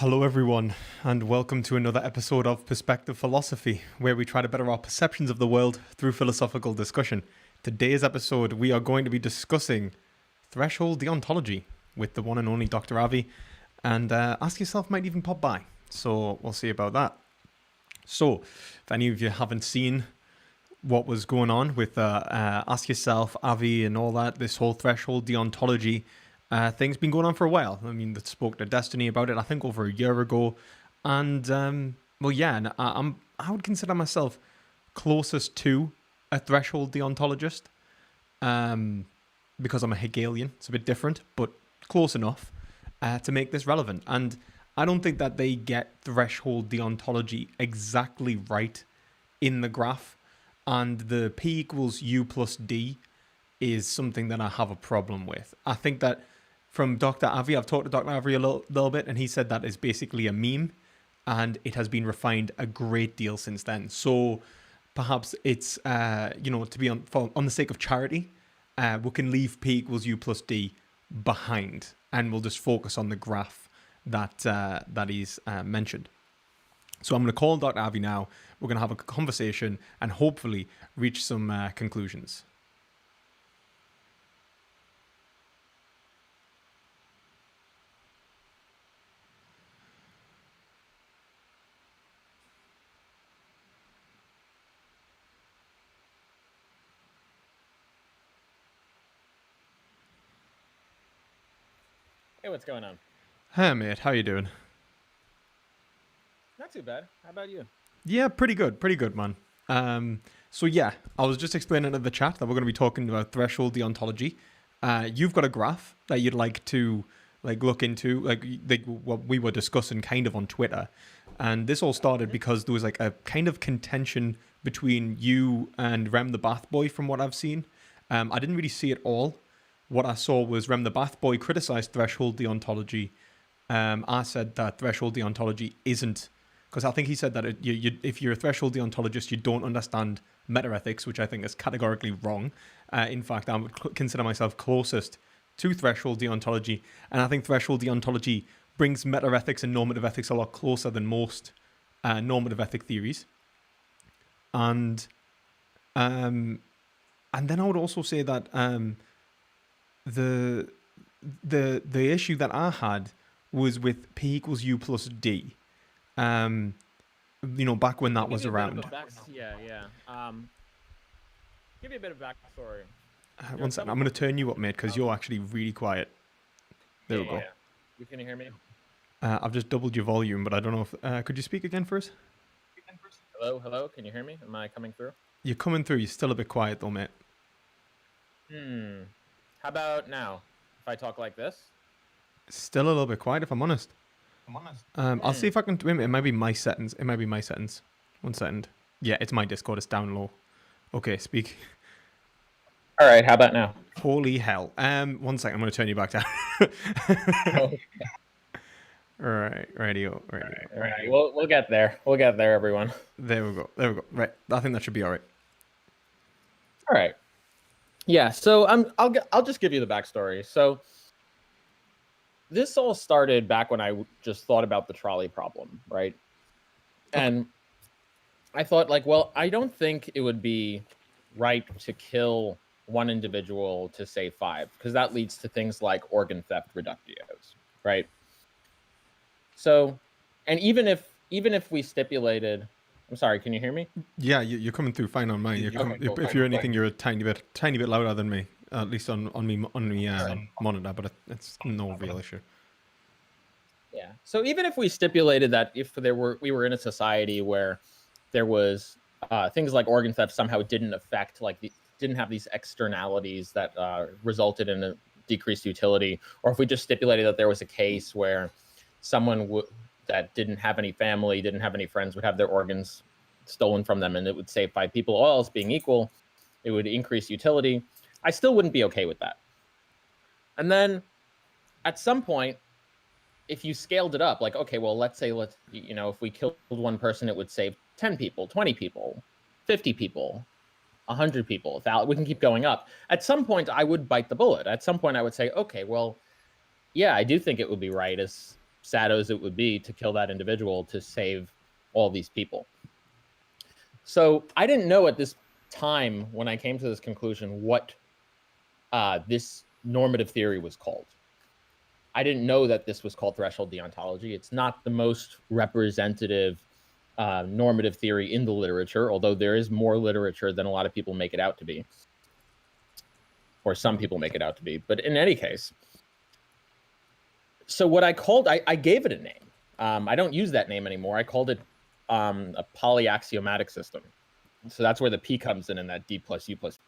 Hello, everyone, and welcome to another episode of Perspective Philosophy, where we try to better our perceptions of the world through philosophical discussion. Today's episode, we are going to be discussing threshold deontology with the one and only Dr. Avi, and Ask Yourself might even pop by, so we'll see about that. So, if any of you haven't seen what was going on with Ask Yourself, Avi, and all that, this whole threshold deontology thing's been going on for a while. I mean, that spoke to Destiny about it, I think, over a year ago. And, and I would consider myself closest to a threshold deontologist because I'm a Hegelian. It's a bit different, but close enough to make this relevant. And I don't think that they get threshold deontology exactly right in the graph. And the P equals U plus D is something that I have a problem with. I think that from Dr. Avi, I've talked to Dr. Avi a little bit, and he said that is basically a meme, and it has been refined a great deal since then. So perhaps it's, to be on the sake of charity, we can leave P equals U plus D behind, and we'll just focus on the graph that is mentioned. So I'm going to call Dr. Avi now. We're going to have a conversation and hopefully reach some conclusions. Hey, what's going on? Hey, mate. How you doing? Not too bad. How about you? Yeah, pretty good, man. I was just explaining to the chat that we're going to be talking about threshold deontology. You've got a graph that you'd like to look into, what we were discussing kind of on Twitter, and this all started because there was like a kind of contention between you and Rem the Bath Boy, from what I've seen. I didn't really see it all. What I saw was Rem the Bath Boy criticized threshold deontology. I said that threshold deontology isn't, because I think he said that if you're a threshold deontologist, you don't understand metaethics, which I think is categorically wrong. In fact, I would consider myself closest to threshold deontology, and I think threshold deontology brings metaethics and normative ethics a lot closer than most normative ethic theories. And then I would also say that the issue that I had was with P equals U plus D. Back when that was around. Give you a bit of backstory. One second, I'm going to turn you up, mate, because you're actually really quiet. There we go. You can hear me? I've just doubled your volume, but I don't know if... could you speak again for us? Hello? Can you hear me? Am I coming through? You're coming through. You're still a bit quiet, though, mate. How about now? If I talk like this? Still a little bit quiet, if I'm honest. I'll see if I can... It might be my settings. One second. Yeah, it's my Discord. It's down low. Okay, speak. All right, how about now? Holy hell. 1 second, I'm going to turn you back down. Okay. All right, radio. All right. We'll get there. We'll get there, everyone. There we go. Right, I think that should be all right. All right. Yeah, so I'll just give you the backstory. So this all started back when I just thought about the trolley problem, right? Okay. And I thought, I don't think it would be right to kill one individual to save five, because that leads to things like organ theft reductios, right? So, and even if we stipulated, I'm sorry, can you hear me? Yeah, you're coming through fine on mine. If you're anything, you're a tiny bit louder than me, at least on me monitor, but it's no real issue. Yeah. So even if we stipulated that we were in a society where there was things like organ theft somehow didn't affect, didn't have these externalities that resulted in a decreased utility, or if we just stipulated that there was a case where someone that didn't have any family, didn't have any friends, would have their organs stolen from them, and it would save five people, all else being equal, it would increase utility, I still wouldn't be okay with that. And then at some point, if you scaled it up, let's say, if we killed one person, it would save 10 people, 20 people, 50 people, 100 people. We can keep going up. At some point, I would bite the bullet. At some point, I would say, okay, well, yeah, I do think it would be right as sad as it would be to kill that individual to save all these people. So I didn't know at this time when I came to this conclusion what this normative theory was called. I didn't know that this was called threshold deontology. It's not the most representative normative theory in the literature, although there is more literature than a lot of people make it out to be, or some people make it out to be. But in any case, so what I called, I gave it a name. I don't use that name anymore. I called it a polyaxiomatic system. So that's where the P comes in that D plus U plus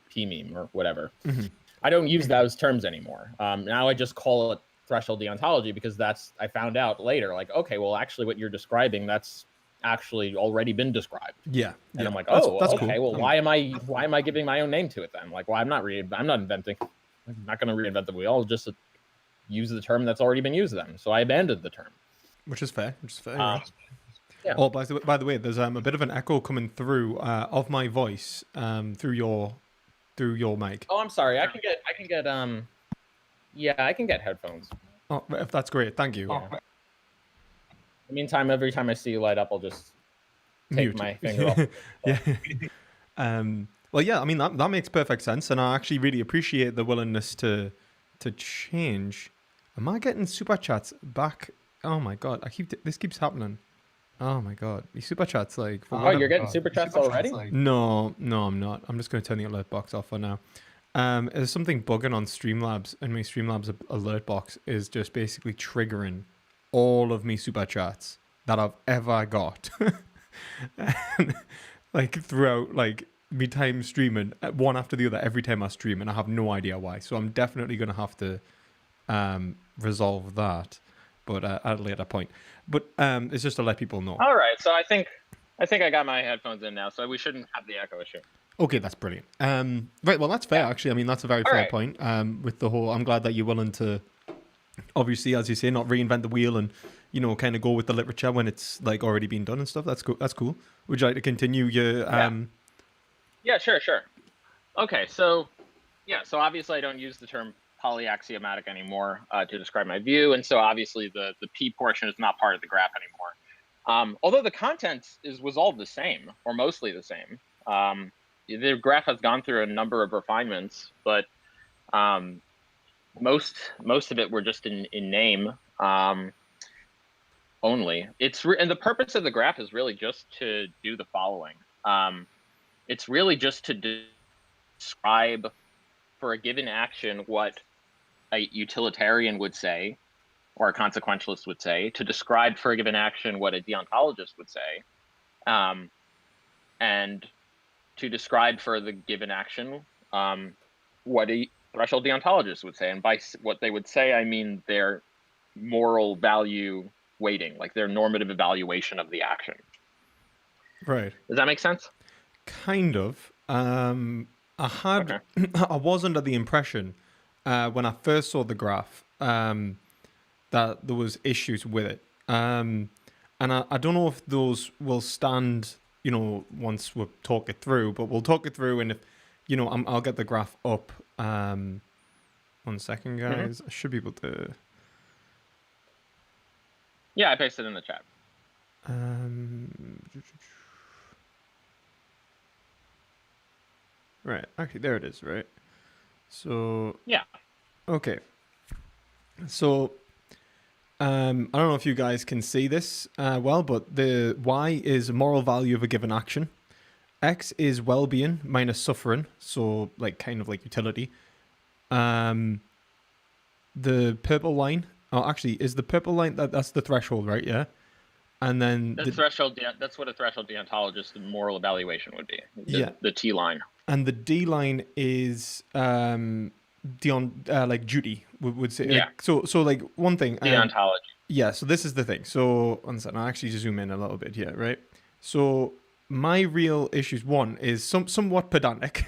P meme or whatever. Mhm. I don't use those terms anymore. Now I just call it threshold deontology because I found out later, like, okay, well, actually what you're describing, that's actually already been described. Yeah. And I'm like, That's okay, cool. well, why am I giving my own name to it then? Like, well, I'm not inventing. I'm not going to reinvent the wheel. Just use the term that's already been used then. So I abandoned the term. Which is fair. Yeah. Oh, by the way, there's a bit of an echo coming through of my voice through your mic. Oh, I'm sorry. I can get headphones. Oh, if that's great, thank you. Yeah. In the meantime, every time I see you light up, I'll just take Mute. my finger off. Yeah. Well, yeah. I mean, that makes perfect sense, and I actually really appreciate the willingness to change. Am I getting super chats back? Oh my god, this keeps happening. Oh my god, these super chats like. Oh, you're getting super chats already? No, I'm not. I'm just going to turn the alert box off for now. There's something bugging on Streamlabs, and my Streamlabs alert box is just basically triggering all of me super chats that I've ever got, and, like throughout like me time streaming, one after the other every time I stream, and I have no idea why. So I'm definitely going to have to resolve that, but at a later point. But it's just to let people know. All right, so I think I got my headphones in now, so we shouldn't have the echo issue. Okay, that's brilliant. Right, well, that's fair, actually. I mean, that's a very fair point. With the whole, I'm glad that you're willing to, obviously, as you say, not reinvent the wheel and, kind of go with the literature when it's, like, already been done and stuff. That's cool. That's cool. Would you like to continue your... Yeah, sure. Okay, so obviously I don't use the term polyaxiomatic anymore to describe my view, and so obviously the P portion is not part of the graph anymore. Although the content was all the same, or mostly the same. The graph has gone through a number of refinements, but most of it were just in name only. And the purpose of the graph is really just to do the following. It's really just to describe for a given action what a utilitarian would say, or a consequentialist would say, to describe for a given action what a deontologist would say, and to describe for the given action what a threshold deontologist would say. And by what they would say, I mean their moral value weighting, like their normative evaluation of the action. Right. Does that make sense? Kind of. I was under the impression when I first saw the graph that there was issues with it. And I don't know if those will stand, once we talk it through, but we'll talk it through, and if, I'll get the graph up. 1 second, guys. I should be able to... Yeah, I pasted it in the chat. Right. Actually, there it is, right? So... Yeah. Okay. So... I don't know if you guys can see this well, but the Y is moral value of a given action. X is well-being minus suffering, so like kind of like utility. The purple line, actually, is the purple line that's the threshold, right? Yeah. And then threshold. That's what a threshold deontologist moral evaluation would be. The T line. And the D line is like duty would say. Yeah. Like, so like one thing. Deontology. Yeah. So this is the thing. So one second, I'll actually zoom in a little bit here, right? So my real issues, one is somewhat pedantic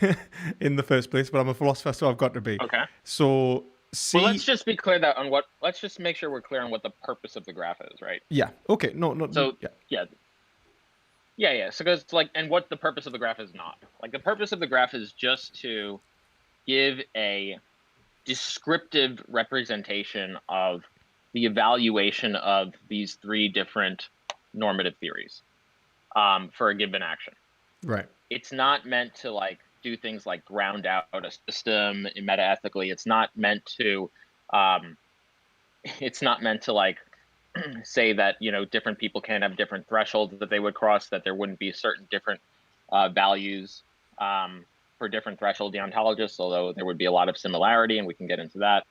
in the first place, but I'm a philosopher, so I've got to be. Okay. So well, let's just be clear let's just make sure we're clear on what the purpose of the graph is, right? Yeah. Okay. No. So yeah. So because and what the purpose of the graph is not. Like the purpose of the graph is just to give a descriptive representation of the evaluation of these three different normative theories for a given action. Right. It's not meant to like do things like ground out a system metaethically. It's not meant to like say that, you know, different people can have different thresholds that they would cross, that there wouldn't be certain different values for different threshold deontologists, although there would be a lot of similarity, and we can get into that.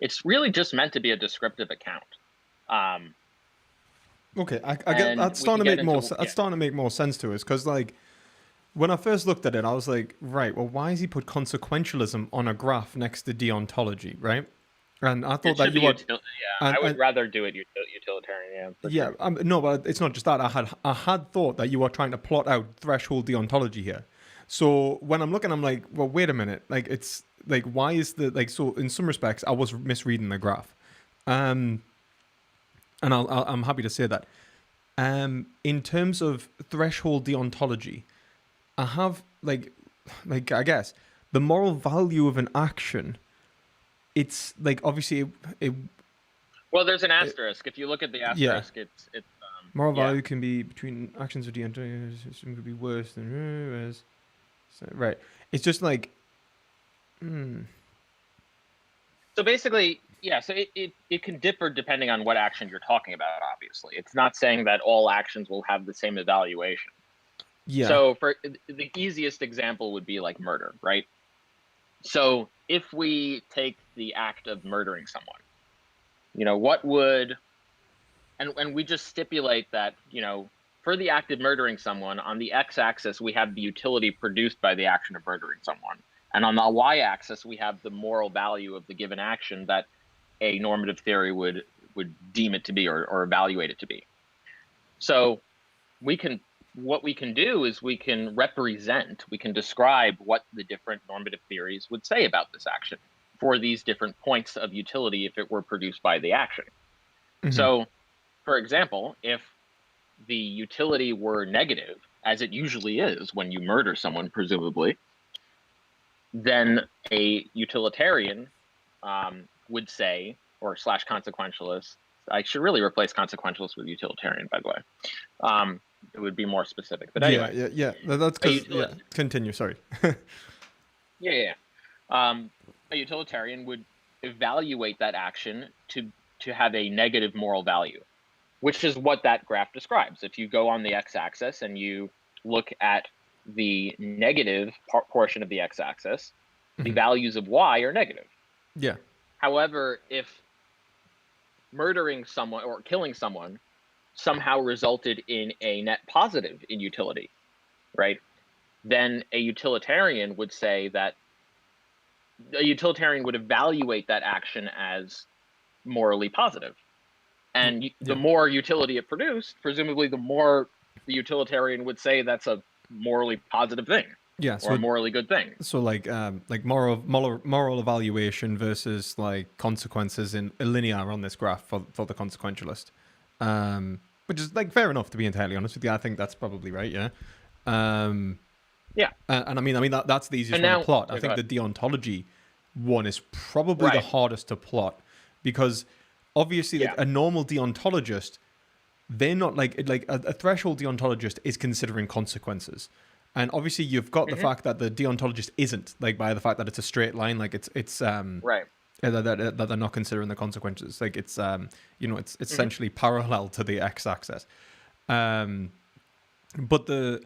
It's really just meant to be a descriptive account. Okay, I get that's starting to make more. That's starting to make more sense to us, because like when I first looked at it, I was like, right, well, why has he put consequentialism on a graph next to deontology, right? And I thought that you would. I would rather do it utilitarian. Yeah, sure. No, but it's not just that. I had thought that you were trying to plot out threshold deontology here. So when I'm looking, I'm like, well, wait a minute. Like, it's like, why is the like? So in some respects, I was misreading the graph, and I'm happy to say that. In terms of threshold deontology, I have like I guess the moral value of an action. It's like obviously it well, there's an asterisk. If you look at the asterisk, yeah. it's moral value can be between actions of deontology. Could be worse than right. It's just like. So basically, yeah. So it can differ depending on what action you're talking about. Obviously, it's not saying that all actions will have the same evaluation. Yeah. So for the easiest example would be like murder, right? So if we take the act of murdering someone, you know, what would, and we just stipulate that, you know, for the act of murdering someone, on the x-axis, we have the utility produced by the action of murdering someone. And on the y-axis, we have the moral value of the given action that a normative theory would deem it to be or evaluate it to be. So what we can do is we can describe what the different normative theories would say about this action for these different points of utility if it were produced by the action. Mm-hmm. So, for example, if the utility were negative, as it usually is when you murder someone, presumably, then a utilitarian would say, or / consequentialist, I should really replace consequentialist with utilitarian, by the way. It would be more specific, but anyway. Yeah. That's because Continue. Sorry. Yeah. A utilitarian would evaluate that action to have a negative moral value, which is what that graph describes. If you go on the x-axis and you look at the negative portion of the x-axis, the values of y are negative. Yeah. However, if murdering someone or killing someone somehow resulted in a net positive in utility, right? Then a utilitarian would say that a utilitarian would evaluate that action as morally positive. And the more utility it produced, presumably the more the utilitarian would say that's a morally positive thing. Yeah, or a morally good thing. So like moral evaluation versus like consequences in a linear on this graph for the consequentialist. Which is like fair enough, to be entirely honest with you. I think that's probably right, yeah. Yeah. And I mean that's the easiest one to plot. I think the deontology one is probably the hardest to plot, because obviously like a normal deontologist, they're not like a threshold deontologist is considering consequences. And obviously you've got the fact that the deontologist isn't, like by the fact that it's a straight line, like it's right. That they're not considering the consequences. Like it's it's essentially parallel to the x-axis. But the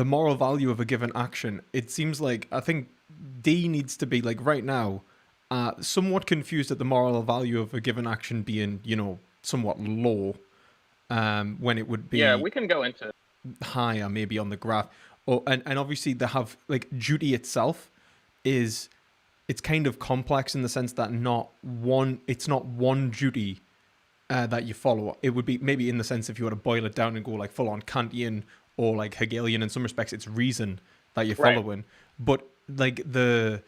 moral value of a given action, it seems like I think D needs to be like right now somewhat confused at the moral value of a given action being, somewhat low, when it would be we can go into higher maybe on the graph. And obviously they have like duty itself is, it's kind of complex in the sense that it's not one duty that you follow. It would be maybe in the sense if you were to boil it down and go like full on Kantian or like Hegelian, in some respects it's reason that you're following. Right. But like the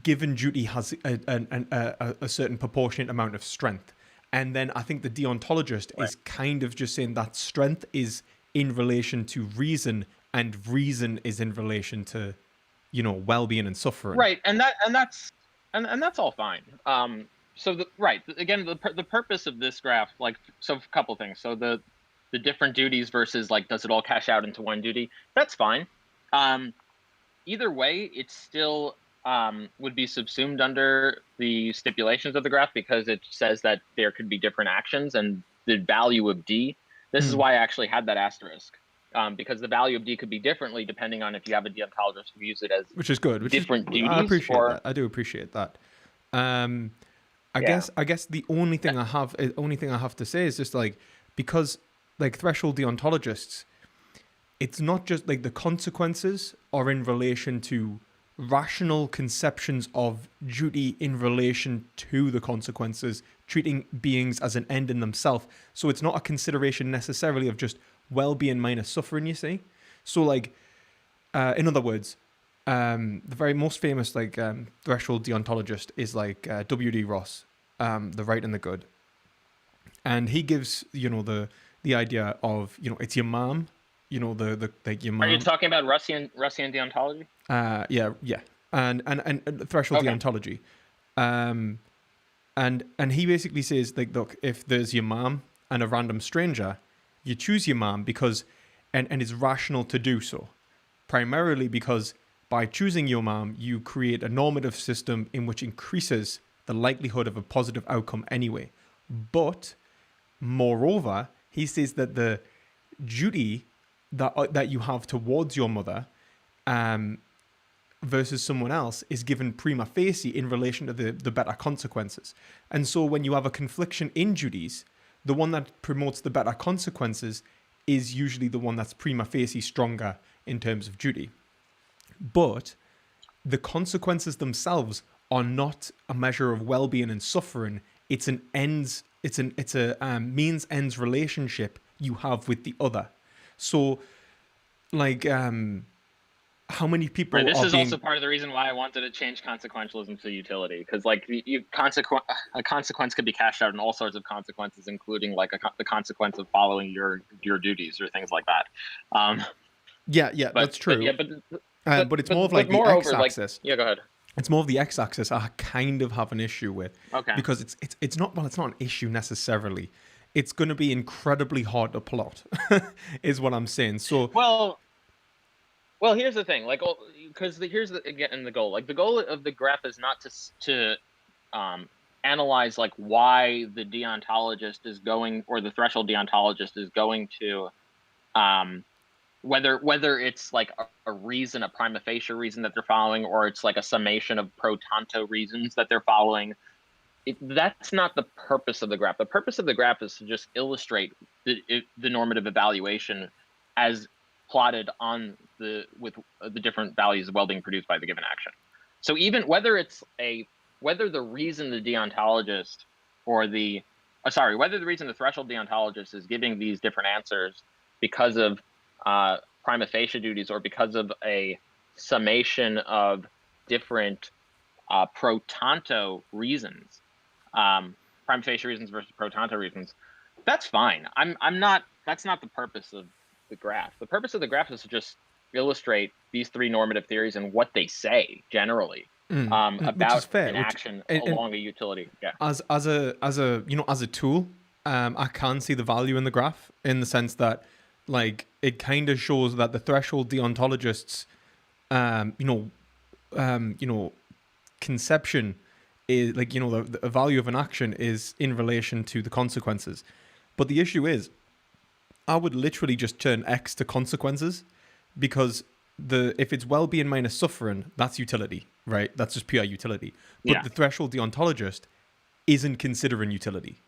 given duty has a certain proportionate amount of strength. And then I think the deontologist is kind of just saying that strength is in relation to reason, and reason is in relation to, well-being and suffering. Right, and that's all fine. again, the purpose of this graph, like, so a couple things. So the different duties versus like, does it all cash out into one duty? That's fine. Either way, it still would be subsumed under the stipulations of the graph, because it says that there could be different actions, and the value of D. This is why I actually had that asterisk, because the value of D could be differently depending on if you have a deontologist who views it as which is good. duties. I appreciate that. I do appreciate that. I guess the only thing I have to say is just like, because like threshold deontologists, it's not just like the consequences are in relation to rational conceptions of duty in relation to the consequences, treating beings as an end in themselves. So it's not a consideration necessarily of just well-being minus suffering, you see? So like, in other words, the very most famous like threshold deontologist is like W.D. Ross, the right and the good. And he gives, the idea of, it's your mom, the like your mom. Are you talking about Russian deontology? Yeah. And threshold deontology. And he basically says, like, look, if there's your mom and a random stranger, you choose your mom because and it's rational to do so. Primarily because by choosing your mom, you create a normative system in which increases the likelihood of a positive outcome anyway. But moreover, he says that the duty that you have towards your mother versus someone else is given prima facie in relation to the better consequences. And so when you have a confliction in duties, the one that promotes the better consequences is usually the one that's prima facie stronger in terms of duty. But the consequences themselves are not a measure of well-being and suffering. It's a means ends relationship you have with the other. So, like, how many people? Right, this is also part of the reason why I wanted to change consequentialism to utility, because like a consequence could be cashed out in all sorts of consequences, including like the consequence of following your duties or things like that. That's true. But it's more of like the x-axis. Go ahead. It's more of the x-axis I kind of have an issue with. Okay. Because it's not an issue necessarily. It's going to be incredibly hard to plot, is what I'm saying. So well, here's the thing, like, because here's the goal. Like, the goal of the graph is not to analyze like why the deontologist is going, or the threshold deontologist is going to, whether it's like a reason, a prima facie reason that they're following, or it's like a summation of pro tanto reasons that they're following. That's not the purpose of the graph. The purpose of the graph is to just illustrate the normative evaluation as plotted on with the different values of well-being produced by the given action. So even whether the reason the deontologist whether the reason the threshold deontologist is giving these different answers because of prima facie duties, or because of a summation of different pro tanto reasons, prima facie reasons versus pro tanto reasons, that's fine. That's not the purpose of the graph. The purpose of the graph is to just illustrate these three normative theories and what they say generally about an action along a utility. Yeah. As a tool, I can see the value in the graph, in the sense that like it kind of shows that the threshold deontologists conception is like, the value of an action is in relation to the consequences. But the issue is, I would literally just turn X to consequences, because if it's well-being minus suffering, that's utility, right? That's just pure utility. But the threshold deontologist isn't considering utility.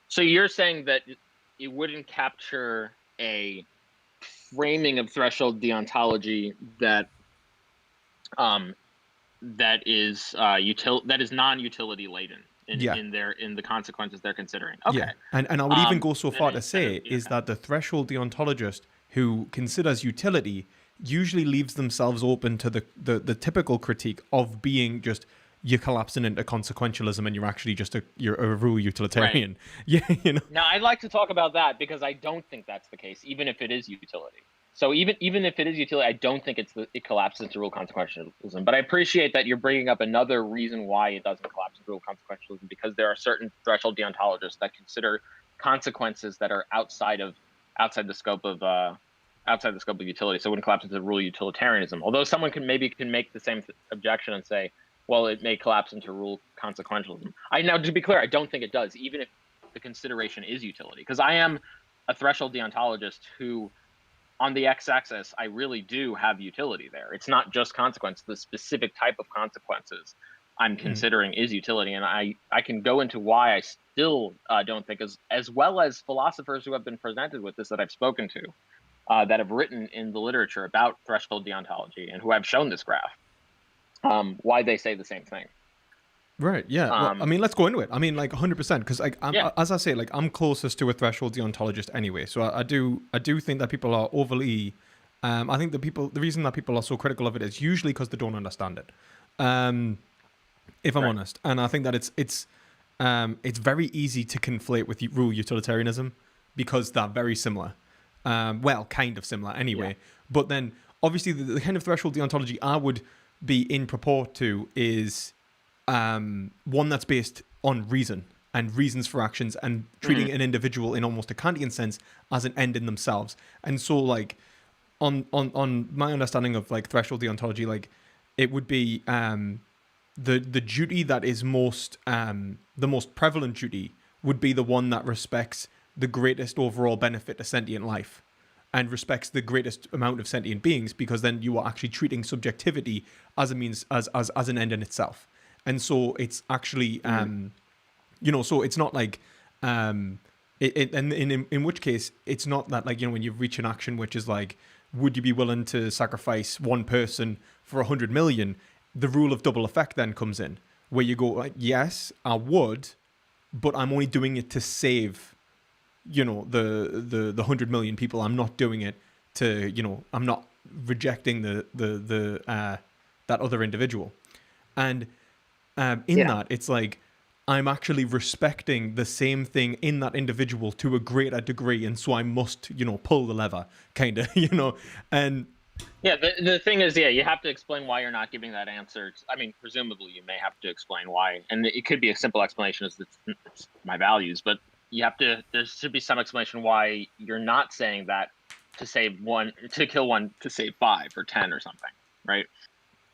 So you're saying that it wouldn't capture a framing of threshold deontology that is non-utility laden in the consequences they're considering. Okay. Yeah. And I would even go so far to say is that the threshold deontologist who considers utility usually leaves themselves open to the typical critique of being just, you're collapsing into consequentialism and you're actually just you're a rule utilitarian. Right. Yeah, Now, I'd like to talk about that, because I don't think that's the case, even if it is utility. So even if it is utility, I don't think it collapses into rule consequentialism. But I appreciate that you're bringing up another reason why it doesn't collapse into rule consequentialism, because there are certain threshold deontologists that consider consequences that are outside the scope of utility. So it wouldn't collapse into rule utilitarianism. Although someone can make the same objection and say, well, it may collapse into rule consequentialism. Now, to be clear, I don't think it does, even if the consideration is utility, because I am a threshold deontologist who, on the x-axis, I really do have utility there. It's not just consequence. The specific type of consequences I'm considering is utility, and I can go into why I still don't think, as well as philosophers who have been presented with this that I've spoken to, that have written in the literature about threshold deontology and who have shown this graph, why they say the same thing. Right. Yeah. Well, I mean, let's go into it. I mean, like 100%, because like as I say, like I'm closest to a threshold deontologist anyway. So I do think that people are overly. I think the reason that people are so critical of it is usually because they don't understand it. If I'm honest, and I think that it's very easy to conflate with rule utilitarianism because they're very similar. Well, kind of similar anyway. Yeah. But then obviously the kind of threshold deontology I would be in purport to is one that's based on reason and reasons for actions and treating an individual in almost a Kantian sense as an end in themselves. And so like on my understanding of like threshold deontology, like it would be the duty that is the most prevalent duty would be the one that respects the greatest overall benefit to sentient life and respects the greatest amount of sentient beings, because then you are actually treating subjectivity as a means as an end in itself. And so it's actually, so it's not like, and in which case, it's not that like, when you reach an action, which is like, would you be willing to sacrifice one person for 100 million? The rule of double effect then comes in, where you go, like, yes, I would, but I'm only doing it to save, the 100 million people. I'm not doing it to, I'm not rejecting that other individual. And that, it's like I'm actually respecting the same thing in that individual to a greater degree, and so I must, pull the lever, kind of, and yeah. The thing is, you have to explain why you're not giving that answer. I mean, presumably you may have to explain why, and it could be a simple explanation as it's my values, but there should be some explanation why you're not saying that to kill one to save 5 or 10 or something, right?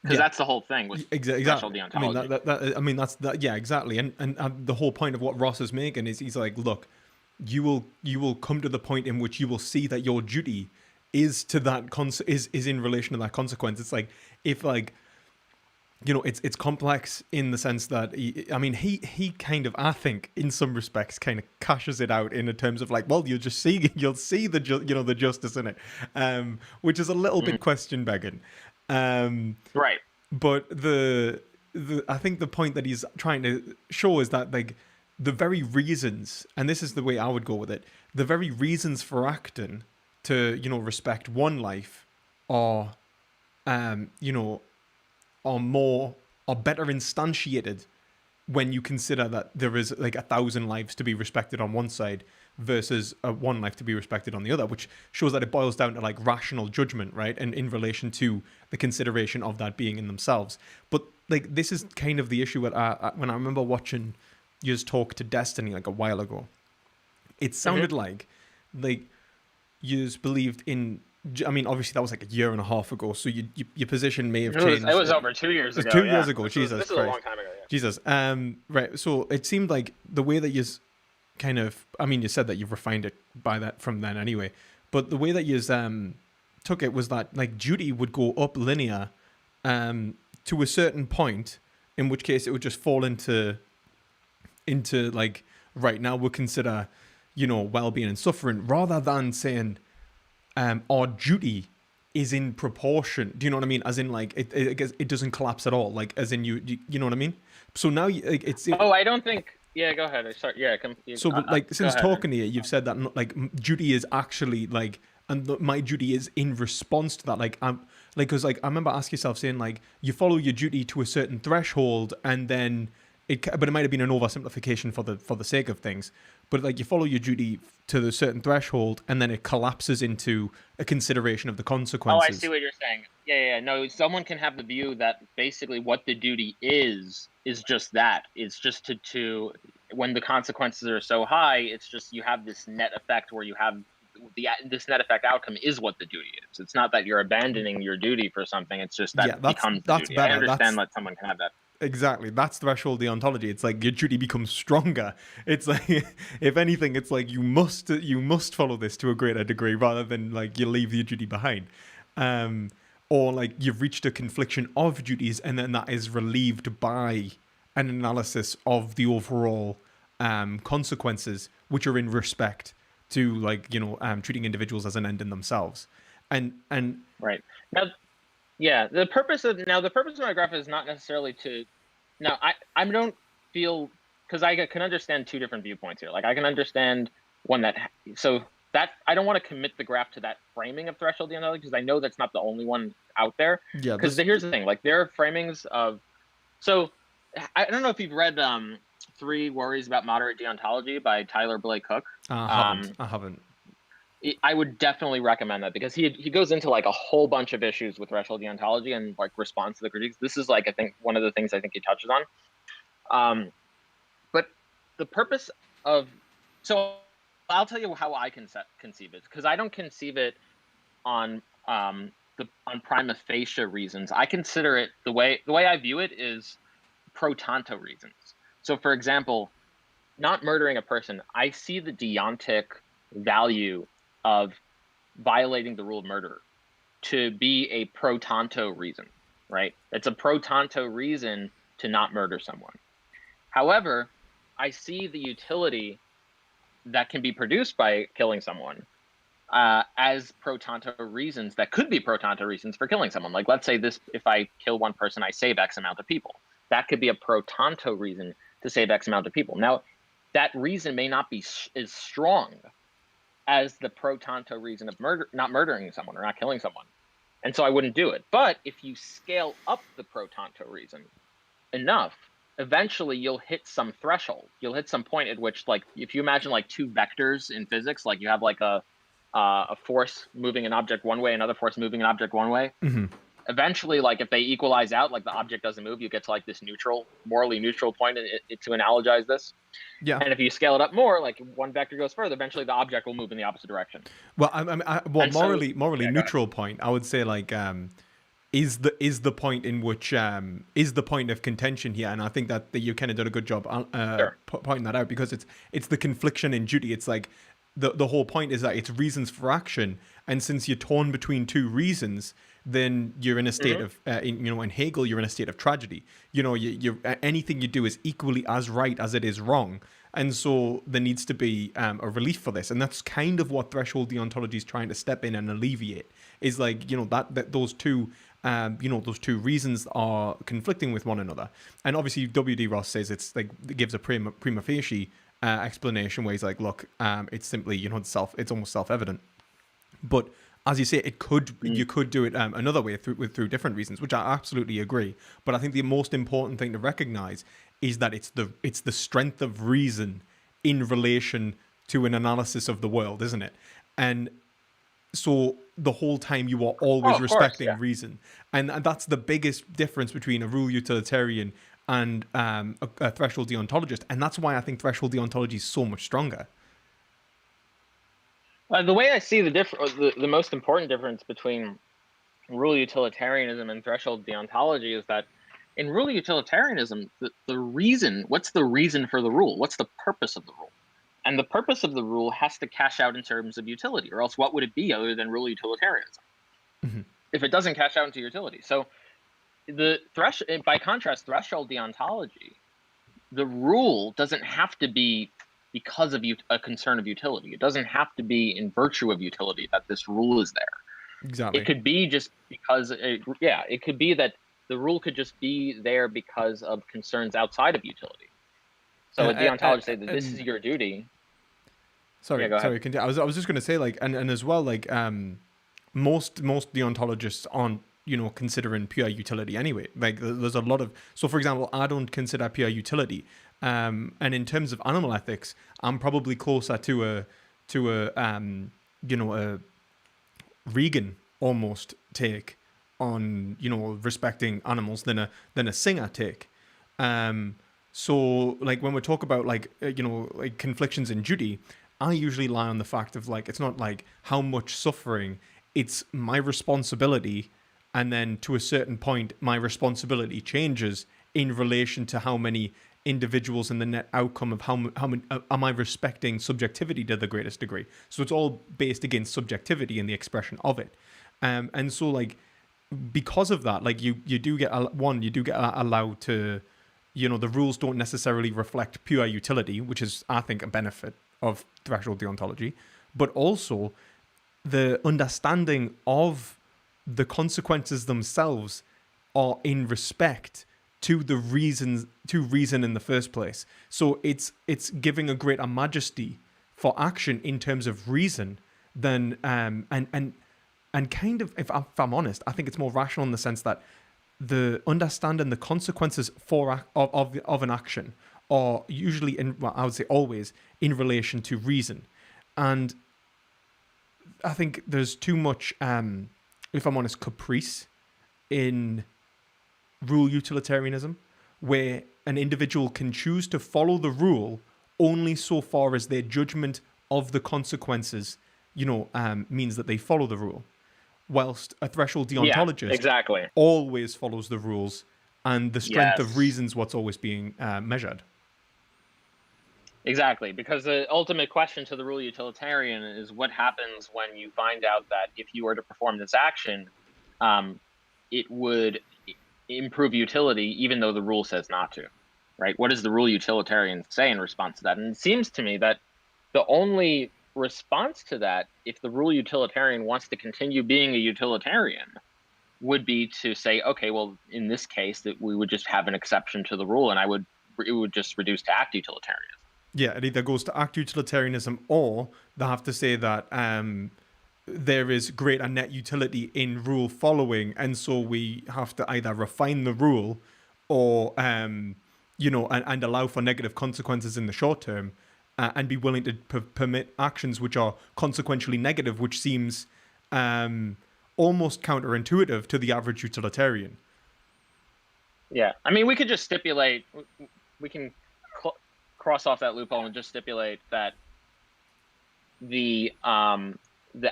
Because that's the whole thing with threshold deontology. Yeah, exactly. And the whole point of what Ross is making is he's like, look, you will come to the point in which you will see that your duty is to that is in relation to that consequence. It's like, if like, it's complex in the sense that he kind of, I think in some respects kind of cashes it out in terms of like, well, you'll see the justice in it, which is a little bit question begging. Right. But I think the point that he's trying to show is that like the very reasons, and this is the way I would go with it, the very reasons for acting to, respect one life are better instantiated when you consider that there is like 1,000 lives to be respected on one side versus one life to be respected on the other, which shows that it boils down to like rational judgment, right? And in relation to the consideration of that being in themselves. But like, this is kind of the issue when I remember watching yours talk to Destiny like a while ago. It sounded like yours believed in, I mean, obviously that was like a year and a half ago, so your position may have changed. It was over 2 years ago. 2 years ago, Jesus Christ. This is a long time ago, yeah. Jesus. Right, so it seemed like the way that you kind of, I mean, you said that you've refined it from then anyway, but the way that you took it was that like duty would go up linear to a certain point, in which case it would just fall into like, right, now we'll consider, well-being and suffering, rather than saying our duty is in proportion. Do you know what I mean? As in like it doesn't collapse at all. Like as in you know what I mean? So now it's. I don't think. Yeah, go ahead. Sorry. Yeah. So, but since talking to you, you've said that like duty is actually like, and my duty is in response to that. Like because I remember asking yourself saying like, you follow your duty to a certain threshold, and then but it might have been an oversimplification for the sake of things. But like you follow your duty to a certain threshold, and then it collapses into a consideration of the Oh, consequences. I see what you're saying. Yeah. No, someone can have the view that basically what the duty is just that. It's just to when the consequences are so high, it's just you have this net effect where you have this net effect outcome is what the duty is. It's not that you're abandoning your duty for something. It's just that it becomes the duty. Better. I understand that someone can have that. Exactly. That's threshold deontology. It's like your duty becomes stronger. It's like, if anything, it's like you must follow this to a greater degree rather than like you leave your duty behind. Or like you've reached a confliction of duties and then that is relieved by an analysis of the overall consequences, which are in respect to like, treating individuals as an end in themselves. And right. Now, yeah, the purpose of my graph is not necessarily to. Now, I don't feel, because I can understand two different viewpoints here. Like I can understand one that I don't want to commit the graph to that framing of threshold deontology because I know that's not the only one out there. Yeah. Because here's the thing: like there are framings of. So I don't know if you've read 3 Worries About Moderate Deontology by Tyler Blake Cook. I haven't. I would definitely recommend that because he goes into like a whole bunch of issues with threshold deontology and like response to the critiques. This is like I think one of the things I think he touches on. But the purpose of I'll tell you how I conceive it because I don't conceive it on prima facie reasons. I consider it the way I view it is pro tanto reasons. So for example, not murdering a person, I see the deontic value of violating the rule of murder to be a pro tanto reason, right? It's a pro tanto reason to not murder someone. However, I see the utility that can be produced by killing someone as pro tanto reasons that could be pro tanto reasons for killing someone. Like let's say if I kill one person, I save X amount of people. That could be a pro tanto reason to save X amount of people. Now, that reason may not be as strong as the pro tanto reason of not murdering someone or not killing someone. And so I wouldn't do it. But if you scale up the pro tanto reason enough, eventually you'll hit some threshold. You'll hit some point at which, like, if you imagine like 2 vectors in physics, like you have like a force moving an object one way, another force moving an object one way. Mm-hmm. Eventually, like if they equalize out, like the object doesn't move, you get to like this morally neutral point to analogize this. Yeah. And if you scale it up more, like one vector goes further, eventually the object will move in the opposite direction. Well, morally neutral point, I would say like is the point in which is the point of contention here, and I think that you kind of did a good job pointing that out because it's the confliction in duty. It's like the whole point is that it's reasons for action, and since you're torn between 2 reasons, then you're in a state of in Hegel you're in a state of tragedy. You anything you do is equally as right as it is wrong, and so there needs to be a relief for this, and that's kind of what threshold deontology is trying to step in and alleviate. Is like that those two those 2 reasons are conflicting with one another, and obviously W.D. Ross says it gives a prima facie explanation where he's like, look, it's simply it's almost self-evident, but as you say, you could do it another way through different reasons, which I absolutely agree. But I think the most important thing to recognize is that it's the strength of reason in relation to an analysis of the world, isn't it? And so the whole time you are always respecting reason, and that's the biggest difference between a rule utilitarian and a threshold deontologist, and that's why I think threshold deontology is so much stronger. The way I see the most important difference between rule utilitarianism and threshold deontology is that in rule utilitarianism, the reason, what's the reason for the rule? What's the purpose of the rule? And the purpose of the rule has to cash out in terms of utility, or else what would it be other than rule utilitarianism? Mm-hmm. If it doesn't cash out into utility. So by contrast, threshold deontology, the rule doesn't have to be because of a concern of utility. It doesn't have to be in virtue of utility that this rule is there. Exactly. It could be just because, it could be that the rule could just be there because of concerns outside of utility. So a deontologist say that this is your duty. Sorry. I was just going to say, like, and as well, like, most deontologists aren't considering pure utility anyway. Like there's a lot of, so for example, I don't consider pure utility. And in terms of animal ethics, I'm probably closer to a Regan almost take on respecting animals than a Singer take. So like when we talk about like like conflictions in duty, I usually lie on the fact of like it's not like how much suffering, it's my responsibility, and then to a certain point my responsibility changes in relation to how many individuals and the net outcome of how many, am I respecting subjectivity to the greatest degree. So it's all based against subjectivity and the expression of it. And so like because of that, like you do get allowed to, the rules don't necessarily reflect pure utility, which is I think a benefit of threshold deontology, but also the understanding of the consequences themselves are in respect to the reasons to reason in the first place. So it's giving a greater majesty for action in terms of reason than and kind of, if I'm honest, I think it's more rational in the sense that the understanding the consequences of an action are usually I would say always in relation to reason. And I think there's too much if I'm honest, caprice in rule utilitarianism, where an individual can choose to follow the rule only so far as their judgment of the consequences, means that they follow the rule. Whilst a threshold deontologist always follows the rules, and the strength of reason's what's always being measured. Exactly, because the ultimate question to the rule utilitarian is what happens when you find out that if you were to perform this action, it would improve utility, even though the rule says not to, right? What does the rule utilitarian say in response to that? And it seems to me that the only response to that, if the rule utilitarian wants to continue being a utilitarian, would be to say, okay, well, in this case, that we would just have an exception to the rule, and it would just reduce to act utilitarianism. Yeah, it either goes to act utilitarianism, or they have to say that there is greater net utility in rule following, and so we have to either refine the rule or and allow for negative consequences in the short term, and be willing to permit actions which are consequentially negative, which seems almost counterintuitive to the average utilitarian. Yeah, I mean, we could just stipulate, we can cross off that loophole and just stipulate that the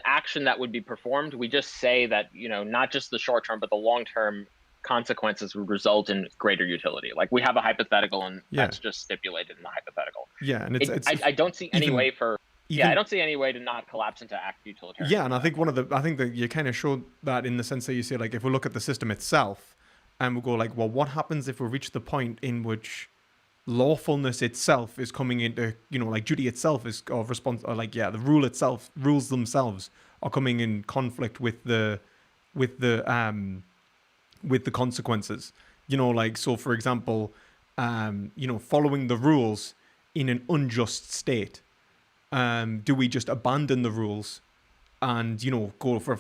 action that would be performed, we just say that, not just the short term, but the long term consequences would result in greater utility. Like we have a hypothetical, and that's just stipulated in the hypothetical. Yeah, and I don't see any way I don't see any way to not collapse into act utilitarian. Yeah, and I think that you kind of showed that in the sense that you say, like, if we look at the system itself, and we go like, well, what happens if we reach the point in which lawfulness itself is coming into, like duty itself is, or response, or like, the rules themselves are coming in conflict with the consequences, like, so for example, following the rules in an unjust state, do we just abandon the rules and, go for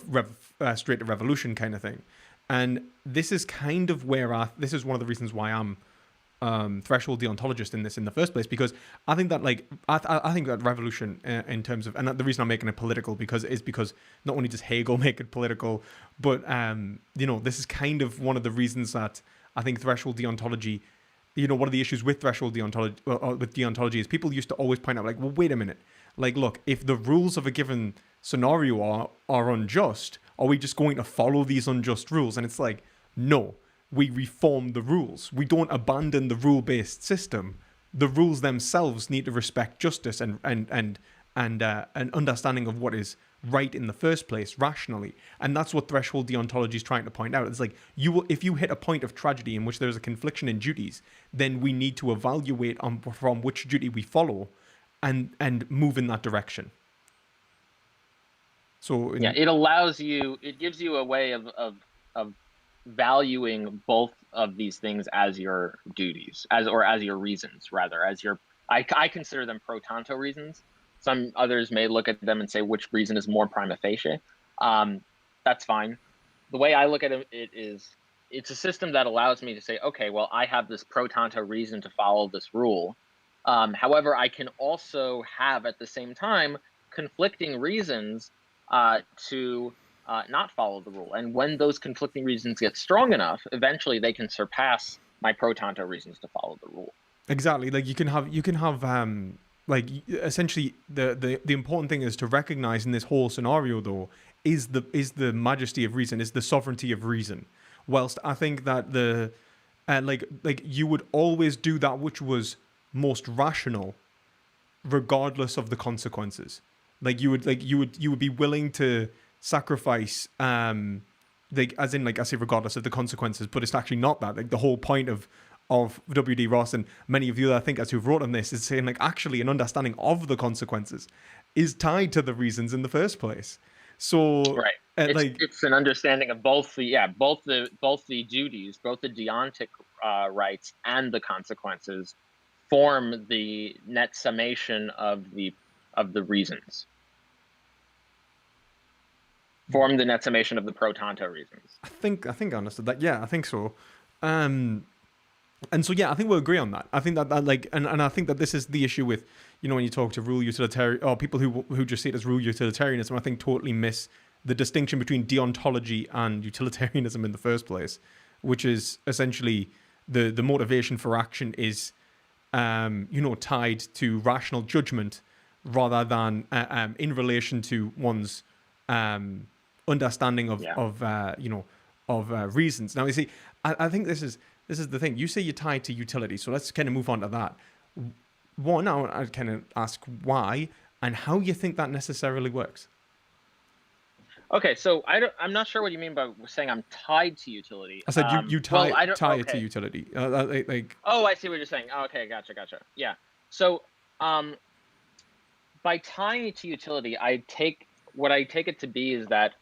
straight to revolution kind of thing? And this is kind of where this is one of the reasons why I'm threshold deontologist in the first place, because I think that I think that revolution in terms of, and the reason I'm making it political because not only does Hegel make it political, but this is kind of one of the reasons that I think threshold deontology, one of the issues with threshold deontology is people used to always point out, like, well, wait a minute, like, look, if the rules of a given scenario are unjust, are we just going to follow these unjust rules? And it's like, no. We reform the rules. We don't abandon the rule-based system. The rules themselves need to respect justice and an understanding of what is right in the first place, rationally. And that's what threshold deontology is trying to point out. It's like, if you hit a point of tragedy in which there's a confliction in duties, then we need to evaluate from which duty we follow and move in that direction. So it gives you a way of valuing both of these things as your duties, as your reasons, rather, I consider them pro tanto reasons. Some others may look at them and say which reason is more prima facie. That's fine. the way I look at it is it's a system that allows me to say, okay, well, I have this pro tanto reason to follow this rule. However, I can also have at the same time conflicting reasons to not follow the rule. And when those conflicting reasons get strong enough, eventually they can surpass my pro tanto reasons to follow the rule. Exactly. Like you can have like essentially the important thing is to recognize in this whole scenario though is the majesty of reason, is the sovereignty of reason. Whilst I think that the like you would always do that which was most rational regardless of the consequences. Like you would be willing to sacrifice like as in like I say regardless of the consequences, but it's actually not that. Like the whole point of W.D. Ross and many of the other thinkers who've wrote on this is saying like actually an understanding of the consequences is tied to the reasons in the first place. So right, it's an understanding of both the duties, both the deontic rights and the consequences form the net summation of the reasons. Form the net summation of the pro tanto reasons. I think I understood that. Yeah, I think so. And so yeah, I think we'll agree on that. I think that like and I think that this is the issue with, you know, when you talk to rule utilitarian or people who just see it as rule utilitarianism, I think totally miss the distinction between deontology and utilitarianism in the first place, which is essentially the motivation for action is you know, tied to rational judgment rather than in relation to one's understanding of you know, of reasons. Now you see, I think this is the thing. You say you're tied to utility, so let's kind of move on to that. One, I kind of ask why and how you think that necessarily works. Okay, so I'm not sure what you mean by saying I'm tied to utility. I said you tie okay. it to utility. Like. Oh, I see what you're saying. Oh, okay, gotcha. Yeah. So, by tying it to utility, I take it to be is that,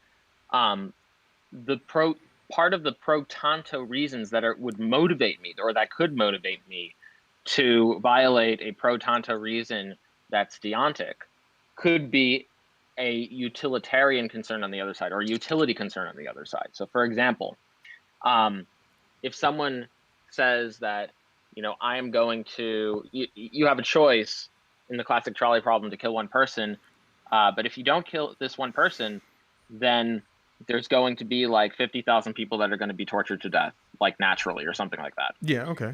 the part of the pro tanto reasons that would motivate me, or that could motivate me to violate a pro tanto reason that's deontic, could be a utilitarian concern on the other side, or a utility concern on the other side. So for example, if someone says that, you know, I am going to, you have a choice in the classic trolley problem to kill one person, but if you don't kill this one person, then there's going to be like 50,000 people that are going to be tortured to death, like naturally or something like that. Yeah. Okay.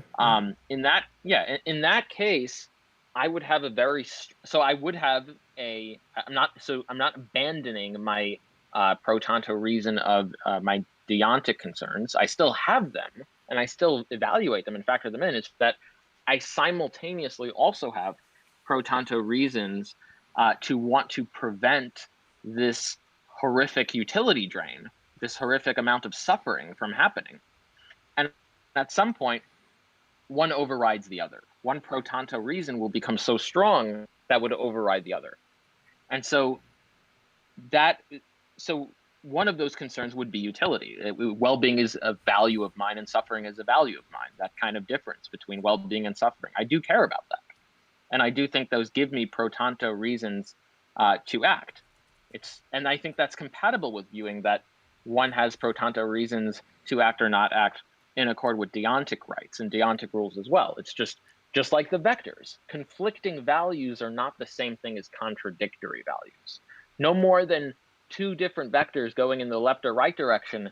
In that case, I would have I'm not abandoning my pro tanto reason of my deontic concerns. I still have them and I still evaluate them and factor them in. It's that I simultaneously also have pro tanto reasons to want to prevent this horrific utility drain, this horrific amount of suffering from happening. And at some point, one overrides the other. One pro tanto reason will become so strong that would override the other. And so one of those concerns would be utility. Well-being is a value of mine and suffering is a value of mine. That kind of difference between well-being and suffering. I do care about that. And I do think those give me pro tanto reasons to act. And I think that's compatible with viewing that one has pro tanto reasons to act or not act in accord with deontic rights and deontic rules as well. It's just like the vectors. Conflicting values are not the same thing as contradictory values. No more than two different vectors going in the left or right direction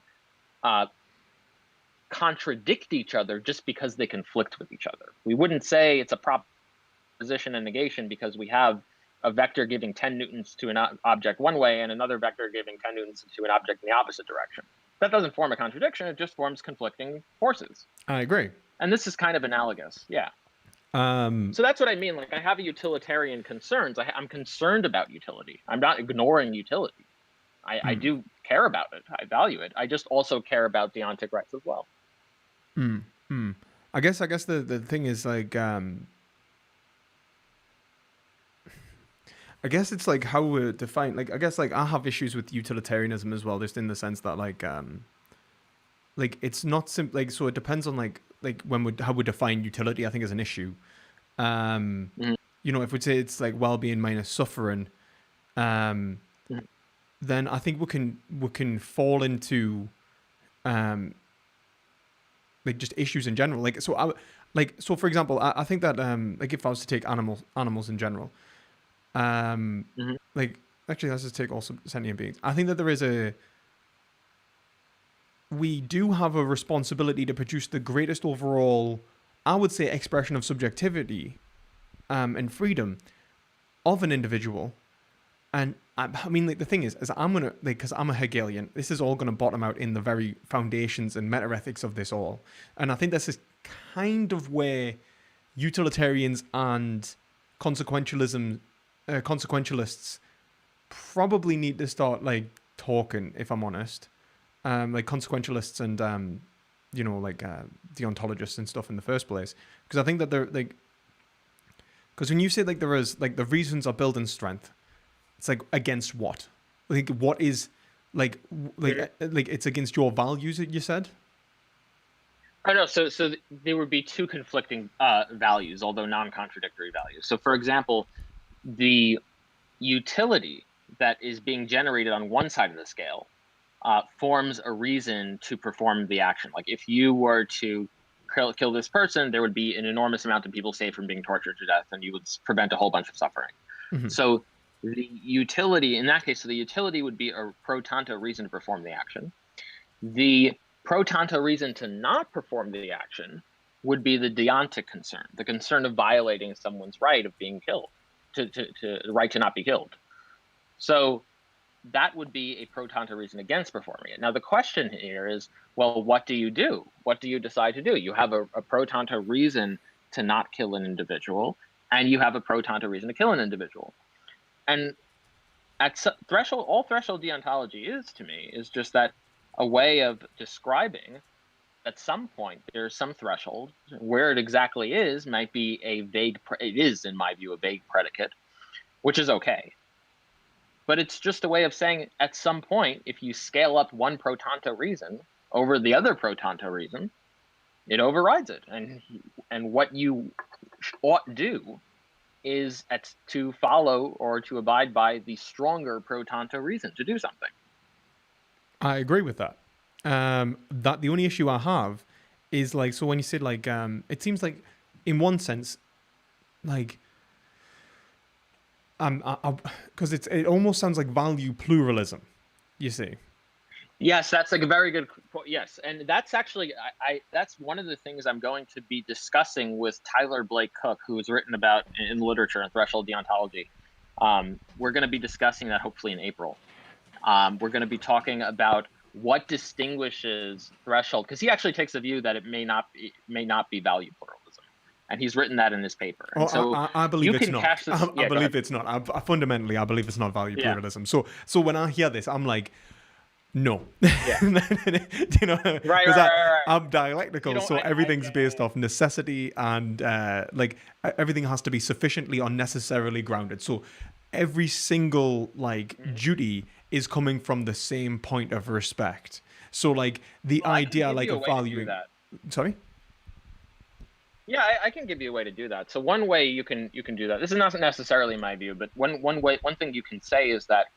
contradict each other just because they conflict with each other. We wouldn't say it's a proposition and negation because we have a vector giving 10 newtons to an object one way and another vector giving 10 newtons to an object in the opposite direction. That doesn't form a contradiction, it just forms conflicting forces. I agree. And this is kind of analogous, yeah. So that's what I mean, like I have a utilitarian concerns. I'm concerned about utility. I'm not ignoring utility. I do care about it, I value it. I just also care about deontic rights as well. I guess the thing is like I guess it's like how we define, like I guess like I have issues with utilitarianism as well, just in the sense that like it's not simple, like so it depends on like how we define utility. I think is an issue. You know, if we say it's like well-being minus suffering, then I think we can fall into um, like just issues in general. Like so for example, I think that like if I was to take animals in general, Mhm. like actually let's just take all sentient beings. I think that we do have a responsibility to produce the greatest overall, I would say, expression of subjectivity and freedom of an individual. And I mean, like the thing is I'm gonna like because I'm a Hegelian. This is all gonna bottom out in the very foundations and metaethics of this all. And I think this is kind of where utilitarians and consequentialism, consequentialists probably need to start like talking. If I'm honest, like consequentialists and like deontologists and stuff in the first place, because I think that they're like, because when you say like there is like the reasons are building strength, it's like against what? Like what is like like it's against your values that you said. Oh no, so there would be two conflicting values, although non-contradictory values. So, for example, the utility that is being generated on one side of the scale forms a reason to perform the action. Like if you were to kill this person, there would be an enormous amount of people saved from being tortured to death, and you would prevent a whole bunch of suffering. Mm-hmm. So the utility, in that case, so the utility would be a pro tanto reason to perform the action. The pro tanto reason to not perform the action would be the deontic concern, the concern of violating someone's right of being killed, to the right to not be killed. So that would be a pro tanto reason against performing it. Now, the question here is, well, what do you do? What do you decide to do? You have a pro tanto reason to not kill an individual, and you have a pro tanto reason to kill an individual. And at threshold, all threshold deontology is to me is just that a way of describing at some point there's some threshold. Where it exactly is might be a vague, it is in my view a vague predicate, which is okay. But it's just a way of saying at some point, if you scale up one pro tanto reason over the other pro tanto reason, it overrides it. And what you ought do is to follow or to abide by the stronger pro tanto reason to do something. I agree with that. That the only issue I have is like, so when you said like, it seems like in one sense, like, because it almost sounds like value pluralism, you see. Yes, that's like a very good point. Yes, and that's actually that's one of the things I'm going to be discussing with Tyler Blake Cook, who has written about in literature and threshold deontology. We're going to be discussing that hopefully in April. We're going to be talking about what distinguishes threshold, because he actually takes the view that it may not be value pluralism, and he's written that in his paper. And so I believe it's not. I believe it's not. Fundamentally, I believe it's not value pluralism. So when I hear this, I'm like, no. Yeah. You know, right. I'm dialectical, so everything's based off necessity, and like everything has to be sufficiently unnecessarily grounded. So every single like duty is coming from the same point of respect. So like the idea like of valuing that. Sorry? Yeah, I can give you a way to do that. So one way you can do that. This is not necessarily my view, but one thing you can say is that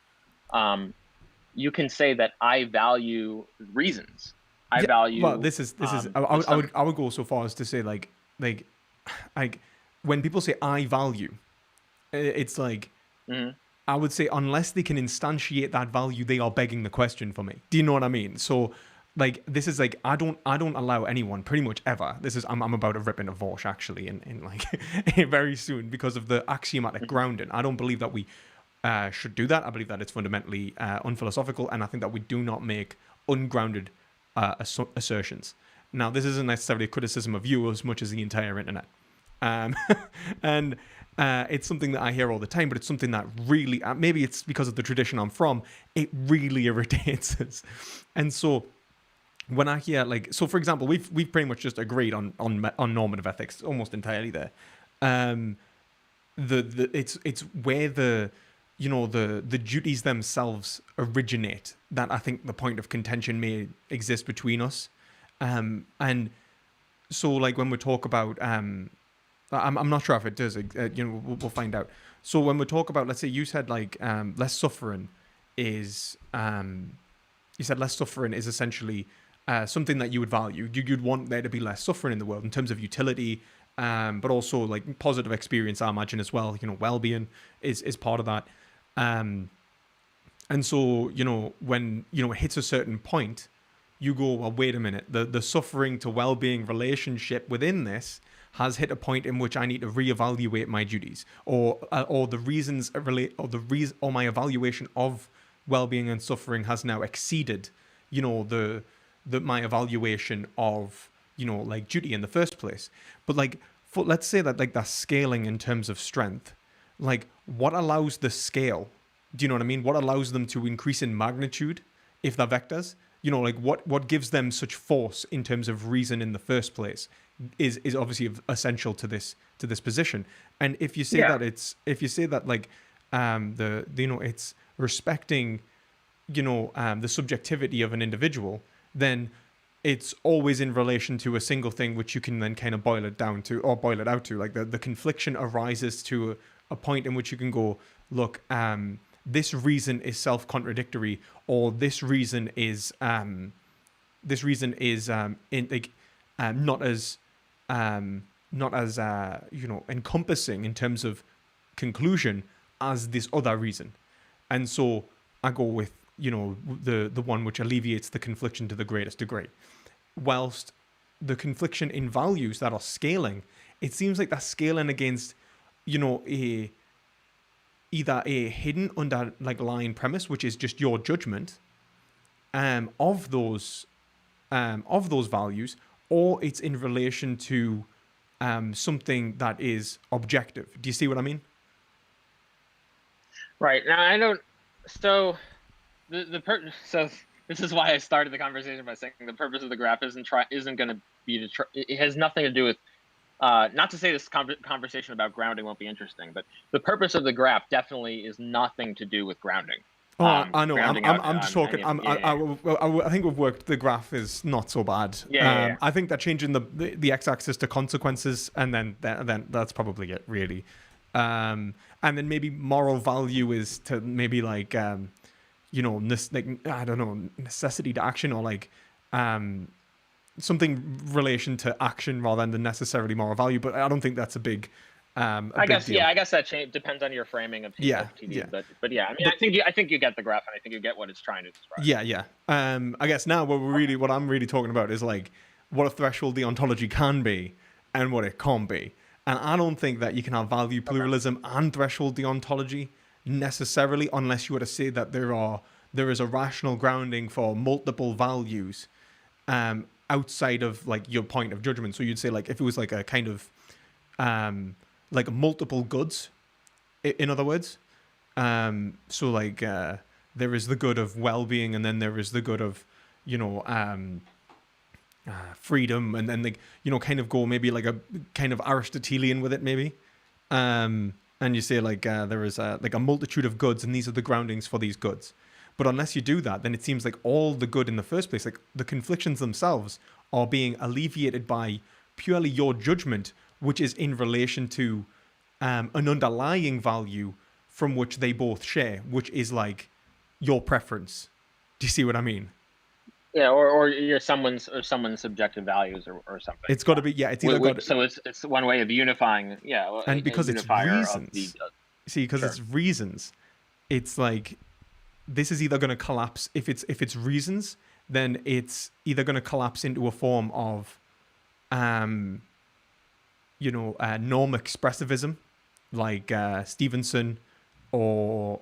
you can say that I value reasons. I value. Well, this is. I would go so far as to say like when people say I value, it's like I would say unless they can instantiate that value, they are begging the question for me. Do you know what I mean? So like this is like I don't allow anyone pretty much ever. This is I'm about to rip into Vorsh actually in like very soon because of the axiomatic grounding. I don't believe that we should do that. I believe that it's fundamentally unphilosophical, and I think that we do not make ungrounded assertions. Now, this isn't necessarily a criticism of you as much as the entire internet. And it's something that I hear all the time, but it's something that really, maybe it's because of the tradition I'm from, it really irritates us. And so when I hear like, so for example, we've pretty much just agreed on normative ethics almost entirely there. It's where the duties themselves originate that I think the point of contention may exist between us. And so like when we talk about, I'm not sure if it does, we'll find out. So when we talk about, let's say you said like, less suffering is essentially something that you would value. You'd want there to be less suffering in the world in terms of utility, but also like positive experience, I imagine as well. Well-being is part of that. And so, when, it hits a certain point, you go, well, wait a minute, the suffering to well-being relationship within this has hit a point in which I need to reevaluate my duties, or the reasons or my evaluation of well-being and suffering has now exceeded, my evaluation of, like duty in the first place. But like, let's say that like that scaling in terms of strength, like what allows the scale? Do you know what I mean? What allows them to increase in magnitude if they're vectors? Like what gives them such force in terms of reason in the first place is obviously essential to this position. And if you say that like it's respecting the subjectivity of an individual, then it's always in relation to a single thing, which you can then kind of boil it out to. Like the confliction arises to a point in which you can go, look, this reason is self-contradictory, or this reason is not as encompassing in terms of conclusion as this other reason. And so I go with the one which alleviates the confliction to the greatest degree. Whilst the confliction in values that are scaling, it seems like they're scaling against either a hidden underlying premise, which is just your judgment of those values, or it's in relation to something that is objective. Do you see what I mean? Right. Now I don't. So so this is why I started the conversation by saying the purpose of the graph isn't going to be it has nothing to do with. Not to say this conversation about grounding won't be interesting, but the purpose of the graph definitely is nothing to do with grounding. Oh, I know. I'm just talking. I think we've worked. The graph is not so bad. Yeah. I think that changing the x-axis to consequences, and then that's probably it, really. And then maybe moral value is to maybe like I don't know, necessity to action, or like something relation to action rather than necessarily moral value. But I don't think that's a big. I guess that depends on your framing of TD. Yeah. But yeah, I mean, I think you get the graph, and I think you get what it's trying to describe. Yeah. I guess now what I'm really talking about is like what a threshold deontology can be and what it can't be. And I don't think that you can have value pluralism and threshold deontology necessarily, unless you were to say that there is a rational grounding for multiple values outside of like your point of judgment. So you'd say like if it was like a kind of like multiple goods, in other words. So like there is the good of well-being, and then there is the good of freedom, and then like kind of go maybe like a kind of Aristotelian with it maybe, and you say like there is like a multitude of goods, and these are the groundings for these goods. But unless you do that, then it seems like all the good in the first place, like the conflictions themselves, are being alleviated by purely your judgment, which is in relation to an underlying value from which they both share, which is like your preference. Do you see what I mean? Yeah, or someone's subjective values or something. It's got to be, yeah. It's either so it's one way of unifying, yeah. And because it's reasons, it's reasons, it's like this is either going to collapse. If it's reasons, then it's either going to collapse into a form of norm expressivism, like Stevenson or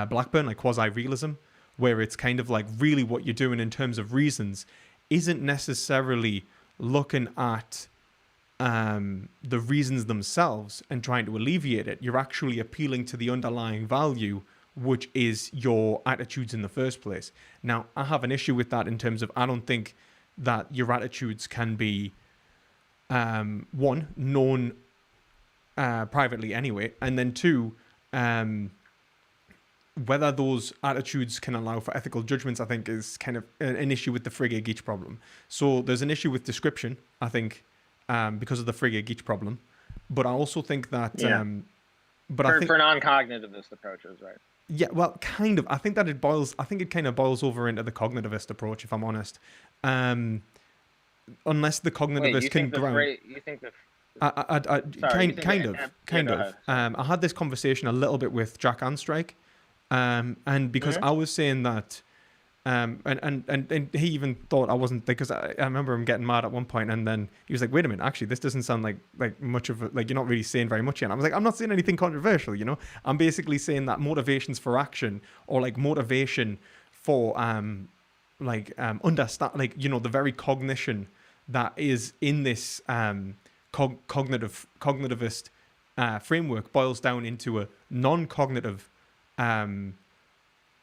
Blackburn, like quasi-realism, where it's kind of like really what you're doing in terms of reasons isn't necessarily looking at the reasons themselves and trying to alleviate it. You're actually appealing to the underlying value, which is your attitudes in the first place. Now, I have an issue with that in terms of I don't think that your attitudes can be one, known privately anyway, and then two, whether those attitudes can allow for ethical judgments, I think is kind of an issue with the Frege-Geach problem. So there's an issue with description, I think, because of the Frege-Geach problem. But I also think that... for non-cognitivist approaches, right? Yeah, well, kind of. I think it kind of boils over into the cognitivist approach, if I'm honest. Um, Unless the Wait, cognitivist can ground. you think the sorry, you Kind, think the yeah, kind go of. ahead. Sorry. I had this conversation a little bit with Jack Anstrike, and because Hmm. I was saying that, and he even thought I wasn't, because I remember him getting mad at one point, and then he was like, "Wait a minute, actually, this doesn't sound like much of a, like you're not really saying very much." And I was like, "I'm not saying anything controversial, you know. I'm basically saying that motivations for action, or like motivation for understand, like, you know, the very cognition that is in this cognitivist framework boils down into a non-cognitive um,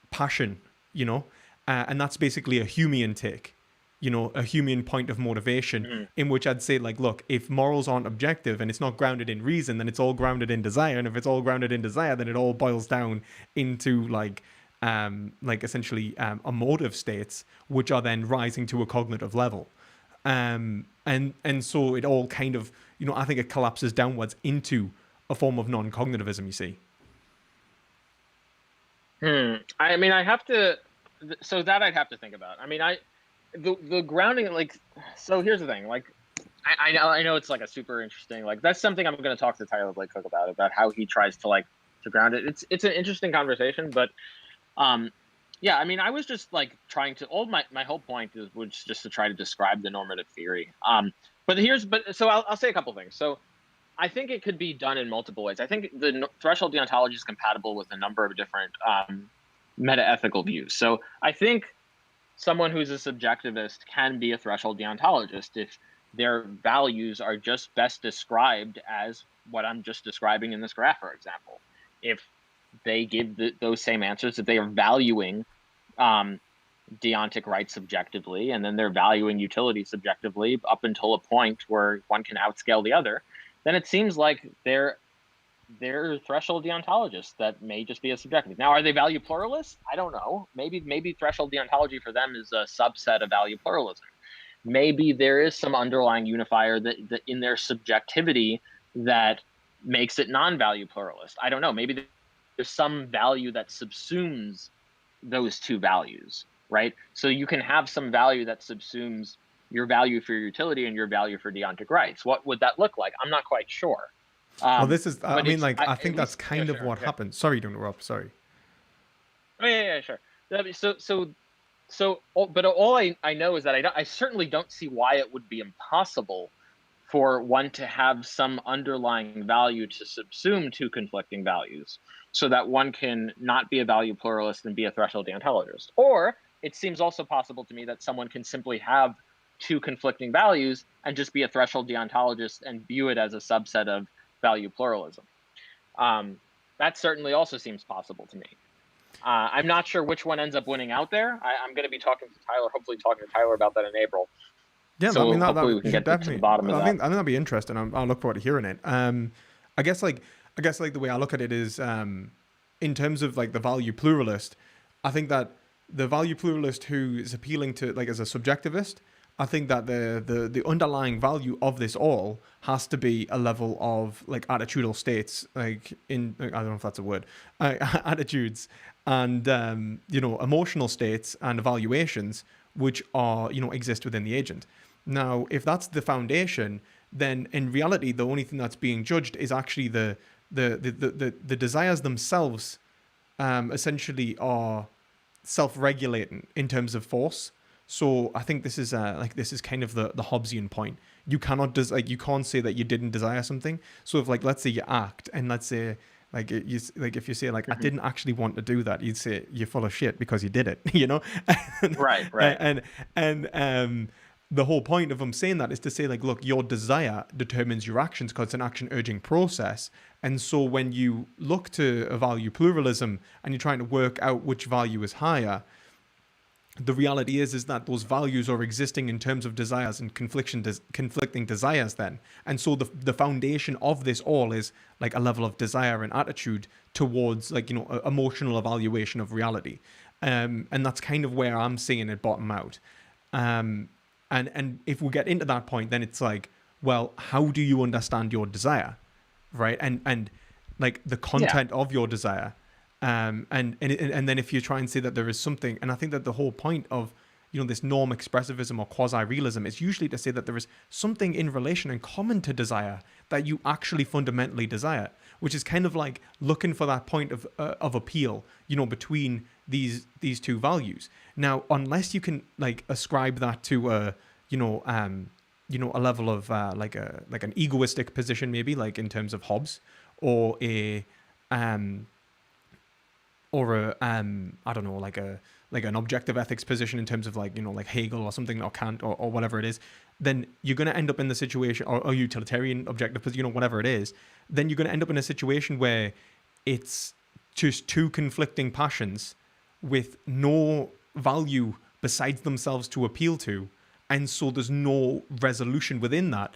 passion, you know, and that's basically a Humean take, you know, a Humean point of motivation, Hmm. in which I'd say, like, look, if morals aren't objective and it's not grounded in reason, then it's all grounded in desire, and if it's all grounded in desire, then it all boils down into like essentially emotive states, which are then rising to a cognitive level. And so it all kind of, you know, I think it collapses downwards into a form of non-cognitivism, you see. Hmm. I mean, I have to. So that I'd have to think about. I mean, the grounding, like, so here's the thing. Like, I know it's like a super interesting, like, that's something I'm going to talk to Tyler Blake Cook about how he tries to, like, to ground it. It's an interesting conversation, but um, yeah. I mean, I was just like trying to. All my whole point was just to try to describe the normative theory. But so I'll say a couple things. So I think it could be done in multiple ways. I think the threshold deontology is compatible with a number of different meta-ethical views. So I think someone who's a subjectivist can be a threshold deontologist if their values are just best described as what I'm just describing in this graph, for example. If they give those same answers, if they are valuing um, deontic rights subjectively, and then they're valuing utility subjectively up until a point where one can outscale the other, then it seems like they're threshold deontologists that may just be a subjective. Now, are they value pluralists? I don't know. Maybe threshold deontology for them is a subset of value pluralism. Maybe there is some underlying unifier that in their subjectivity that makes it non-value pluralist. I don't know. Maybe there's some value that subsumes those two values, right? So you can have some value that subsumes your value for utility and your value for deontic rights. What would that look like? I'm not quite sure. Well, Um, this is, I but mean, it's like, I at think that's least yeah, kind of sure, what okay. happened. Sorry to interrupt. Sorry. Oh yeah, sure. But all I know is that I certainly don't see why it would be impossible for one to have some underlying value to subsume two conflicting values, so that one can not be a value pluralist and be a threshold deontologist. Or it seems also possible to me that someone can simply have two conflicting values and just be a threshold deontologist and view it as a subset of value pluralism. Um, that certainly also seems possible to me. I'm not sure which one ends up winning out there. I'm going to be talking to Tyler, hopefully talking to Tyler about that in April. Yeah, I mean So that hopefully we you can should get to the definitely. bottom of that. I think that'd be interesting. I'll look forward to hearing it. I guess like the way I look at it is, in terms of like the value pluralist, I think that the value pluralist who is appealing to, like, as a subjectivist, I think that the underlying value of this all has to be a level of like attitudinal states, like, in, I don't know if that's a word, attitudes, and you know, emotional states and evaluations, which are, you know, exist within the agent. Now, if that's the foundation, then in reality, the only thing that's being judged is actually the desires themselves, essentially are self-regulating in terms of force. So I think this is this is kind of the Hobbesian point. You cannot like, you can't say that you didn't desire something. So if, like, let's say you act, and let's say, like, like, if you say, like, I Mhm. didn't actually want to do that, you'd say you're full of shit because you did it, you know. and, Right, right. and the whole point of them saying that is to say, like, look, your desire determines your actions because it's an action urging process. And so when you look to a value pluralism and you're trying to work out which value is higher, the reality is that those values are existing in terms of desires and conflicting desires then. And so the foundation of this all is like a level of desire and attitude towards, like, you know, emotional evaluation of reality. And that's kind of where I'm seeing it bottom out. And if we get into that point, then it's like, well, how do you understand your desire, right? And like the Yeah. content of your desire. And then if you try and say that there is something, and I think that the whole point of this norm expressivism or quasi-realism is usually to say that there is something in relation and common to desire that you actually fundamentally desire, which is kind of like looking for that point of appeal, between these two values. Now, unless you can like ascribe that to a level of like an egoistic position, maybe like in terms of Hobbes, or a I don't know, like an objective ethics position in terms of like Hegel or something, or Kant, or whatever it is, then you're going to end up in the situation, or utilitarian objective position, whatever it is, then you're going to end up in a situation where it's just two conflicting passions with no value besides themselves to appeal to, and so there's no resolution within that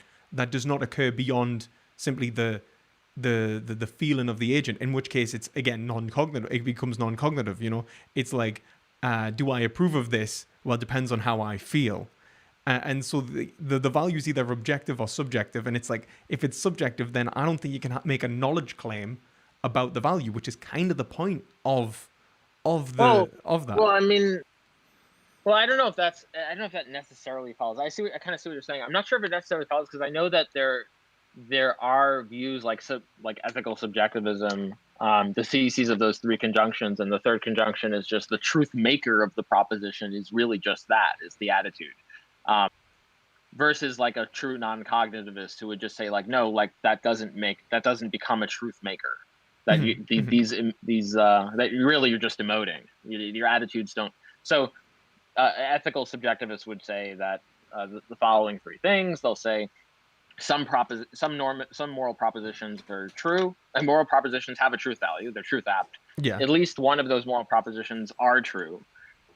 does not occur beyond simply the feeling of the agent, in which case it's again non-cognitive. It becomes non-cognitive. It's like, do I approve of this? Well, it depends on how I feel. And so the value is either objective or subjective, and it's like, if it's subjective, then I don't think you can make a knowledge claim about the value, which is kind of the point of that. Well, I mean, I don't know if that necessarily follows. I kind of see what you're saying. I'm not sure if it necessarily follows, because I know that there are views like ethical subjectivism, the theses of those three conjunctions, and the third conjunction is just the truth maker of the proposition is really just that, is the attitude, versus like a true non-cognitivist who would just say like, no, like that doesn't become a truth maker, that that you're just emoting, your attitudes don't. So ethical subjectivists would say that the following three things. They'll say some moral propositions are true, and moral propositions have a truth value. They're truth apt. Yeah. At least one of those moral propositions are true.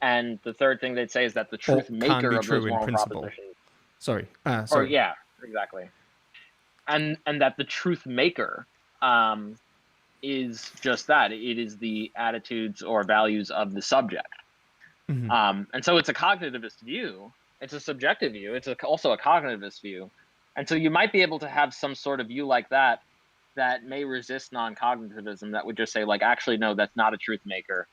And the third thing they'd say is that the truth maker of those moral propositions. Sorry. Or yeah, exactly. And that the truth maker is just that. It is the attitudes or values of the subject. Mm-hmm. And so it's a cognitivist view. It's a subjective view. It's also a cognitivist view. And so you might be able to have some sort of view like that may resist non-cognitivism, that would just say like, actually, no, that's not a truth maker.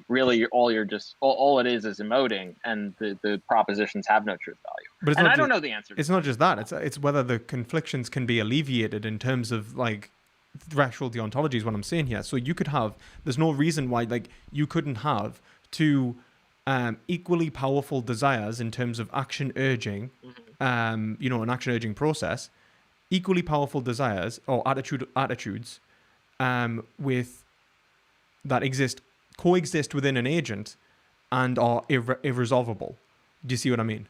Really, all it is emoting, and the propositions have no truth value. But I don't know the answer. It's not just that. It's whether the conflictions can be alleviated in terms of like threshold deontology is what I'm saying here. So you could have, there's no reason why like you couldn't have two equally powerful desires in terms of action urging, an action urging process, equally powerful desires or attitudes with that coexist within an agent and are irresolvable. Do you see what I mean?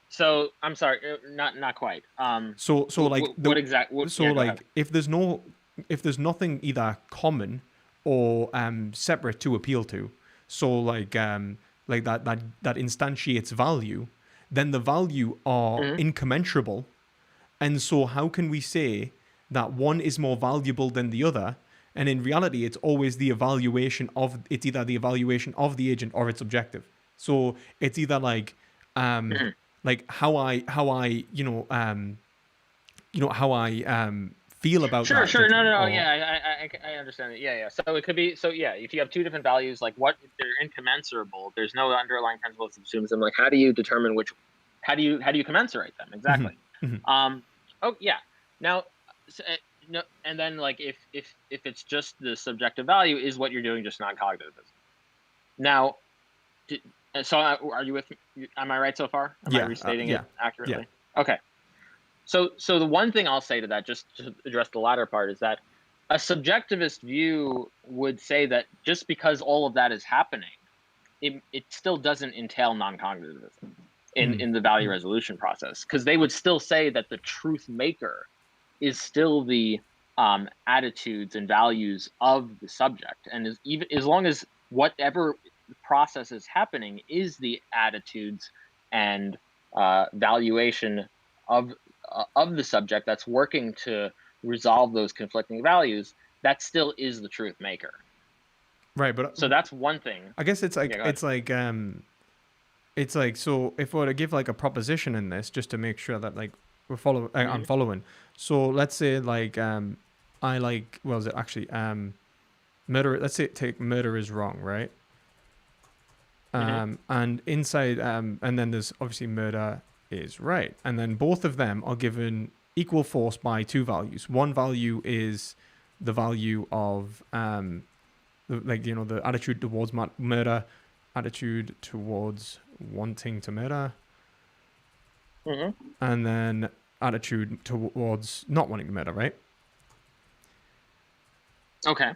So I'm sorry, not quite. So like what exactly? If there's nothing either common or separate to appeal to, so like that instantiates value, then the value are incommensurable. And so how can we say that one is more valuable than the other? And in reality, it's always the evaluation of, it's either the evaluation of the agent or its objective. So it's either like how I feel about that. Sure. No. Yeah, I understand it. Yeah. So it could be, if you have two different values, like what if they're incommensurable? There's no underlying principle of subsumism. Like, how do you determine how do you commensurate them exactly? Now, no, and then like if it's just the subjective value, is what you're doing just non-cognitivism? Now, so are you with me? Am I right so far? Am I restating it accurately? Yeah. Okay. So the one thing I'll say to that, just to address the latter part, is that a subjectivist view would say that just because all of that is happening, it still doesn't entail non-cognitivism in the value resolution process, because they would still say that the truth maker is still the attitudes and values of the subject, and as long as whatever process is happening is the attitudes and valuation of the subject that's working to resolve those conflicting values, that still is the truth maker. Right, but so that's one thing. I guess it's like so if we were to give like a proposition in this, just to make sure that like we're following, I'm following. So let's say like murder. Let's say take murder is wrong, right? Hmm. And inside, and then there's obviously murder is right, and then both of them are given equal force by two values. One value is the value of the attitude towards murder, attitude towards wanting to murder, Hmm. and then attitude towards not wanting to murder, right? Okay.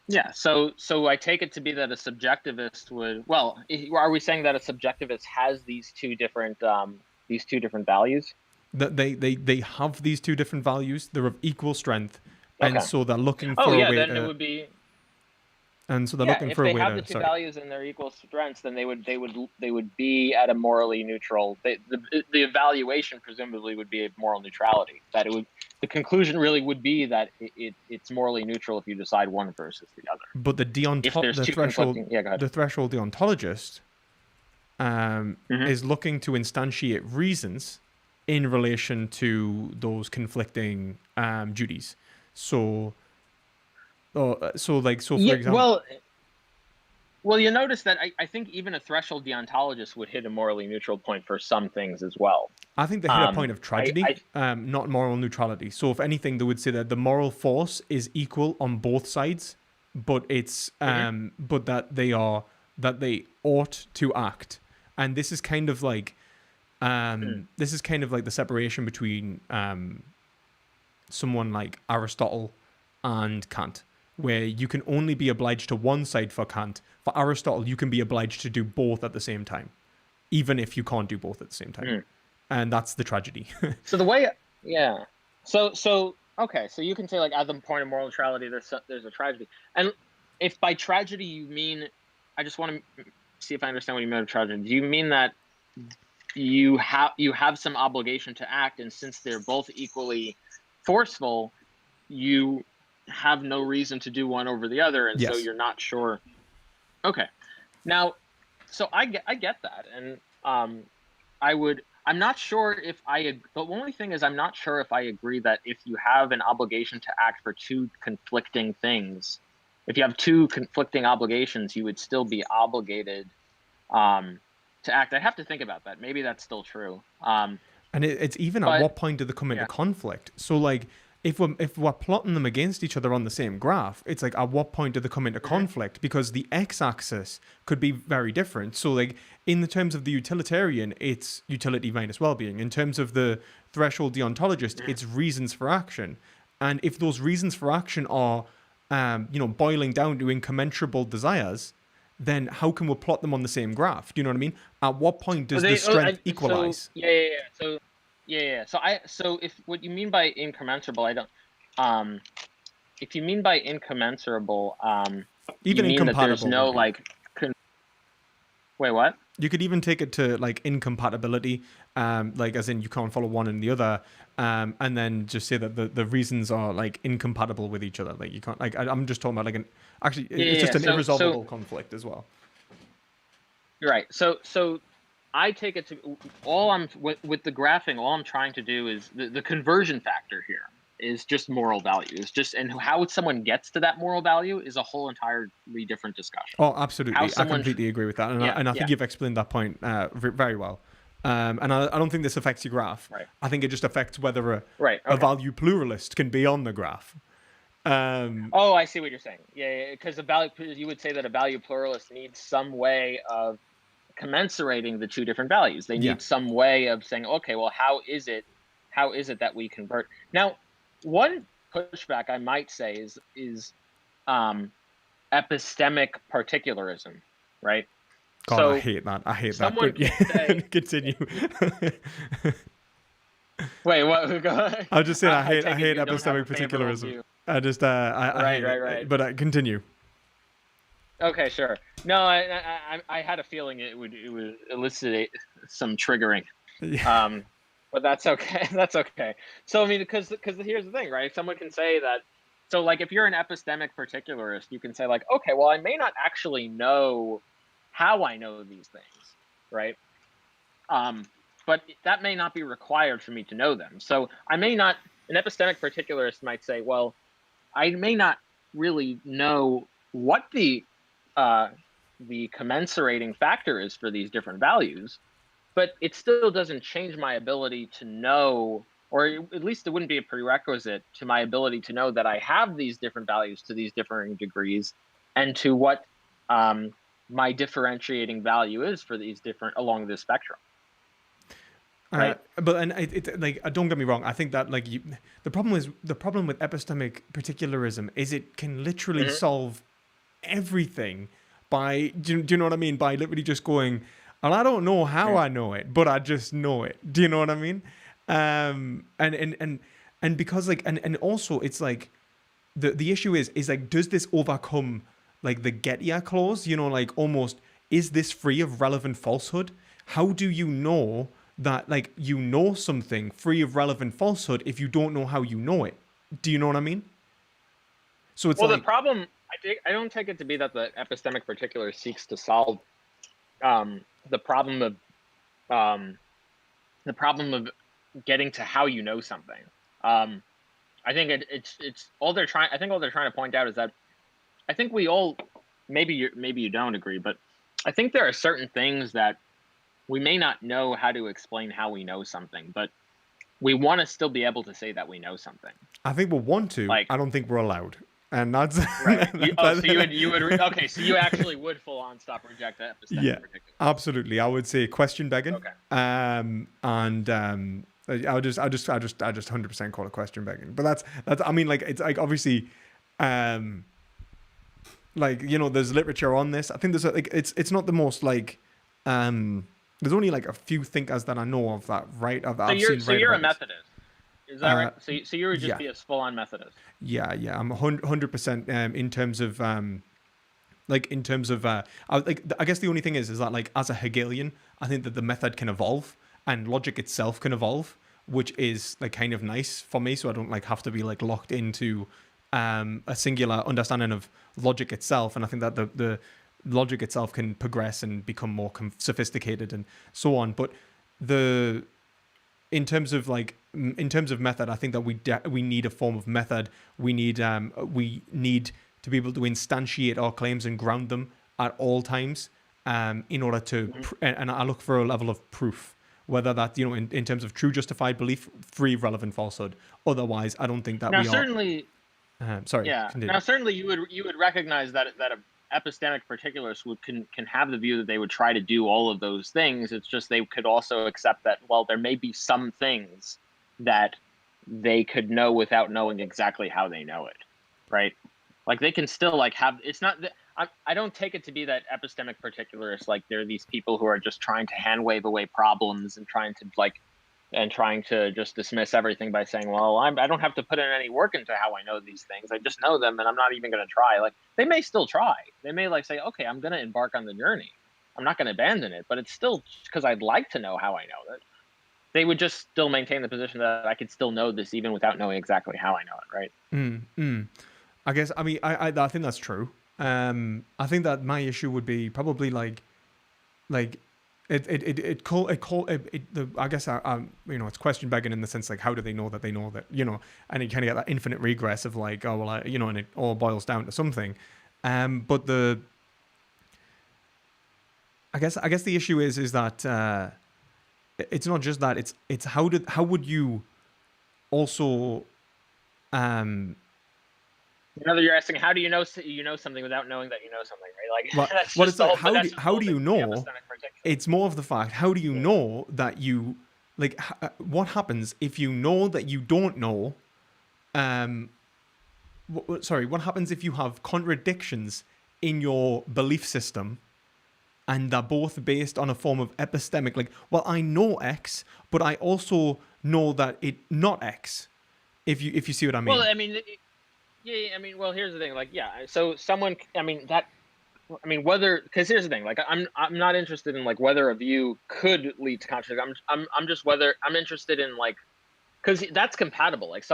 Yeah. So I take it to be that a subjectivist would. Well, are we saying that a subjectivist has these two different values? That they have these two different values. They're of equal strength, and Okay. so they're looking Oh for a yeah, way then it to. would be. And so they're Yeah, looking if for a they way have the to. two Sorry. values and they're equal strengths, then they would be at a morally neutral. The evaluation presumably would be a moral neutrality. That it would the conclusion really would be that it's morally neutral if you decide one versus the other. But If there's the two threshold conflicting, yeah, go ahead. the threshold deontologist Hmm. is looking to instantiate reasons in relation to those conflicting duties. So, so for Yeah, example, well, you notice that I think even a threshold deontologist would hit a morally neutral point for some things as well. I think they hit a point of I, tragedy, I not moral neutrality. So, if anything, they would say that the moral force is equal on both sides, but it's Mhm. but that they ought to act, and this is kind of like the separation between someone like Aristotle and Kant, where you can only be obliged to one side for Kant. For Aristotle, you can be obliged to do both at the same time, even if you can't do both at the same time. Mm. And that's the tragedy. So the way, yeah. Okay, so you can say like at the point of moral neutrality, there's a tragedy, and if by tragedy you mean, I just want to see if I understand what you mean by tragedy. Do you mean that you have some obligation to act, and since they're both equally forceful, you have no reason to do one over the other, and so Yes. you're not sure. Okay, now, so I get that, and I'm not sure if the only thing is I'm not sure if I agree that if you have an obligation to act for two conflicting things, if you have two conflicting obligations, you would still be obligated um, to act. I have to think about that. Maybe that's still true. And it's even at But what point do they come into yeah. conflict? So like if we're plotting them against each other on the same graph, it's like at what point do they come into Hmm. conflict? Because the x-axis could be very different. So like in the terms of the utilitarian, it's utility minus well-being. In terms of the threshold deontologist, it's reasons for action. And if those reasons for action are boiling down to incommensurable desires, then how can we plot them on the same graph? Do you know what I mean? At what point does the strength So equalize? yeah, yeah, yeah. So if what you mean by incommensurable, I don't. Um, if you mean by incommensurable, you Even mean that there's incompatible no would be. like. Wait, what? You could even take it to like incompatibility, like as in you can't follow one and the other, and then just say that the reasons are like incompatible with each other. Like you can't. Like I'm just talking about like actually Yeah, it's yeah, just yeah. an So irresolvable conflict as well. you're right. So I take it to all I'm with the graphing. All I'm trying to do is the conversion factor here is just moral value. It's just, and how someone gets to that moral value is a whole entirely different discussion. Oh, How absolutely. I someone, completely agree with that, and yeah, I yeah, think you've explained that point very well. And I don't think this affects your graph. right, I think it just affects whether right, a okay. value pluralist can be on the graph. Oh, I see what you're saying. Yeah, because you would say that a value pluralist needs some way of commensurating the two different values. They Yeah. need some way of saying, okay, well, how is it that we convert? Now, one pushback I might say is um, epistemic particularism, right? God, I So hate that. I hate that. someone But yeah, can say, continue. wait, what? Go ahead. I was just saying I I take it hate you don't have a epistemic favorable particularism. view. I just I Right, hate right, it. right. But continue. Okay, sure. No, I had a feeling it would elucidate some triggering. Yeah. Um, but that's okay. That's okay. So I mean, because here's the thing, right? Someone can say that. So like, if you're an epistemic particularist, you can say like, okay, well, I may not actually know how I know these things, right? Um, but that may not be required for me to know them. So I may not. An epistemic particularist might say, well, I may not really know what the commensurating factor is for these different values, but it still doesn't change my ability to know, or at least it wouldn't be a prerequisite to my ability to know that I have these different values to these differing degrees, and to what um, my differentiating value is for these different along this spectrum, right? But and it like don't get me wrong. I think that like the problem with epistemic particularism is it can literally Hmm. solve everything by do you know what I mean? By literally just going, well, I don't know how I know it, but I just know it. Do you know what I mean? And because like and also it's like the issue is like, does this overcome like the Gettier clause? You know, like almost, is this free of relevant falsehood? How do you know that like you know something free of relevant falsehood if you don't know how you know it? Do you know what I mean? So it's Well, the like, problem, I don't take it to be that the epistemic particular seeks to solve the problem of um, the problem of getting to how you know something. Um, I think it's all they're trying. I think all they're trying to point out is that I think we all, maybe you don't agree, but I think there are certain things that we may not know how to explain how we know something, but we want to still be able to say that we know something. I think we want to. Like, I don't think we're allowed, and that's right? So okay, so you actually would full on stop reject the epistemic yeah, particular. absolutely. I would say question begging, Okay. and I just 100% call it question begging. But that's I mean, like it's like obviously, um, like you know, there's literature on this. I think there's like it's not the most like, there's only like a few thinkers that I know of that I've seen So write you're a about this. Methodist, is that right? So you would just Yeah, be a full on Methodist. yeah. I'm 100% in terms of like in terms of I guess the only thing is that like as a Hegelian, I think that the method can evolve and logic itself can evolve, which is like kind of nice for me, so I don't like have to be like locked into a singular understanding of logic itself. And I think that the logic itself can progress and become more sophisticated and so on. But the in terms of method, I think that we need a form of method. We need to be able to instantiate our claims and ground them at all times, in order to Mhm. and I look for a level of proof, whether that, you know, in terms of true justified belief, free of relevant falsehood. Otherwise, I don't think that Now, we are. certainly, Sorry, yeah. continue. Now, certainly, you would recognize that a epistemic particularists can have the view that they would try to do all of those things. It's just they could also accept that, well, there may be some things that they could know without knowing exactly how they know it, right? Like they can still like have. It's not that I don't take it to be that epistemic particularists like they're these people who are just trying to hand wave away problems and trying to just dismiss everything by saying, well, I don't have to put in any work into how I know these things. I just know them and I'm not even going to try. Like they may still try. They may like say, okay, I'm going to embark on the journey. I'm not going to abandon it, but it's still because I'd like to know how I know it. They would just still maintain the position that I could still know this even without knowing exactly how I know it, right? I guess I mean I think that's true. I think that my issue would be probably like I guess you know, it's question begging in the sense like, how do they know that they know that, you know, and you kind of get that infinite regress of like, oh well, you know, and it all boils down to something. But I guess the issue is that it's not just that, it's how would you also um You know, you're asking, how do you know you know something without knowing that you know something, right? Like what that's what just it's the like, whole, but that's just the how whole do thing you with the know? epistemic particular. It's more of the fact, how do you Yeah. know that you like what happens if you know that you don't know? um Sorry, what happens if you have contradictions in your belief system and they're both based on a form of epistemic, like, well, I know X, but I also know that it not X, if you see what I Well, mean. I mean, yeah. I mean, well, here's the thing. Like, yeah. So someone, I mean, that, I mean, whether, because here's the thing. Like, I'm not interested in like whether a view could lead to contradiction. I'm just whether I'm interested in like, because that's compatible. Like,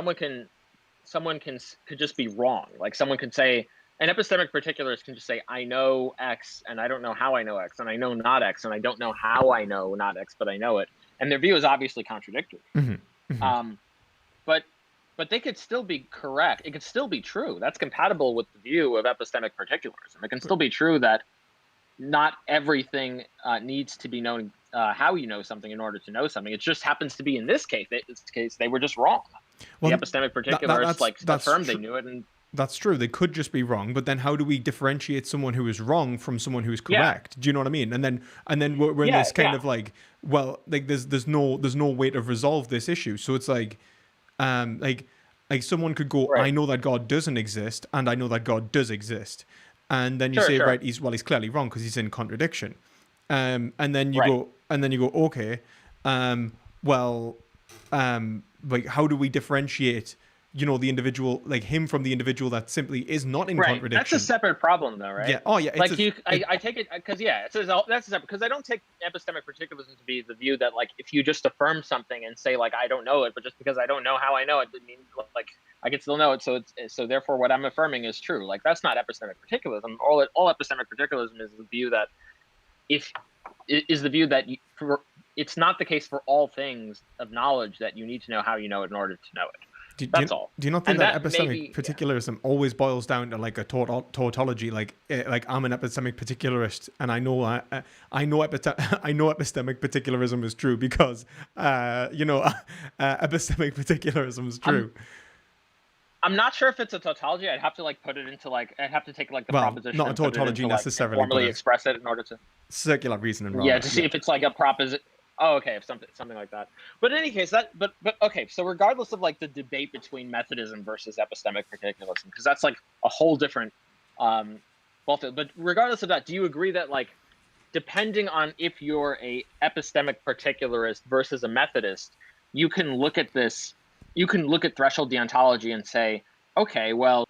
could just be wrong. Like, someone can say an epistemic particularist can just say, I know X, and I don't know how I know X, and I know not X, and I don't know how I know not X, but I know it. And their view is obviously contradictory. Hmm. Hmm. Um, but but they could still be correct. It could still be true. That's compatible with the view of epistemic particularism. It can still be true that not everything needs to be known, how you know something in order to know something. It just happens to be in this case. They were just wrong. The Well, epistemic particularists affirmed they true. knew it, and That's true. They could just be wrong, but then how do we differentiate someone who is wrong from someone who is yeah, correct? Do you know what I mean? And then we're in yeah, this kind yeah, of like, well, like there's no way to resolve this issue. So it's um, like like someone could go, I right, know that God doesn't exist, and I know that God does exist, and then you sure, say, sure, right, he's clearly wrong because he's in contradiction. right. And then you go, okay, well, like how do we differentiate, the individual, like him from the individual that simply is not in Right. That's a contradiction? separate problem, though, Yeah. right? Oh, yeah. Like I take it because yeah, it says that's a separate, because I don't take epistemic particularism to be the view that like if you just affirm something and say like I don't know it, but just because I don't know how I know it, it means like I can still know it. So therefore what I'm affirming is true. Like that's not epistemic particularism. All epistemic particularism is the view that if is the view that it's not the case for all things of knowledge that you need to know how you know it in order to know it. Do, do, That's you, all. do you not think And that that epistemic maybe yeah. particularism always boils down to like a tautology? Like I'm an epistemic particularist, and I know I know I know epistemic particularism is true because epistemic particularism is I'm true. I'm not sure if it's a tautology. I'd have to like put it into like I'd have to take like the Well, proposition not a and put it tautology into like and necessarily, but formally a express it in order to circular reasoning yeah rather. to see Yeah. if it's like a proposition. Oh, okay, if something like that. But in any case, but okay. So regardless of like the debate between Methodism versus epistemic particularism, because that's like a whole different both. But regardless of that, do you agree that like depending on if you're a epistemic particularist versus a Methodist, you can look at this, you can look at threshold deontology and say, okay, well,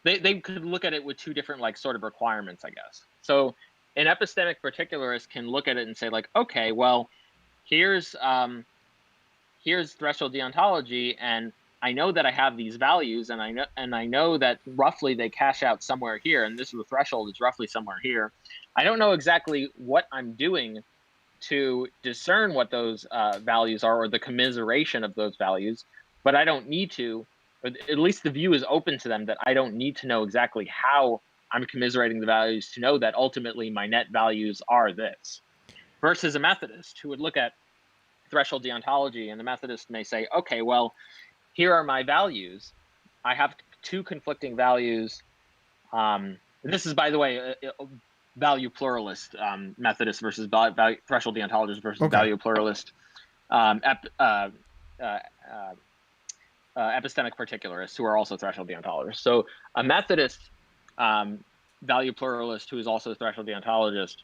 they could look at it with two different like sort of requirements, I guess. So an epistemic particularist can look at it and say like, okay, well, here's threshold deontology, and I know that I have these values, and I know that roughly they cash out somewhere here, and this the threshold is roughly somewhere here. I don't know exactly what I'm doing to discern what those values are or the commiseration of those values, but I don't need to, or at least the view is open to them that I don't need to know exactly how I'm commiserating the values to know that ultimately my net values are this. Versus a Methodist who would look at threshold deontology, and the Methodist may say, okay, well, here are my values. I have two conflicting values. This is, by the way, a value pluralist Methodist versus threshold deontologist versus Okay. value pluralist epistemic particularists who are also threshold deontologists. So a Methodist value pluralist who is also a threshold deontologist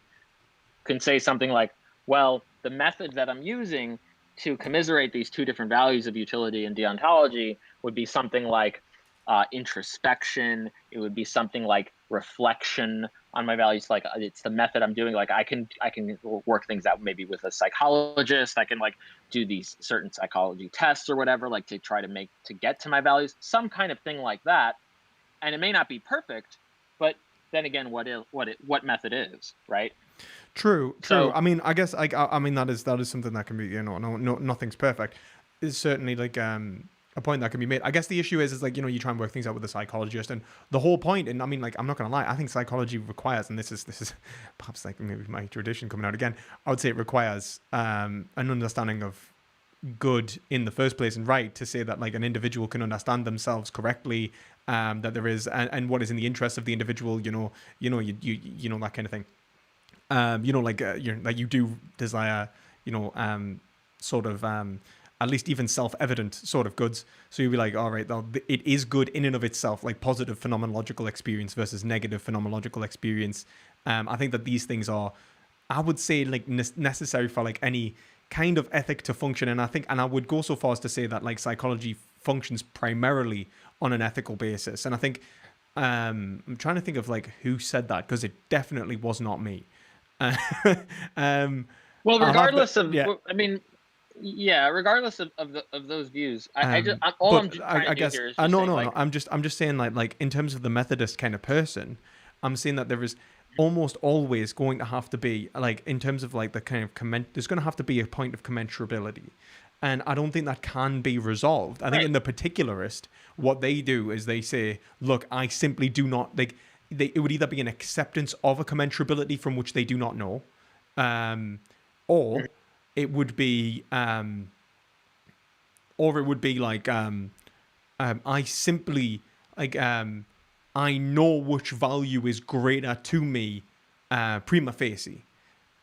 can say something like, well, the method that I'm using to commiserate these two different values of utility and deontology would be something like introspection. It would be something like reflection on my values. Like it's the method I'm doing. Like I can work things out maybe with a psychologist. I can like do these certain psychology tests or whatever, like to try to get to my values, some kind of thing like that. And it may not be perfect, but then again, what method is, right? True. So I mean, I guess I mean that is something that can be, no, nothing's perfect. It's certainly like a point that can be made. I guess the issue is like, you try and work things out with a psychologist, and the whole point, and I mean, like, I'm not gonna lie, I think psychology requires, and this is perhaps like maybe my tradition coming out again, I would say it requires an understanding of good in the first place and right to say that like an individual can understand themselves correctly, that there is and what is in the interest of the individual, you know that kind of thing. Like you do desire, sort of at least even self-evident sort of goods. So you'll be like, all right, it is good in and of itself, like positive phenomenological experience versus negative phenomenological experience. I think that these things are, I would say, like necessary for like any kind of ethic to function. And I would go so far as to say that like psychology functions primarily on an ethical basis. And I think I'm trying to think of like who said that, because it definitely was not me. well, regardless of, yeah. I mean, yeah, regardless of those views, I just all I'm But just trying to do guess here is no, just say no, like, no. I'm just saying like in terms of the Methodist kind of person, I'm saying that there is almost always going to have to be like in terms of like the kind of there's going to have to be a point of commensurability. And I don't think that can be resolved. I think in the particularist, what they do is they say, look, I simply do not, like, it would either be an acceptance of a commensurability from which they do not know, or it would be, like, I simply, like, I know which value is greater to me, prima facie.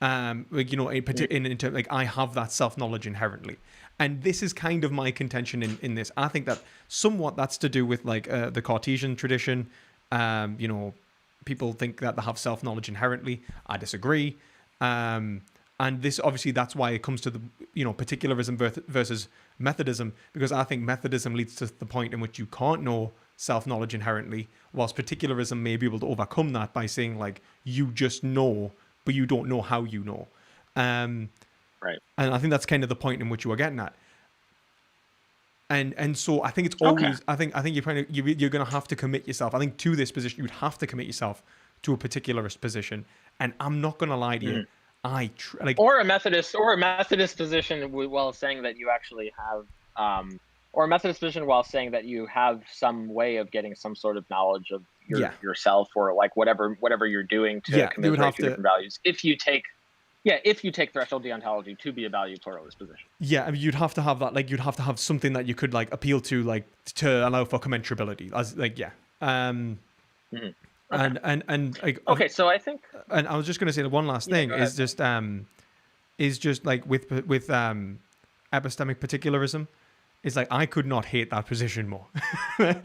Like, you know, in terms, like, I have that self-knowledge inherently. And this is kind of my contention in this. I think that somewhat that's to do with, like, the Cartesian tradition. You know, people think that they have self-knowledge inherently. I disagree. And this, obviously, that's why it comes to the, you know, particularism versus Methodism, because I think Methodism leads to the point in which you can't know self-knowledge inherently, whilst particularism may be able to overcome that by saying, like, you just know, but you don't know how you know. Right. And I think that's kind of the point in which you are getting at. And so I think it's always, I think you're going to have to commit yourself. I think to this position, you'd have to commit yourself to a particularist position. And I'm not going to lie to you. Or a Methodist position while saying that you actually have, or a Methodist position while saying that you have some way of getting some sort of knowledge of yourself, or like whatever you're doing to commiserate to different values. If you take threshold deontology to be a value pluralist position. Yeah, I mean, you'd have to have that. Like, you'd have to have something that you could, like, appeal to, like, to allow for commensurability. As, like, yeah. Okay. And like, okay, so I think, and I was just gonna say the one last thing is just like with epistemic particularism, is like, I could not hate that position more. and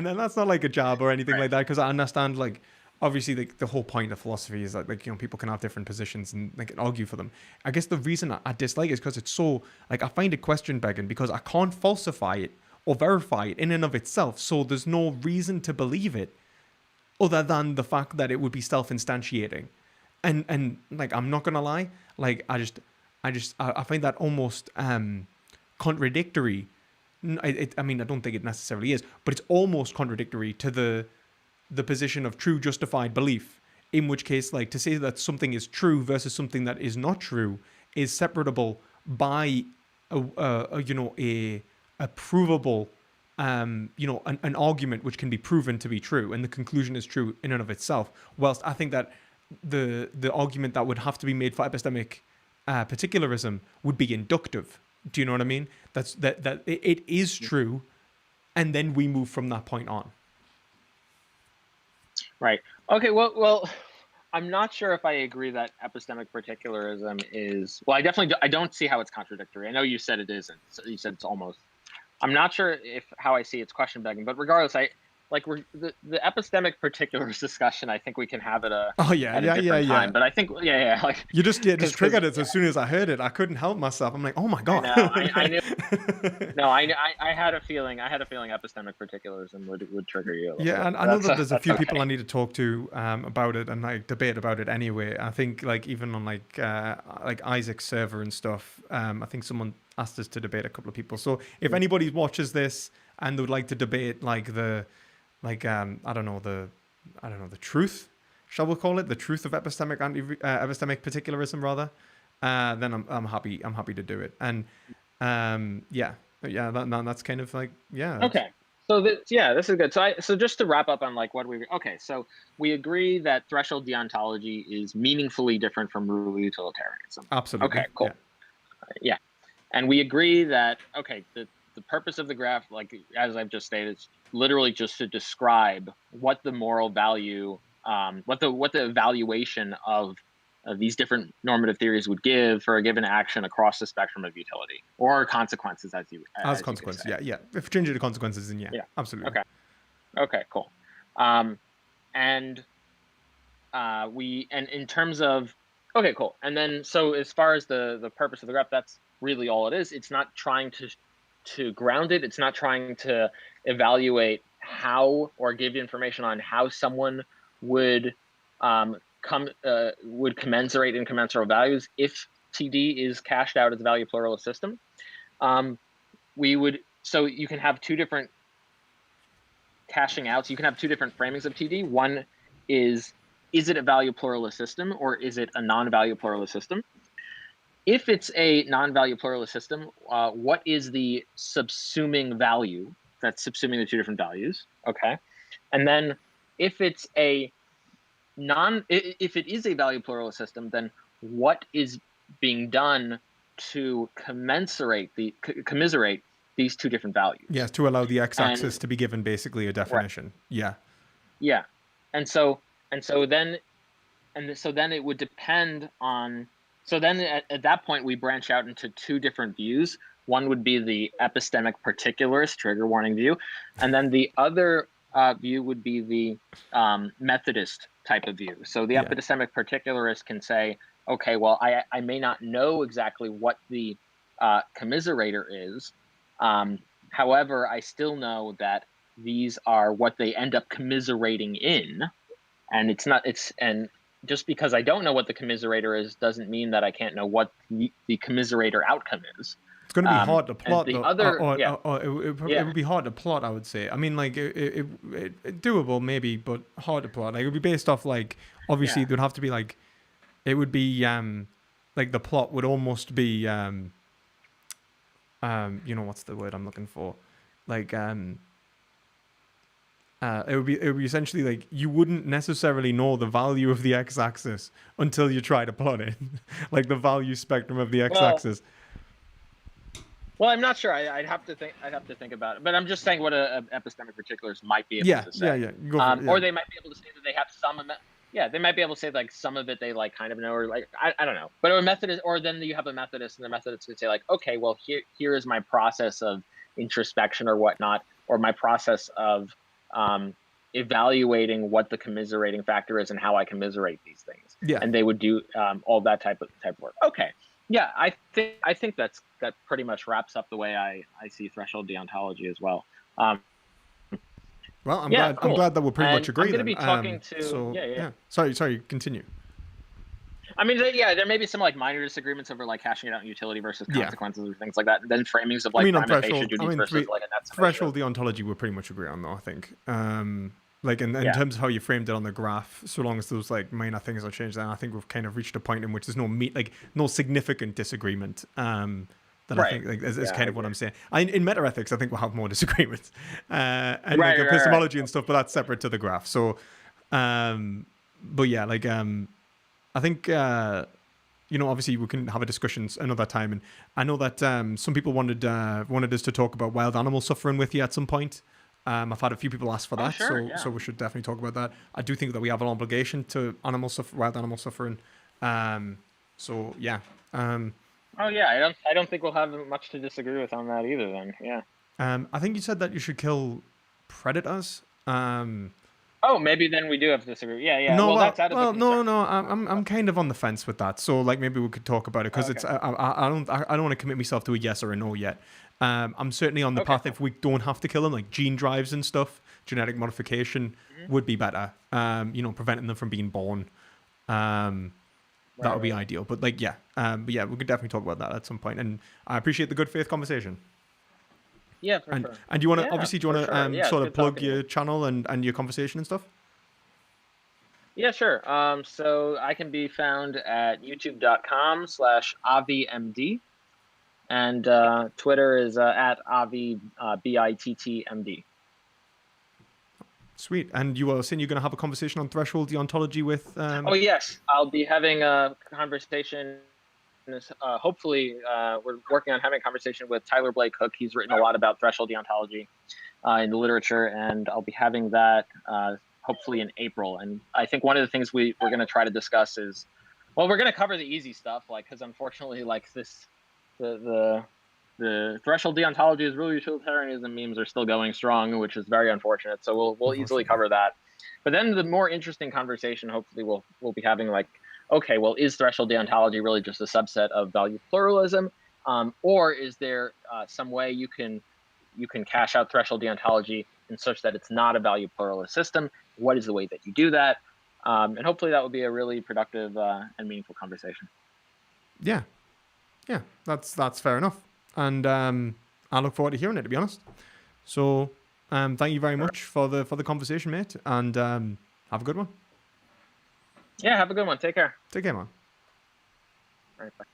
that's not like a jab or anything like that, because I understand, like, obviously, like, the whole point of philosophy is that, like, you know, people can have different positions and they can argue for them. I guess the reason I dislike it is because it's so, like, I find it question begging, because I can't falsify it or verify it in and of itself. So there's no reason to believe it other than the fact that it would be self-instantiating. And like, I'm not gonna lie, like, I find that almost contradictory. I mean, I don't think it necessarily is, but it's almost contradictory to the position of true justified belief, in which case, like, to say that something is true versus something that is not true is separable by a provable, you know, an argument which can be proven to be true, and the conclusion is true in and of itself. Whilst I think that the argument that would have to be made for epistemic particularism would be inductive. Do you know what I mean? That it is true, and then we move from that point on. Right. Okay. Well, I'm not sure if I agree that epistemic particularism is. Well, I don't see how it's contradictory. I know you said it isn't. So you said it's almost. I'm not sure how I see it's question begging, but regardless, the epistemic particulars discussion, I think we can have it at a different time. But I think like, you just triggered it as soon as I heard it. I couldn't help myself. I'm like, oh my god. I knew. No, I had a feeling epistemic particularism would trigger you. And I know that there's a few people I need to talk to about it and, like, debate about it anyway. I think, like, even on like Isaac's server and stuff, I think someone asked us to debate a couple of people. So if anybody watches this and they would like to debate, like, the truth, shall we call it, the truth of epistemic particularism rather, then I'm happy to do it. And that's kind of like, okay. So this is good. So just to wrap up on, like, so we agree that threshold deontology is meaningfully different from rule utilitarianism. Absolutely. Okay, cool. Yeah. And we agree that, the purpose of the graph, like, as I've just stated, is literally just to describe what the moral value, what the evaluation of these different normative theories would give for a given action across the spectrum of utility, or consequences, as consequences. Yeah. If changing the consequences, then absolutely. Okay, cool. And in terms of, okay, cool. And then, so as far as the purpose of the graph, that's really all it is. It's not trying to ground it. It's not trying to evaluate how, or give information on how someone would would commensurate incommensurable values if TD is cashed out as a value pluralist system. So you can have two different cashing outs. You can have two different framings of TD. One is it a value pluralist system, or is it a non-value pluralist system? if it's a non-value pluralist system, what is the subsuming value that's subsuming the two different values? Okay, and then if it's a if it is a value pluralist system, then what is being done to commiserate these two different values? Yeah, to allow the x-axis And to be given basically a definition. Yeah. yeah, and so then it would depend on. So then at that point we branch out into two different views. One would be the epistemic particularist trigger warning view, and then the other view would be the Methodist type of view. So the Yeah. epistemic particularist can say, okay, well, I may not know exactly what the commiserator is. However, I still know that these are what they end up commiserating in, and and just because I don't know what the commiserator is doesn't mean that I can't know what the commiserator outcome is. It's going to be hard to plot, the though. other, It would be hard to plot, I would say. I mean, like, it doable, maybe, but hard to plot. Like, it would be based off, like, obviously, Yeah. there'd have to be, like, it would be, like, the plot would almost be, you know, what's the word I'm looking for? Like, it would be essentially like you wouldn't necessarily know the value of the x-axis until you try to plot it, like the value spectrum of the x-axis. Well, I'm not sure. I'd have to think about it. But I'm just saying what a epistemic particularist might be able to say. Yeah. Go for it, yeah. Or they might be able to say that they have some. Yeah, they might be able to say like some of it they like kind of know, or like I don't know. But a Methodist, or then you have a Methodist, and the Methodist could say like, okay, well here is my process of introspection or whatnot, or my process of evaluating what the commiserating factor is and how I commiserate these things. Yeah. And they would do all that type of work. Okay. Yeah, I think that pretty much wraps up the way I see threshold deontology as well. Well, I'm glad. Cool. I'm glad that we're pretty much agree. I'm going to be talking to. So, yeah. Sorry. Continue. I mean, there may be some like minor disagreements over like hashing it out in utility versus consequences or things like that. And then framings of like prima facie duties versus like a net threshold deontology we pretty much agree on, though. I think. Like in terms of how you framed it on the graph, so long as those like minor things are changed, then I think we've kind of reached a point in which there's no significant disagreement. That I think like, is kind of what I'm saying. In metaethics, I think we'll have more disagreements, and like epistemology and stuff, but that's separate to the graph. So, but yeah, like I think you know, obviously we can have a discussion another time, and I know that some people wanted us to talk about wild animal suffering with you at some point. I've had a few people ask for that, so we should definitely talk about that. I do think that we have an obligation to wild animal suffering. So yeah. Oh yeah, I don't think we'll have much to disagree with on that either. Then yeah. I think you said that you should kill predators. Oh, maybe then we do have to disagree. Yeah. No, that's out of the no. I'm kind of on the fence with that. So like maybe we could talk about it because it's I don't want to commit myself to a yes or a no yet. I'm certainly on the path if we don't have to kill them, like gene drives and stuff. Genetic modification would be better. You know, preventing them from being born. That would be ideal. But like, but yeah, we could definitely talk about that at some point. And I appreciate the good faith conversation. Yeah, for sure. And do you want to sort of plug your channel and your conversation and stuff? Yeah, sure. So I can be found at youtube.com/AviMD, and Twitter is at Avi BITTMD. Sweet. And you were saying you're going to have a conversation on threshold deontology with... Oh, yes. I'll be having a conversation. Hopefully, we're working on having a conversation with Tyler Blake Cook. He's written a lot about threshold deontology in the literature, and I'll be having that hopefully in April. And I think one of the things we're going to try to discuss is, well, we're going to cover the easy stuff, like, because unfortunately, like the threshold deontology is really utilitarianism memes are still going strong, which is very unfortunate. So we'll easily cover that. But then the more interesting conversation, hopefully, we'll be having like, okay, well, is threshold deontology really just a subset of value pluralism, or is there some way you can cash out threshold deontology in such that it's not a value pluralist system? What is the way that you do that? And hopefully that will be a really productive and meaningful conversation. Yeah, that's fair enough. And I look forward to hearing it, to be honest. So thank you very much for the conversation, mate, and have a good one. Yeah, have a good one. Take care. Take care, man. All right, bye.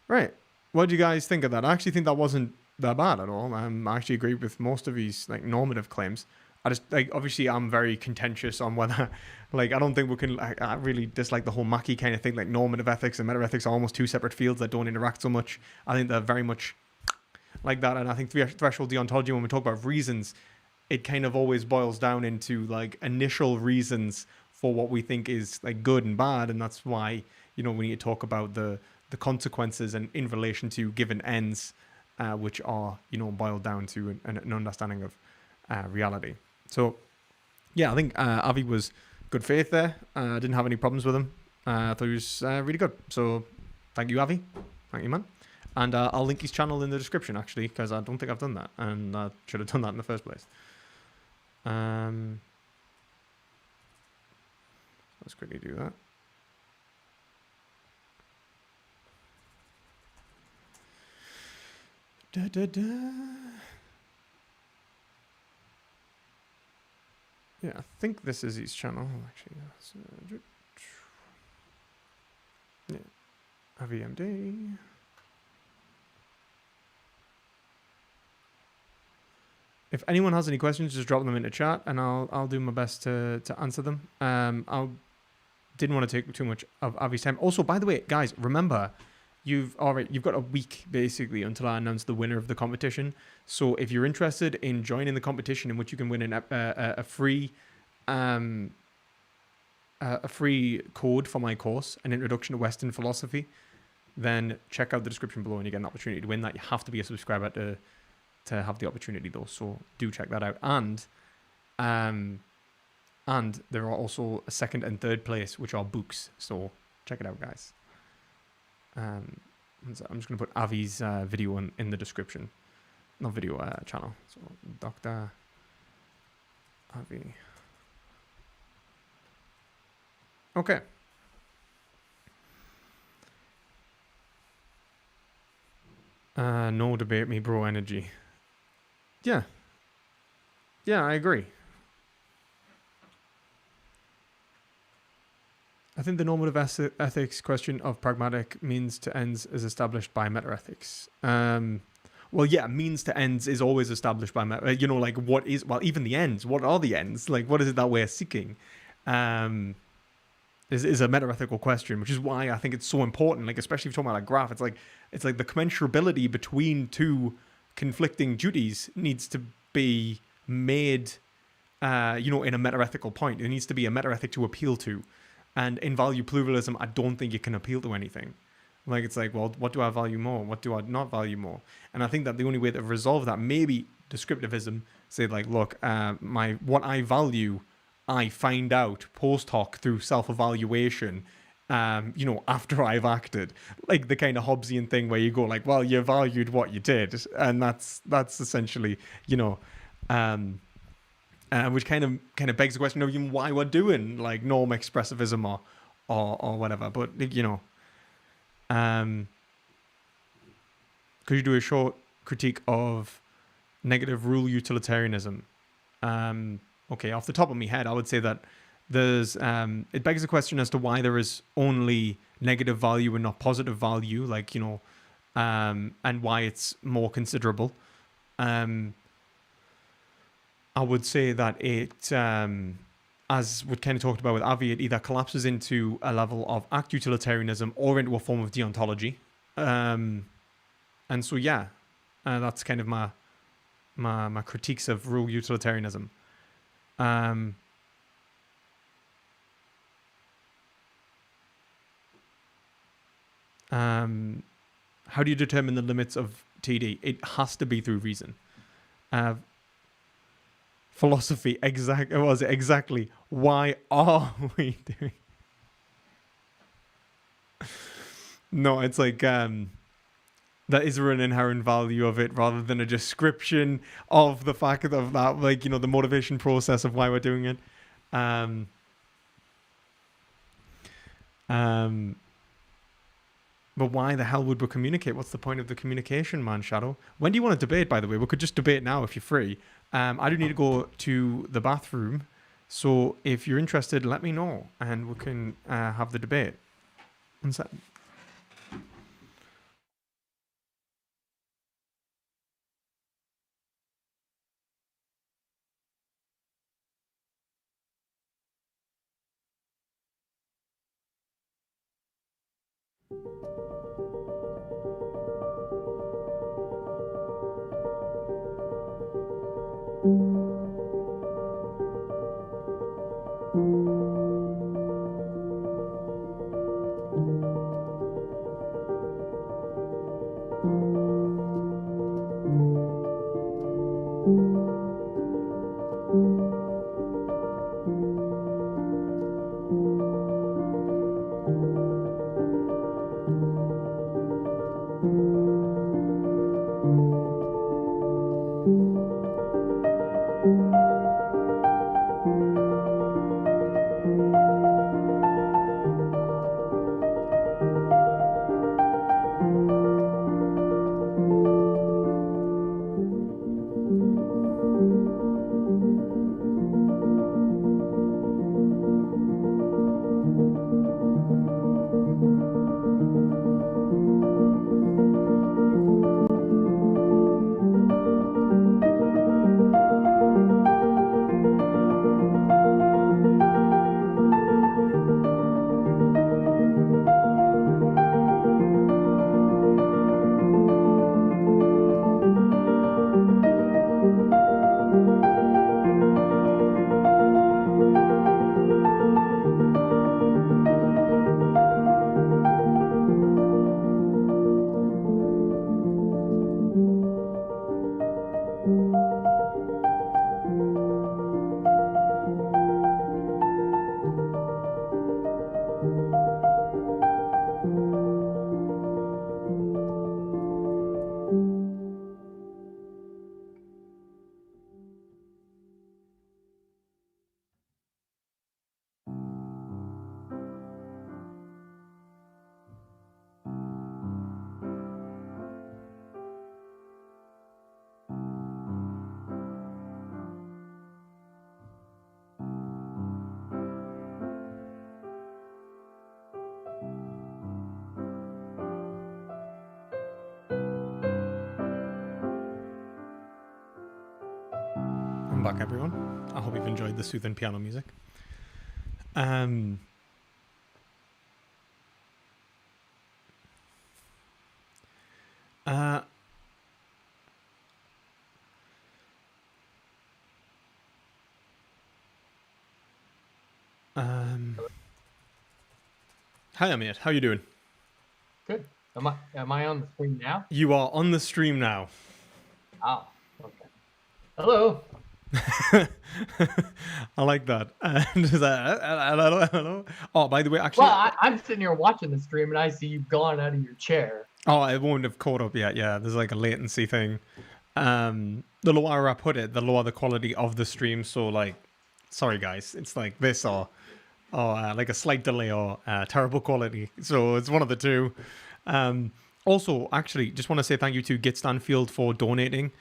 Right. What do you guys think of that? I actually think that wasn't that bad at all. I actually agree with most of these like normative claims. I just like obviously I'm very contentious on whether like I don't think we can. I really dislike the whole Mackey kind of thing. Like normative ethics and metaethics are almost two separate fields that don't interact so much. I think they're very much like that, and I think threshold deontology, when we talk about reasons, it kind of always boils down into like initial reasons for what we think is like good and bad, and that's why we need to talk about the consequences and in relation to given ends, which are boiled down to an understanding of reality. So yeah, I think Avi was good faith there. I didn't have any problems with him. I thought he was really good. So thank you, Avi. Thank you, man. And I'll link his channel in the description, actually, because I don't think I've done that. And I should have done that in the first place. Let's quickly do that. Da, da, da. Yeah, I think this is his channel. Actually, yeah. AVMD. If anyone has any questions, just drop them into chat, and I'll do my best to answer them. I didn't want to take too much of Avi's time. Also, by the way, guys, remember, you've got a week basically until I announce the winner of the competition. So if you're interested in joining the competition, in which you can win a free code for my course, an introduction to Western philosophy, then check out the description below, and you get an opportunity to win that. You have to be a subscriber to have the opportunity, though, so do check that out. And there are also a second and third place, which are books, so check it out, guys. I'm just going to put Avi's video in the description. Not video, channel. So Dr. Avi. Okay. No debate me, bro energy. Yeah. Yeah, I agree. I think the normative ethics question of pragmatic means to ends is established by metaethics. Well, yeah, means to ends is always established by like what is, well, even the ends. What are the ends? Like, what is it that we're seeking? Is a metaethical question, which is why I think it's so important. Like, especially if you're talking about a graph, it's like the commensurability between two conflicting duties needs to be made, in a metaethical point. It needs to be a metaethic to appeal to. And in value pluralism, I don't think it can appeal to anything. Like, it's like, well, what do I value more? What do I not value more? And I think that the only way to resolve that, maybe descriptivism, say like, look, what I value, I find out post hoc through self-evaluation, after I've acted. Like the kind of Hobbesian thing where you go like, well, you valued what you did. And that's essentially, which kind of begs the question of even why we're doing like norm expressivism or whatever. But could you do a short critique of negative rule utilitarianism? Okay, off the top of my head, I would say that there's it begs the question as to why there is only negative value and not positive value, like, and why it's more considerable. I would say that it, as we kind of talked about with Avi, it either collapses into a level of act utilitarianism or into a form of deontology. And so, yeah, that's kind of my critiques of rule utilitarianism. How do you determine the limits of TD? It has to be through reason. Philosophy, exactly. Why are we doing? No, it's like that is an inherent value of it rather than a description of the fact of that, like, the motivation process of why we're doing it. But why the hell would we communicate? What's the point of the communication, man, Shadow? When do you want to debate, by the way? We could just debate now if you're free. I do need to go to the bathroom. So if you're interested, let me know and we can have the debate. One second. I'm back, everyone. I hope you've enjoyed the soothing piano music. Uh, Hi, Amit. How you doing? Good. Am I on the screen now? You are on the stream now. Oh, okay. Hello. I like that. Hello. Oh, by the way, actually. Well, I'm sitting here watching the stream, and I see you've gone out of your chair. Oh, I won't have caught up yet. Yeah, there's like a latency thing. The lower I put it, the lower the quality of the stream. So, like, sorry guys, it's like this or like a slight delay or terrible quality. So it's one of the two. Also, actually, just want to say thank you to Git Stanfield for donating,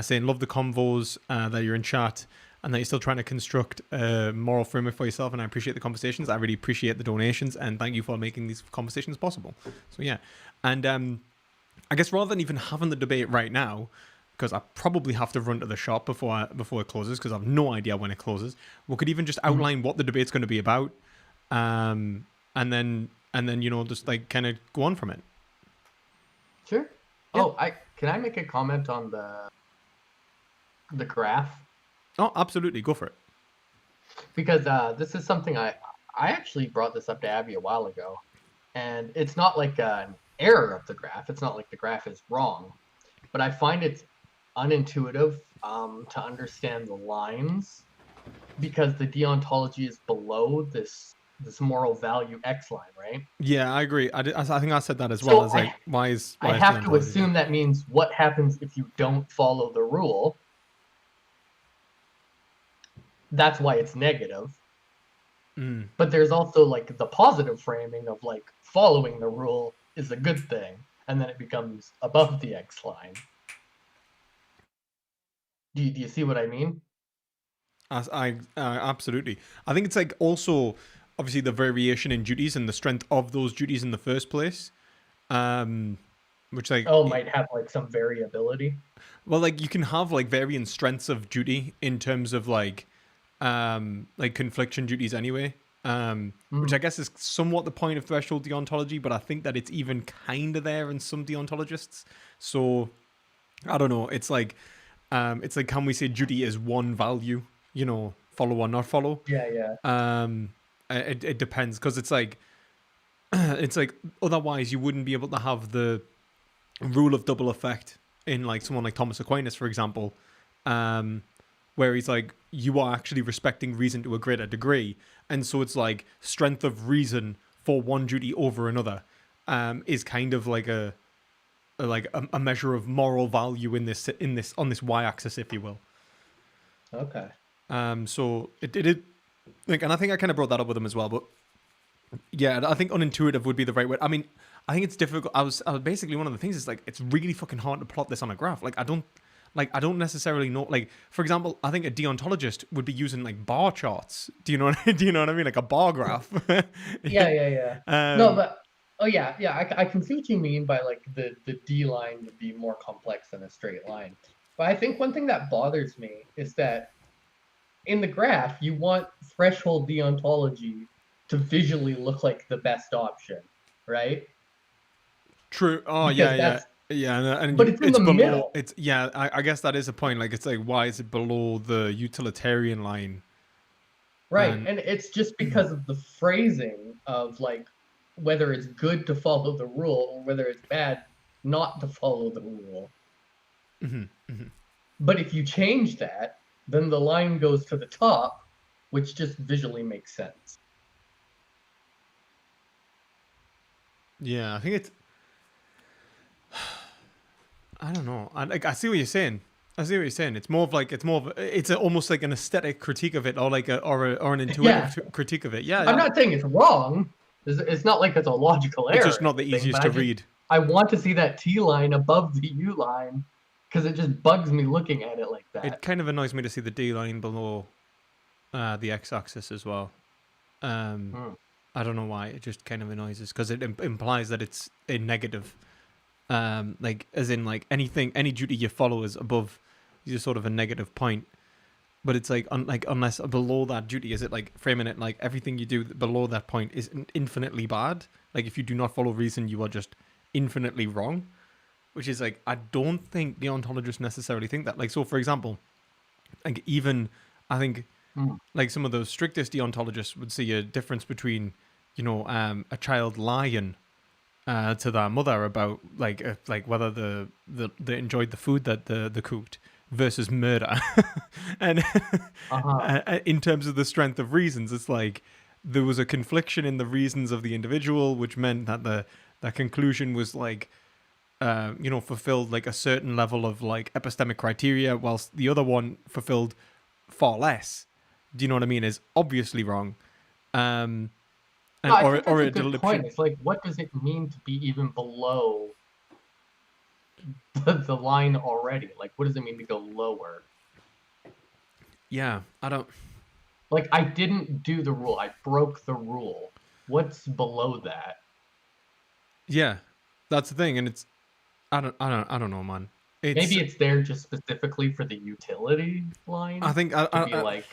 saying love the convos, that you're in chat, and that you're still trying to construct a moral framework for yourself. And I appreciate the conversations. I really appreciate the donations, and thank you for making these conversations possible. So yeah, and I guess rather than even having the debate right now, because I probably have to run to the shop before it closes, because I have no idea when it closes. We could even just outline what the debate's going to be about, and then just like kind of go on from it. Sure. Yeah. Oh, can I make a comment on the graph? Oh, absolutely, go for it. Because this is something I actually brought this up to Abby a while ago, and it's not like an error of the graph. It's not like the graph is wrong, but I find it's unintuitive to understand the lines, because the deontology is below this moral value X line, right? Yeah, I agree. I think I said that as well. As like, why is I have to assume that means what happens if you don't follow the rule. That's why it's negative. But there's also like the positive framing of like following the rule is a good thing, and then it becomes above the X line. Do you see what I mean? I absolutely. I think it's like also obviously the variation in duties and the strength of those duties in the first place, which like might have like some variability. Well, like you can have like varying strengths of duty in terms of like confliction duties anyway. which I guess is somewhat the point of threshold deontology, but I think that it's even kind of there in some deontologists. So I don't know. It's like, can we say duty is one value? You know, follow or not follow. Yeah. It depends, because it's like otherwise you wouldn't be able to have the rule of double effect in like someone like Thomas Aquinas, for example, where he's like, you are actually respecting reason to a greater degree, and so it's like strength of reason for one duty over another is kind of like a measure of moral value in this on this y-axis, if you will. Okay. So it like, and I think I kind of brought that up with him as well, but yeah, I think unintuitive would be the right word. I mean, I think it's difficult. I was basically, one of the things is like, it's really fucking hard to plot this on a graph. Like, I don't necessarily know. Like, for example, I think a deontologist would be using like bar charts. Do you know what I mean? Like a bar graph. Yeah. No, but I can see what you mean by like the D line would be more complex than a straight line. But I think one thing that bothers me is that in the graph, you want threshold deontology to visually look like the best option, right? True. Oh, Because yeah. And but it's in the below, middle. It's I guess that is a point. Like, it's like, why is it below the utilitarian line? Right, and it's just because of the phrasing of like whether it's good to follow the rule or whether it's bad not to follow the rule. But if you change that, then the line goes to the top, which just visually makes sense. Yeah, I think it's. I don't know. I see what you're saying. It's more of like, it's almost like an aesthetic critique of it, or like an intuitive critique of it. Yeah, I'm not saying it's wrong. It's not like it's a logical error. It's just not the easiest to read. I want to see that T line above the U line because it just bugs me looking at it like that. It kind of annoys me to see the D line below the x-axis as well. I don't know why. It just kind of annoys us because it implies that it's a negative. Like, as in, like, any duty you follow is above, is sort of a negative point. But it's like, unless below that duty, is it like framing it like everything you do below that point is infinitely bad? Like, if you do not follow reason, you are just infinitely wrong. Which is like, I don't think the ontologists necessarily think that. Like, so for example, like, even I think like some of those strictest deontologists would see a difference between, you know, a child lying to their mother about like whether they enjoyed the food that the cooked versus murder. And in terms of the strength of reasons, it's like there was a confliction in the reasons of the individual, which meant that the conclusion was like, you know, fulfilled like a certain level of like epistemic criteria, whilst the other one fulfilled far less. Do you know what I mean? Is obviously wrong. And no, I think that's a good point. It's like, what does it mean to be even below the line already? Like, what does it mean to go lower? Yeah, I don't. Like, I didn't do the rule. I broke the rule. What's below that? Yeah, that's the thing, and it's. I don't know, man. Maybe it's there just specifically for the utility line. I think like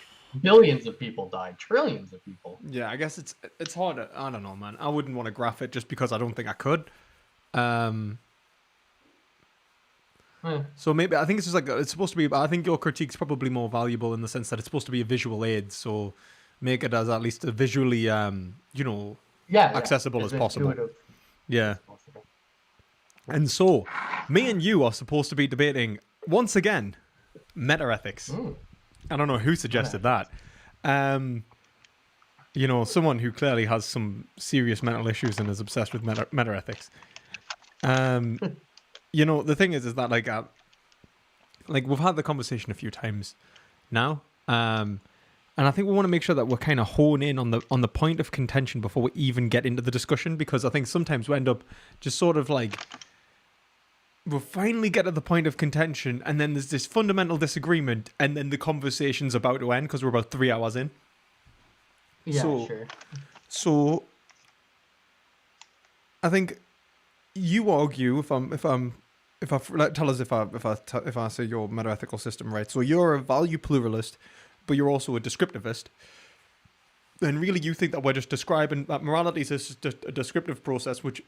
billions of people died, trillions of people. Yeah, I guess it's hard. I don't know, man. I wouldn't want to graph it just because I don't think I could. So maybe I think it's just like it's supposed to be. I think your critique's probably more valuable in the sense that it's supposed to be a visual aid. So make it as at least a visually, you know, accessible as possible. Intuitive. Yeah. And so, me and you are supposed to be debating once again metaethics. I don't know who suggested that. You know, someone who clearly has some serious mental issues and is obsessed with metaethics. You know, the thing is that like we've had the conversation a few times now, and I think we want to make sure that we're kind of hone in on the point of contention before we even get into the discussion, because I think sometimes we end up just sort of like. We'll finally get to the point of contention, and then there's this fundamental disagreement, and then the conversation's about to end because we're about 3 hours in. Yeah, sure. So, I think you argue if I say your metaethical system right. So you're a value pluralist, but you're also a descriptivist. then really you think that we're just describing that morality is just a descriptive process, which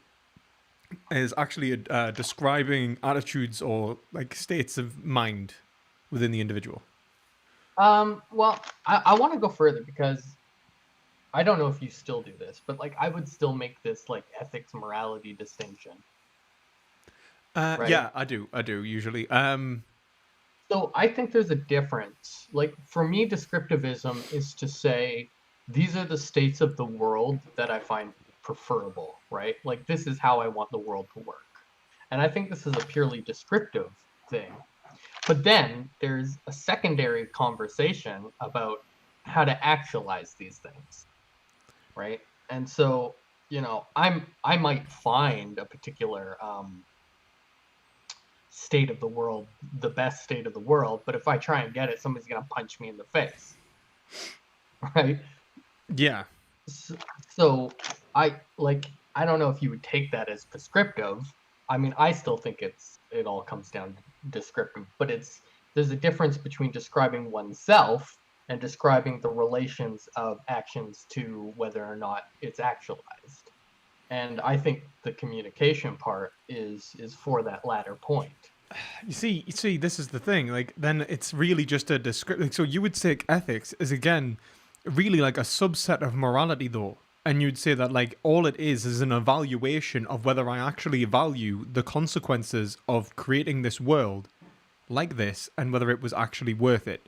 is actually describing attitudes or like states of mind within the individual. Well, I want to go further because I don't know if you still do this, but like I would still make this like ethics morality distinction. Right? Yeah, I do usually. So I think there's a difference. Like for me, descriptivism is to say these are the states of the world that I find preferable, right? Like this is how I want the world to work. And I think this is a purely descriptive thing. But then there's a secondary conversation about how to actualize these things, right? And so, I might find a particular state of the world the best state of the world, but if I try and get it, somebody's gonna punch me in the face, right? Yeah. So I don't know if you would take that as prescriptive. I mean, I still think it all comes down to descriptive, but there's a difference between describing oneself and describing the relations of actions to whether or not it's actualized. And I think the communication part is for that latter point. You see, this is the thing. Like, then it's really just a description. Like, so you would say ethics is again really like a subset of morality, though, and you'd say that like all it is an evaluation of whether I actually value the consequences of creating this world like this, and whether it was actually worth it.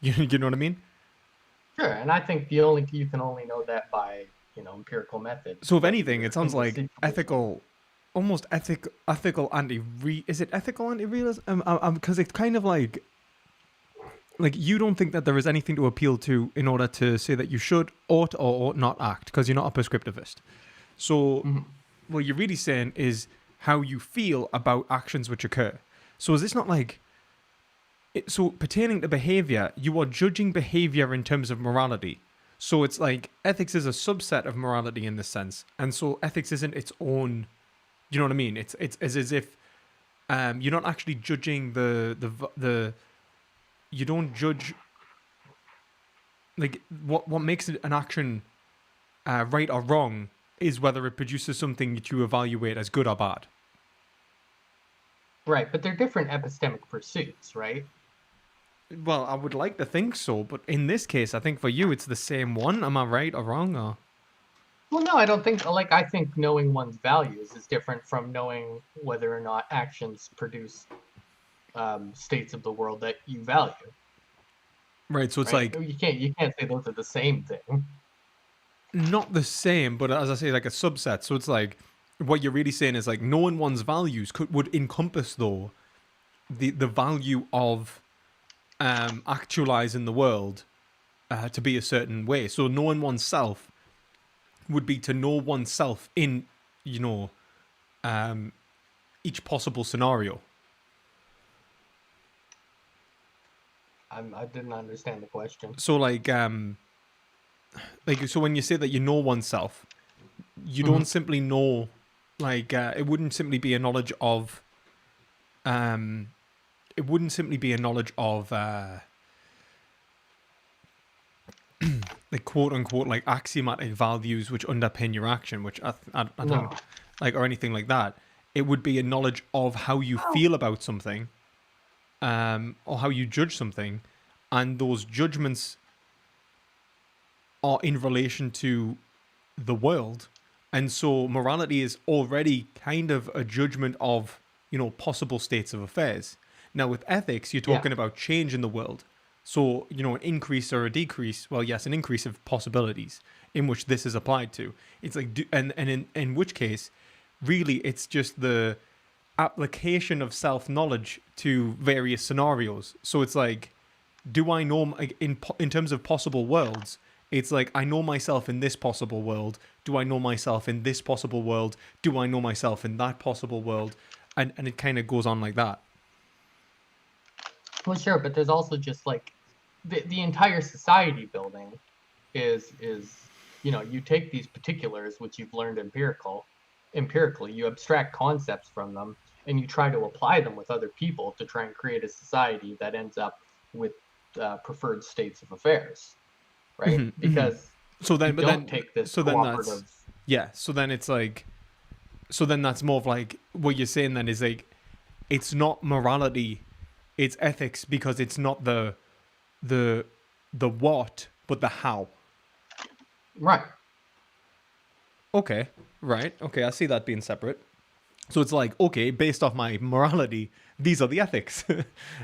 You know what I mean? Sure, and I think you can only know that by empirical methods. So if anything, it sounds like ethical, almost ethical is it ethical anti-realism? Because it's kind of like you don't think that there is anything to appeal to in order to say that you should, ought, or ought not act, because you're not a prescriptivist. So what you're really saying is how you feel about actions which occur. So is this not like... So pertaining to behavior, you are judging behavior in terms of morality. So it's like ethics is a subset of morality in this sense. And so ethics isn't its own... You know what I mean? It's as if you're not actually judging the you don't judge like what makes an action right or wrong is whether it produces something that you evaluate as good or bad. Right, but they're different epistemic pursuits, right? Well, I would like to think so, but in this case, I think for you it's the same one. Am I right or wrong? Or... Well, no, I don't think. I think knowing one's values is different from knowing whether or not actions produce states of the world that you value. Right, so it's right? like you can't say those are the same thing. Not the same, but as I say, like a subset. So it's like what you're really saying is like knowing one's values would encompass though the value of actualizing the world to be a certain way. So knowing oneself would be to know oneself in each possible scenario. I didn't understand the question. So so when you say that you know oneself, you don't simply know, it wouldn't simply be a knowledge of it wouldn't simply be a knowledge of like quote unquote like axiomatic values which underpin your action, which I don't like, or anything like that. It would be a knowledge of how you feel about something, or how you judge something, and those judgments are in relation to the world. And so morality is already kind of a judgment of, possible states of affairs. Now with ethics, you're talking about change in the world. So, an increase or a decrease, well, yes, an increase of possibilities in which this is applied to. It's like, and in which case, really, it's just the application of self-knowledge to various scenarios. So it's like, do I know, like, in terms of possible worlds, it's like, I know myself in this possible world. Do I know myself in this possible world? Do I know myself in that possible world? And it kind of goes on like that. Well, sure, but there's also just like the entire society building is you take these particulars which you've learned empirically, you abstract concepts from them, and you try to apply them with other people to try and create a society that ends up with preferred states of affairs, right? Because So then, you but don't then, take this so then that's cooperative. yeah. So then it's like, so then that's more of like what you're saying. Then is like, it's not morality, it's ethics because it's not the what, but the how. Right. Okay, right. Okay, I see that being separate. So it's like, okay, based off my morality, these are the ethics.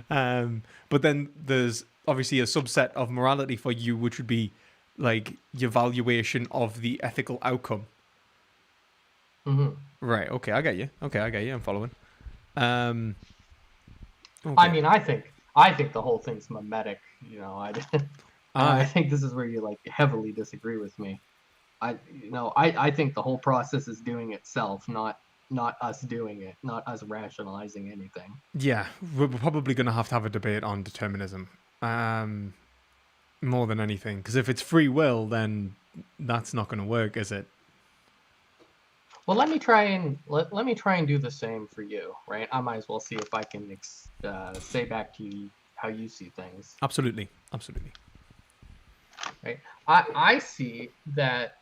But then there's obviously a subset of morality for you, which would be like your valuation of the ethical outcome. Hmm. Right. Okay, I get you. Okay, I get you. I'm following. Um, I okay. mean, I think the whole thing's mimetic. I Aye. think this is where you like heavily disagree with me. I think the whole process is doing itself, not us doing it, not us rationalizing anything. Yeah, we're probably going to have a debate on determinism. More than anything, because if it's free will, then that's not going to work, is it? Well, let me try and do the same for you, right? I might as well see if I can say back to you how you see things, Absolutely. Absolutely. right? I see that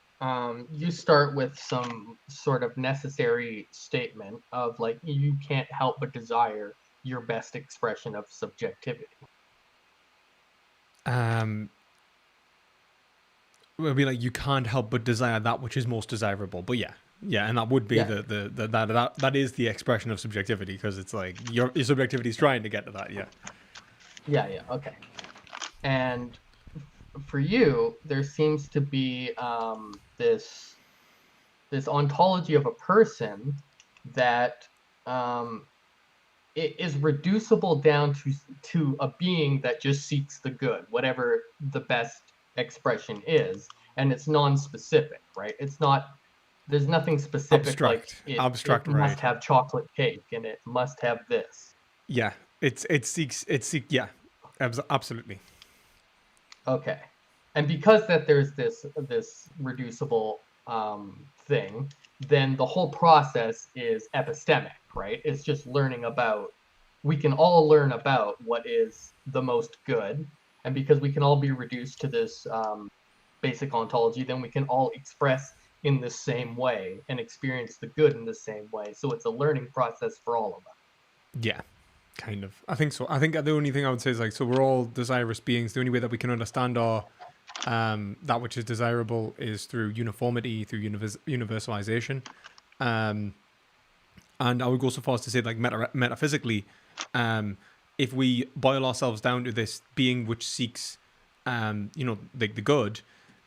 you start with some sort of necessary statement of like you can't help but desire your best expression of subjectivity. It would be like you can't help but desire that which is most desirable. But yeah, yeah, and that would be Yeah, that is the expression of subjectivity because it's like your subjectivity is trying to get to that. Yeah. yeah, okay. And for you, there seems to be this ontology of a person that um, it is reducible down to a being that just seeks the good, whatever the best expression is, and it's non-specific, right? It's not. There's nothing specific like Abstract, it abstract, must right? have chocolate cake and it must have this. Yeah, yeah, absolutely. Okay. And because that there's this reducible thing, then the whole process is epistemic, right? It's just learning about. We can all learn about what is the most good, and because we can all be reduced to this basic ontology, then we can all express in the same way and experience the good in the same way. So it's a learning process for all of us. Yeah, kind of. I think so. I think the only thing I would say is like, so we're all desirous beings. The only way that we can understand our that which is desirable is through uniformity, through universalization. Um, and I would go so far as to say, like metaphysically, if we boil ourselves down to this being which seeks, the good,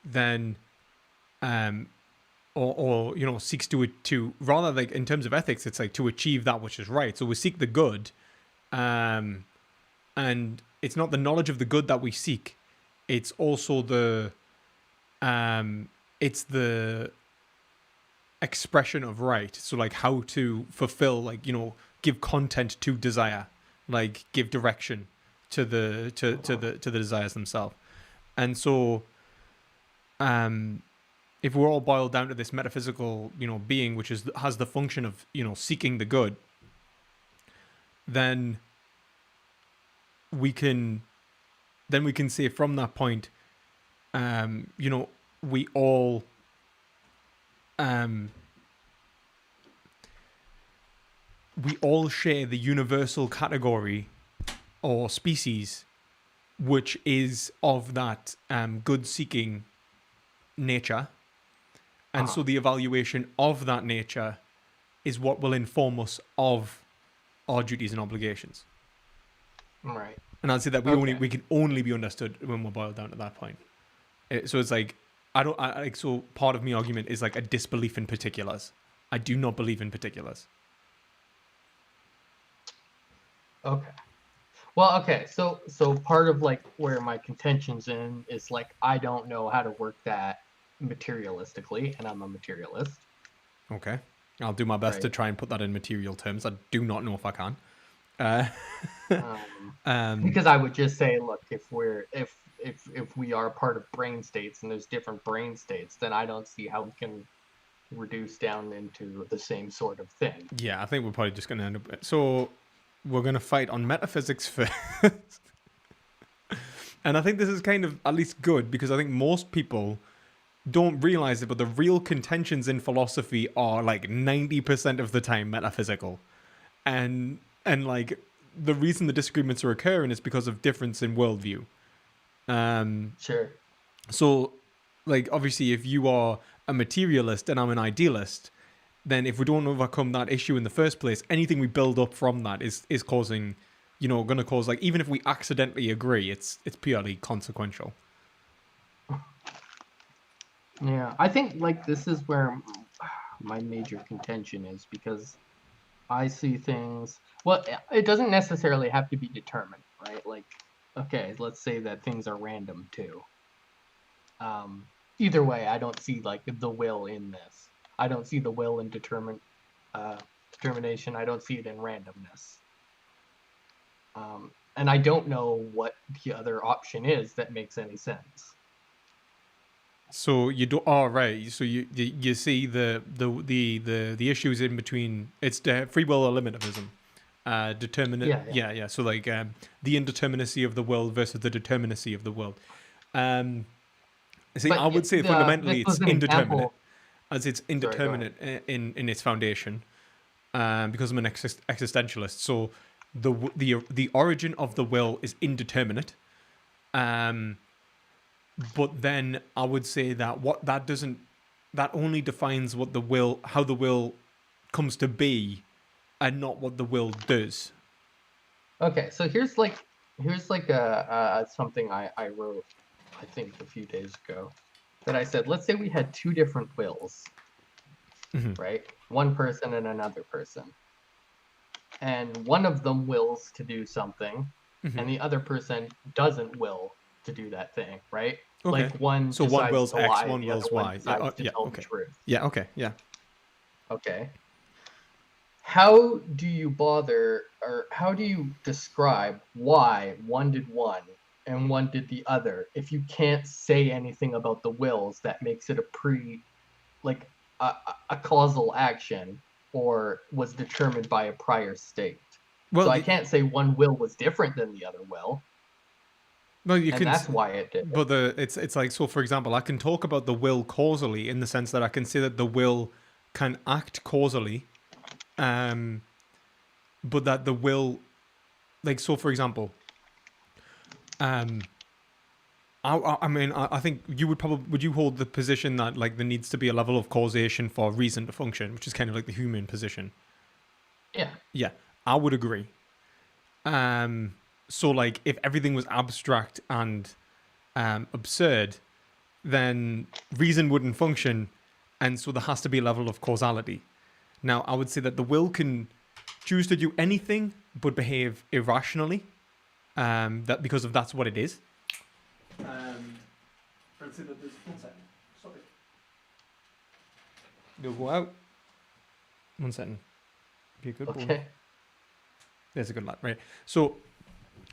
then, or seeks to rather like in terms of ethics, it's like to achieve that which is right. So we seek the good, and it's not the knowledge of the good that we seek; it's also it's the expression of right. So like how to fulfill, like give content to desire, like give direction to the desires themselves. And so if we're all boiled down to this metaphysical being which has the function of seeking the good, then we can say from that point, we all share the universal category or species which is of that good seeking nature. And so the evaluation of that nature is what will inform us of our duties and obligations. Right. And I'd say that Okay. we can only be understood when we're boiled down to that point. So it's like so part of my argument is like a disbelief in particulars. I do not believe in particulars. Okay. Well, okay. So part of like where my contention's in is like I don't know how to work that materialistically, and I'm a materialist. Okay. I'll do my best to Right. try and put that in material terms. I do not know if I can. Because I would just say, look, if we are part of brain states and there's different brain states, then I don't see how we can reduce down into the same sort of thing. Yeah, I think we're probably just going to end up. So we're going to fight on metaphysics first. And I think this is kind of at least good because I think most people don't realize it, but the real contentions in philosophy are like 90% of the time metaphysical. And like the reason the disagreements are occurring is because of difference in worldview. Sure. So, like, obviously, if you are a materialist and I'm an idealist, then if we don't overcome that issue in the first place, anything we build up from that is causing, going to cause, like, even if we accidentally agree, it's purely consequential. Yeah, I think like this is where my major contention is, because I see things. Well, it doesn't necessarily have to be determined, right? Like, okay, let's say that things are random too. Either way, I don't see like the will in this. I don't see the will in determination. I don't see it in randomness. And I don't know what the other option is that makes any sense. So you do. Oh, right. So you see the issues in between. It's free will or liminalism. Determinate. Yeah. So like the indeterminacy of the world versus the determinacy of the world. See, But I would say fundamentally it's indeterminate, example. as it's indeterminate in its foundation. Because I'm an existentialist, so the origin of the will is indeterminate. But then I would say that that only defines what how the will comes to be, and not what the will does. Okay, so here's like something I wrote, I think a few days ago, that I said, let's say we had two different wills, right? One person and another person, and one of them wills to do something, and the other person doesn't will to do that thing, right? Okay. Like one so decides one wills to X, lie, one the wills other Y. one decides to tell okay. the truth. Yeah. Okay. Yeah. Okay. How do you bother, or how do you describe why one did one and one did the other if you can't say anything about the wills that makes it like a causal action or was determined by a prior state? Well, so I can't say one will was different than the other will. Well, you and can. That's why it did. But it's like, so. For example, I can talk about the will causally in the sense that I can say that the will can act causally, but that the will, like, so for example, I mean, I think you would you hold the position that like there needs to be a level of causation for reason to function, which is kind of like the human position. Yeah, I would agree. So like if everything was abstract and absurd, then reason wouldn't function, and so there has to be a level of causality. Now, I would say that the will can choose to do anything but behave irrationally, that because of that's what it is. I'd say that there's one second. Sorry. You'll go out. 1 second. Be a good boy. okay. There's a good lad, right? So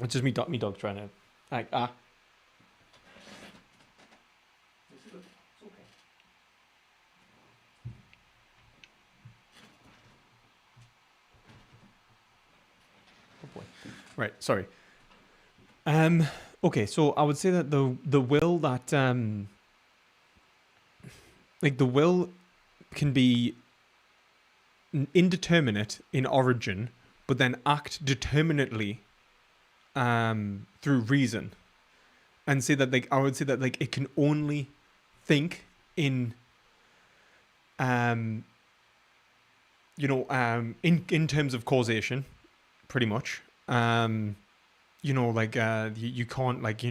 it's just me dog trying to like It's okay. Oh boy. Right, sorry. Okay, so I would say that the will that like the will can be indeterminate in origin, but then act determinately through reason, and say that like I would say that like it can only think in in terms of causation, pretty much. Like you can't like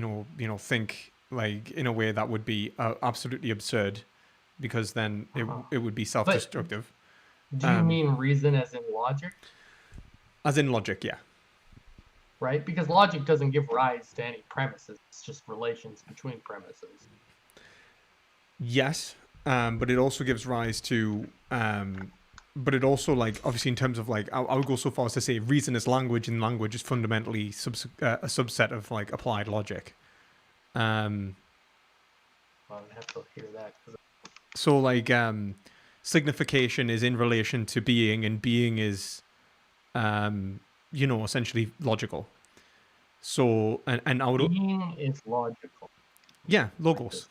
think like in a way that would be absolutely absurd, because then it would be self-destructive. Do you mean reason as in logic? As in logic, yeah. Right? Because logic doesn't give rise to any premises. It's just relations between premises. Yes, but it also gives rise to but it also, like, obviously in terms of like I would go so far as to say reason is language, and language is fundamentally a subset of like applied logic. Well, I'd have to hear that. So like signification is in relation to being, and being is essentially logical. So and I would being is logical. yeah, logos.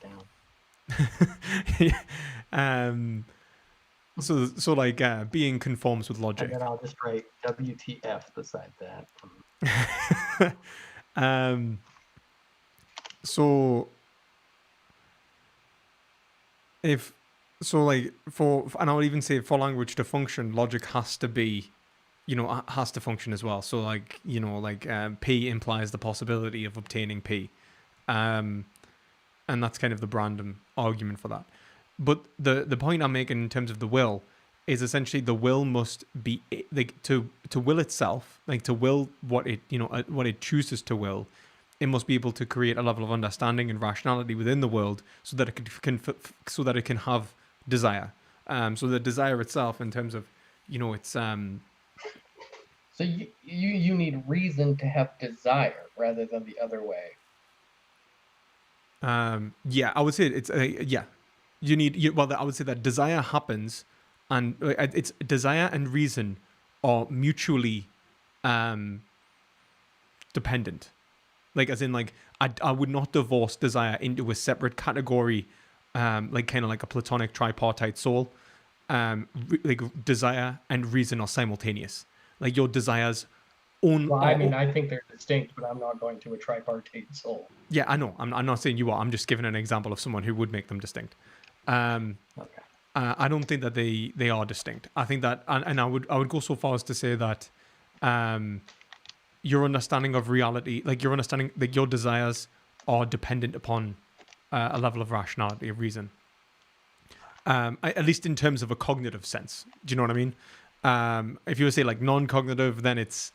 So like being conforms with And logic. then I'll just write WTF beside that. So if so, like and I would even say for language to function, logic has to be, has to function as well. So like P implies the possibility of obtaining P, and that's kind of the random argument for that. But the point I'm making in terms of the will is essentially the will must be like to will itself, like to will what it what it chooses to will. It must be able to create a level of understanding and rationality within the world, so that it so that it can have desire. So the desire itself, in terms of, it's So you need reason to have desire rather than the other way. yeah, I would say it's yeah. I would say that desire happens, and it's desire and reason are mutually dependent. Like, as in, like, I would not divorce desire into a separate category, like kind of like a platonic tripartite soul. Like desire and reason are simultaneous. Like your desires Well, I mean, I think they're distinct, but I'm not going to a tripartite soul. Yeah, I know. I'm not saying you are. I'm just giving an example of someone who would make them distinct. Okay. I don't think that they are distinct. I think that, and I would go so far as to say that, your understanding of reality, like your understanding, like your desires, are dependent upon a level of rationality, of reason. At least in terms of a cognitive sense. Do you know what I mean? If you would say like non-cognitive, then it's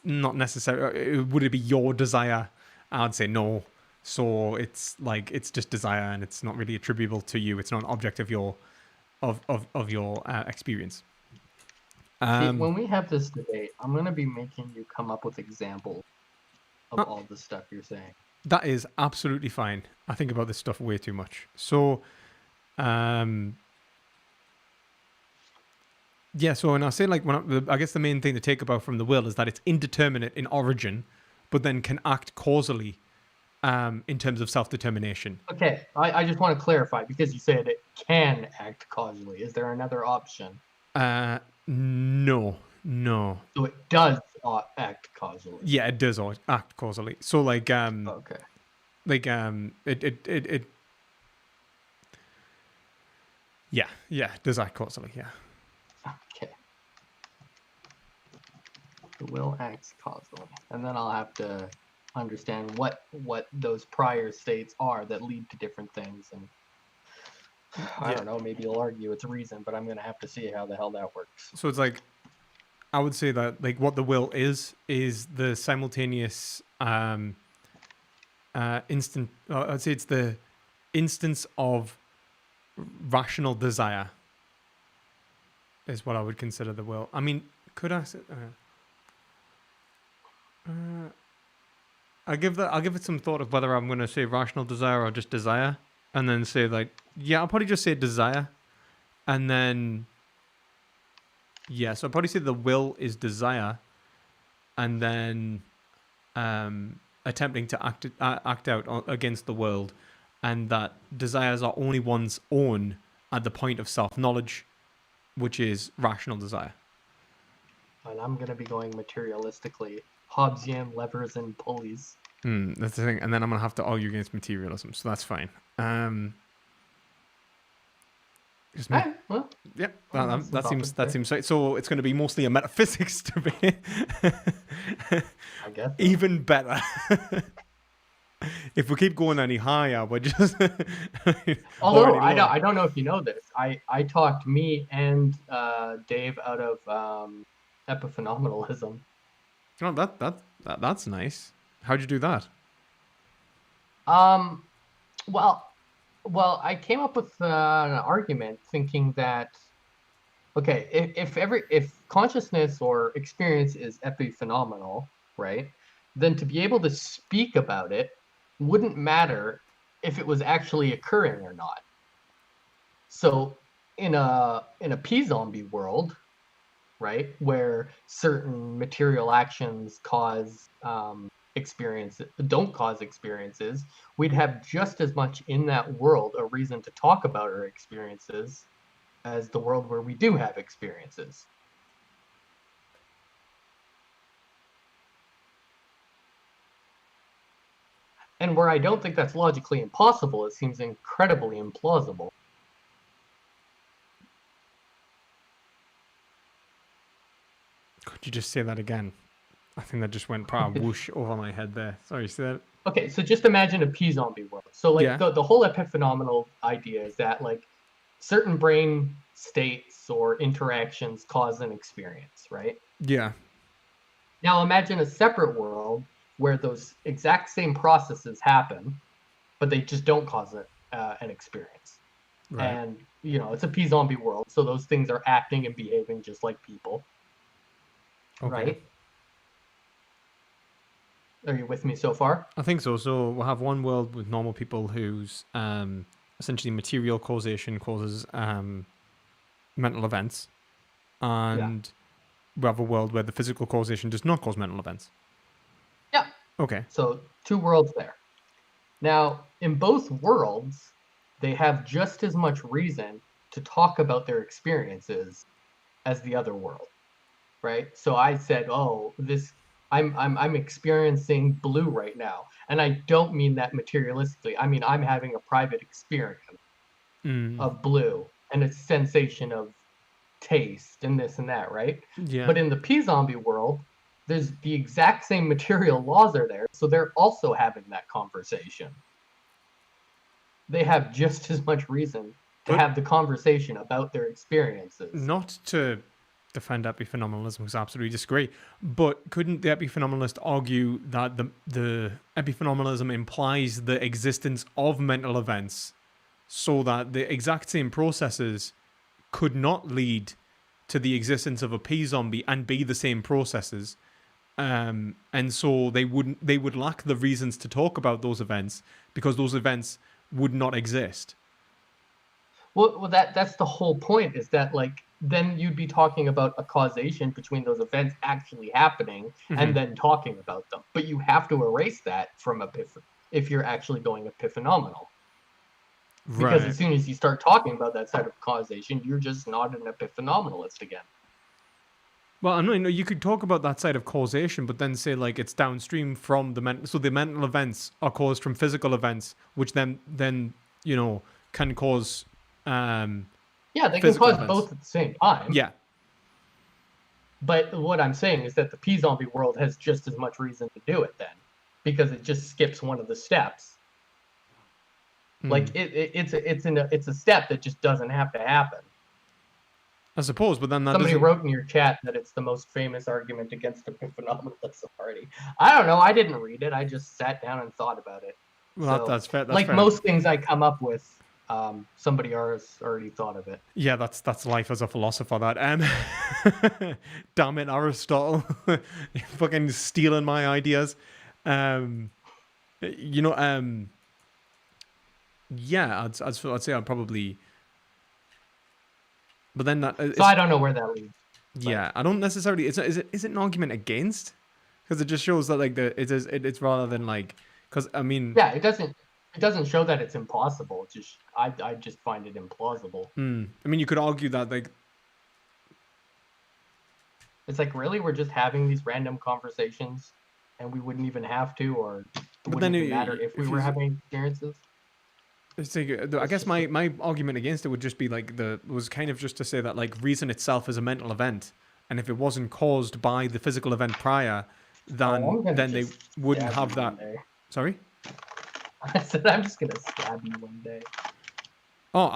not necessary. Would it be your desire? I'd say no. So it's like it's just desire, and it's not really attributable to you. It's not an object of your experience. See, when we have this debate, I'm going to be making you come up with examples of all the stuff you're saying. That is absolutely fine. I think about this stuff way too much. So, yeah. So, and I say like I guess the main thing to take about from the will is that it's indeterminate in origin, but then can act causally, in terms of self-determination. Okay, I just want to clarify, because you said it can act causally. Is there another option? No. So it does act causally. Yeah, it does act causally. So like okay. Like it yeah, it does act causally, yeah. Okay. The will acts causally. And then I'll have to understand what those prior states are that lead to different things, and I don't know, maybe you'll argue it's reason, but I'm going to have to see how the hell that works. So it's like, I would say that like what the will is the simultaneous instant. I'd say it's the instance of rational desire is what I would consider the will. I mean, could I say? I'll give it some thought of whether I'm going to say rational desire or just desire, and then say like, yeah, I'll probably just say desire, and then. Yeah, so I'd probably say the will is desire, and then attempting to act out against the world, and that desires are only one's own at the point of self-knowledge, which is rational desire. And I'm going to be going materialistically. Hobbesian levers and pulleys. That's the thing, and then I'm going to have to argue against materialism, so that's fine. Well, yeah, that seems right. So it's going to be mostly a metaphysics debate. I guess so. Even better. If we keep going any higher, we're just. Although I don't know if you know this, I talked me and Dave out of epiphenomenalism. Oh, that's nice. How'd you do that? Well, I came up with an argument thinking that, okay, if consciousness or experience is epiphenomenal, right, then to be able to speak about it wouldn't matter if it was actually occurring or not. So in a P-zombie world, right, where certain material actions cause don't cause experiences, we'd have just as much in that world a reason to talk about our experiences as the world where we do have experiences. And where I don't think that's logically impossible, it seems incredibly implausible. Could you just say that again? I think that just went whoosh over my head there. Sorry, say that. Okay, so just imagine a p-zombie world. So like Yeah. the whole epiphenomenal idea is that like certain brain states or interactions cause an experience, right? Yeah. Now imagine a separate world where those exact same processes happen, but they just don't cause an experience. Right. And it's a p-zombie world, so those things are acting and behaving just like people. Okay. Right? Are you with me so far? I think so. So we'll have one world with normal people whose essentially material causation causes mental events, and we have a world where the physical causation does not cause mental events. Yeah. Okay. So 2 worlds there. Now, in both worlds, they have just as much reason to talk about their experiences as the other world, right? So I said, "Oh, I'm experiencing blue right now," and I don't mean that materialistically. I mean I'm having a private experience of blue and a sensation of taste and this and that, right? Yeah. But in the p-zombie world, there's the exact same material laws are there, so they're also having that conversation. They have just as much reason to have the conversation about their experiences. Not to defend epiphenomenalism, because I absolutely disagree, but couldn't the epiphenomenalist argue that the epiphenomenalism implies the existence of mental events, so that the exact same processes could not lead to the existence of a p-zombie and be the same processes, and so they would lack the reasons to talk about those events because those events would not exist. Well, that's the whole point, is that like then you'd be talking about a causation between those events actually happening and then talking about them. But you have to erase that from if you're actually going epiphenomenal. Because as soon as you start talking about that side of causation, you're just not an epiphenomenalist again. Well, I know you could talk about that side of causation, but then say like it's downstream from the mental. So the mental events are caused from physical events, which then can cause. Yeah, they can cause both at the same time. Yeah. But what I'm saying is that the p-zombie world has just as much reason to do it then, because it just skips one of the steps. Like it's a step that just doesn't have to happen. I suppose, but then that somebody wrote in your chat that it's the most famous argument against epiphenomenalism already. I don't know. I didn't read it. I just sat down and thought about it. Well, so, that's fair. That's like fair. Most things I come up with, somebody has already thought of it. Yeah, that's life as a philosopher. That damn it, Aristotle, you're fucking stealing my ideas. Yeah, I'd say I'd probably. But then that. So I don't know where that leads. Yeah, I don't necessarily. Is it an argument against? Because it just shows that like it's rather than like, because I mean. Yeah, it doesn't show that it's impossible. It's just I just find it implausible. I mean, you could argue that like. It's like, really, we're just having these random conversations, and we wouldn't even have to, or it wouldn't even matter if we were having experiences. I guess my argument against it would just be like was kind of just to say that like reason itself is a mental event, and if it wasn't caused by the physical event prior, then they wouldn't have that. Sorry? I said I'm just gonna stab you one day. Oh,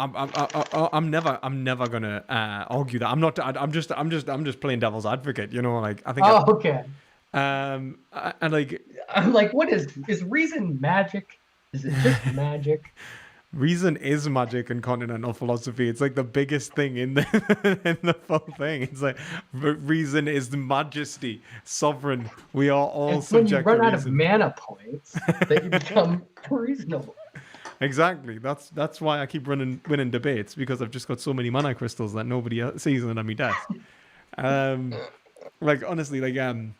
I'm never gonna argue that. I'm not. I'm just playing devil's advocate. Like I think. Oh, okay. And like I'm like, what is reason magic? Is it just magic? Reason is magic in continental philosophy. It's like the biggest thing in the full thing. It's like reason is majesty, sovereign. We are all subject to reason. It's when you run out of mana points that you become reasonable. Exactly. That's why I keep winning debates, because I've just got so many mana crystals that nobody sees on my desk. Like honestly, like and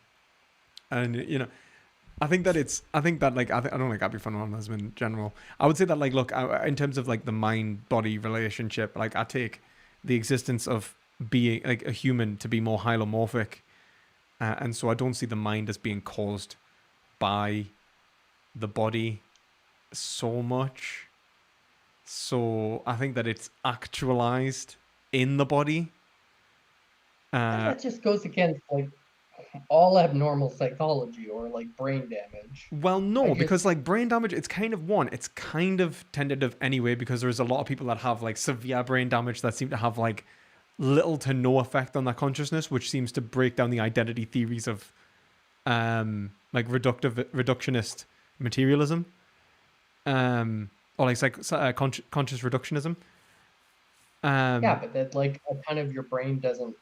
I think that like I don't like happy fundamentalism in general. I would say that like look in terms of like the mind body relationship, like I take the existence of being like a human to be more hylomorphic, and so I don't see the mind as being caused by the body so much. So I think that it's actualized in the body. And that just goes against like all abnormal psychology or like brain damage. Well, no, because like brain damage, it's kind of tentative anyway, because there's a lot of people that have like severe brain damage that seem to have like little to no effect on their consciousness, which seems to break down the identity theories of like reductionist materialism, or like conscious reductionism. Yeah, but that like a ton of your brain doesn't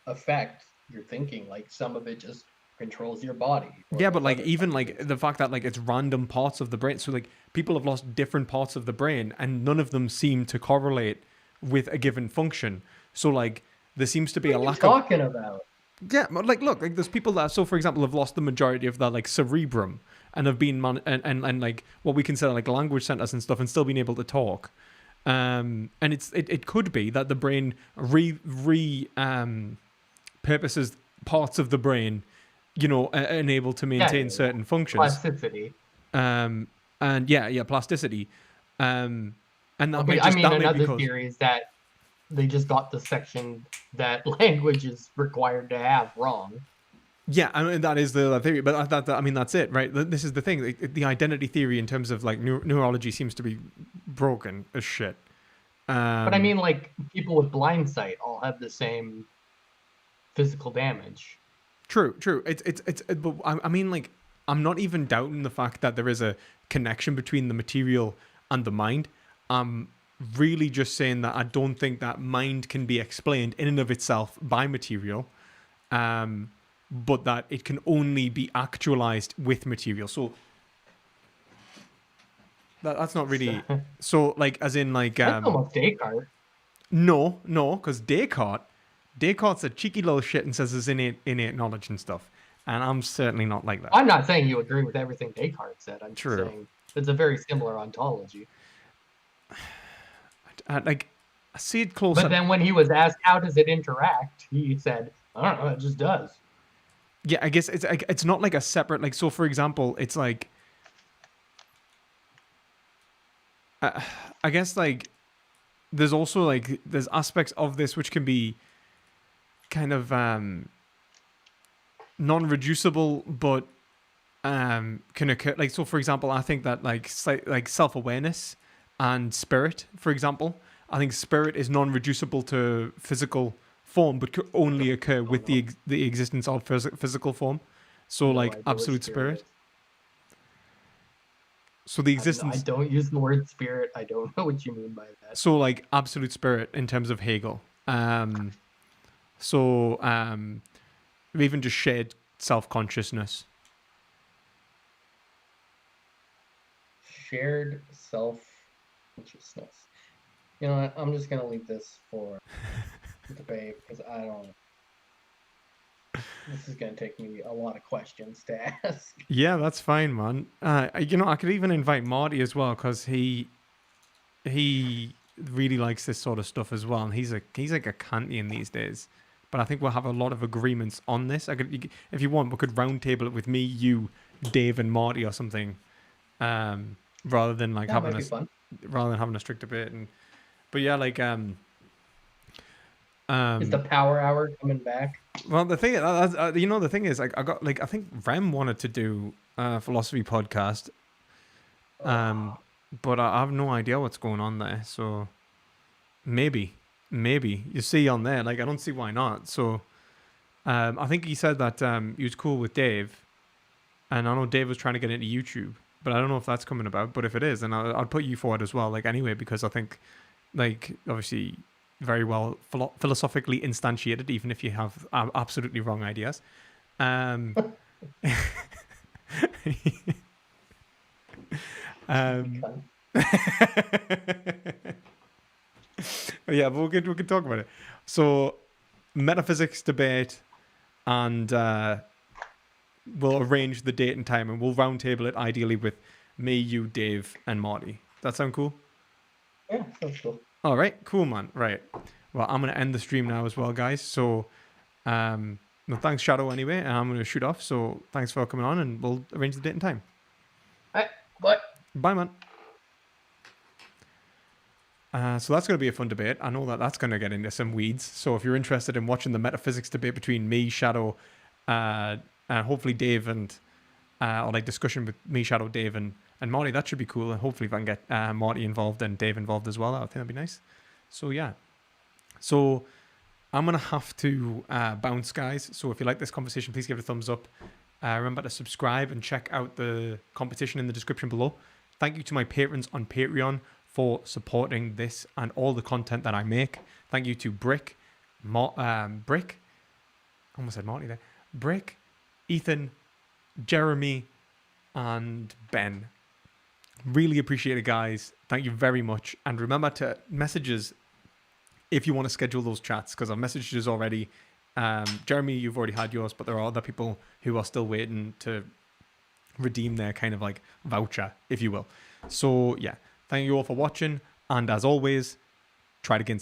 affect your thinking. Like some of it just controls your body. Yeah, but like even like the fact that like it's random parts of the brain. So like people have lost different parts of the brain and none of them seem to correlate with a given function. So like there seems to be what a are you lack talking about? Yeah, but like look, like there's people that so for example have lost the majority of their like cerebrum and have been and like what we consider like language centers and stuff and still being able to talk. And it could be that the brain purposes parts of the brain, you know, unable to maintain certain functions. Plasticity. And plasticity. And that okay, may just, another theory is that they just got the section that language is required to have wrong. Yeah, I mean that is the theory, but that's it, right? This is the thing. The identity theory in terms of like neurology seems to be broken as shit. But I mean, like people with blind sight all have the same physical damage. True. But I mean, like, I'm not even doubting the fact that there is a connection between the material and the mind. I'm really just saying that I don't think that mind can be explained in and of itself by material, but that it can only be actualized with material. So that's not really so like as in like that's almost Descartes. No, because Descartes a cheeky little shit and says there's innate knowledge and stuff. And I'm certainly not like that. I'm not saying you agree with everything Descartes said. I'm just True. saying it's a very similar ontology. Like, I see it closer. But then when he was asked how does it interact, he said, I don't know, it just does. Yeah, I guess it's not like a separate, like, so for example, it's like, I guess like, there's also like, there's aspects of this which can be kind of non-reducible, but can occur. Like, so for example, I think that like self-awareness and spirit, for example, I think spirit is non-reducible to physical form, but could only occur with the existence of physical form. So like absolute spirit. So the existence. I don't use the word spirit. I don't know what you mean by that. So like absolute spirit in terms of Hegel. Even just shared self-consciousness. Shared self-consciousness. You know what? I'm just going to leave this for debate because I don't... This is going to take me a lot of questions to ask. Yeah, that's fine, man. I could even invite Marty as well because he really likes this sort of stuff as well, and he's like a Kantian these days. But I think we'll have a lot of agreements on this. If you want, we could roundtable it with me, you, Dave, and Marty or something, rather than like having a strict debate. But yeah, like is the Power Hour coming back? Well, the thing, the thing is, like, I think Rem wanted to do a philosophy podcast, but I have no idea what's going on there. So maybe you see on there, like, I don't see why not. So I think he said that he was cool with Dave, and I know Dave was trying to get into YouTube, but I don't know if that's coming about. But if it is, then I'll put you forward as well. Like, anyway, because I think, like, obviously, very well philosophically instantiated, even if you have absolutely wrong ideas. Yeah, but we could talk about it. So, metaphysics debate and we'll arrange the date and time, and we'll roundtable it ideally with me, you, Dave, and Marty. That sound cool? Yeah, sounds cool. All right, cool, man. Right. Well, I'm gonna end the stream now as well, guys. So, well, thanks, Shadow. Anyway, and I'm gonna shoot off. So, thanks for coming on, and we'll arrange the date and time. All right, bye. Bye, man. So that's going to be a fun debate. I know that that's going to get into some weeds. So if you're interested in watching the metaphysics debate between me, Shadow, and hopefully Dave, and or like discussion with me, Shadow, Dave, and Marty, that should be cool. And hopefully if I can get Marty involved and Dave involved as well, I think that'd be nice. So yeah. So I'm going to have to bounce, guys. So if you like this conversation, please give it a thumbs up. Remember to subscribe and check out the competition in the description below. Thank you to my patrons on Patreon for supporting this and all the content that I make. Thank you to Brick, Brick, almost said Marty there, Brick, Ethan, Jeremy, and Ben. Really appreciate it, guys. Thank you very much. And remember to message us if you want to schedule those chats, because I've messaged us already. Jeremy, you've already had yours, but there are other people who are still waiting to redeem their kind of like voucher, if you will. So yeah. Thank you all for watching, and as always, try to gain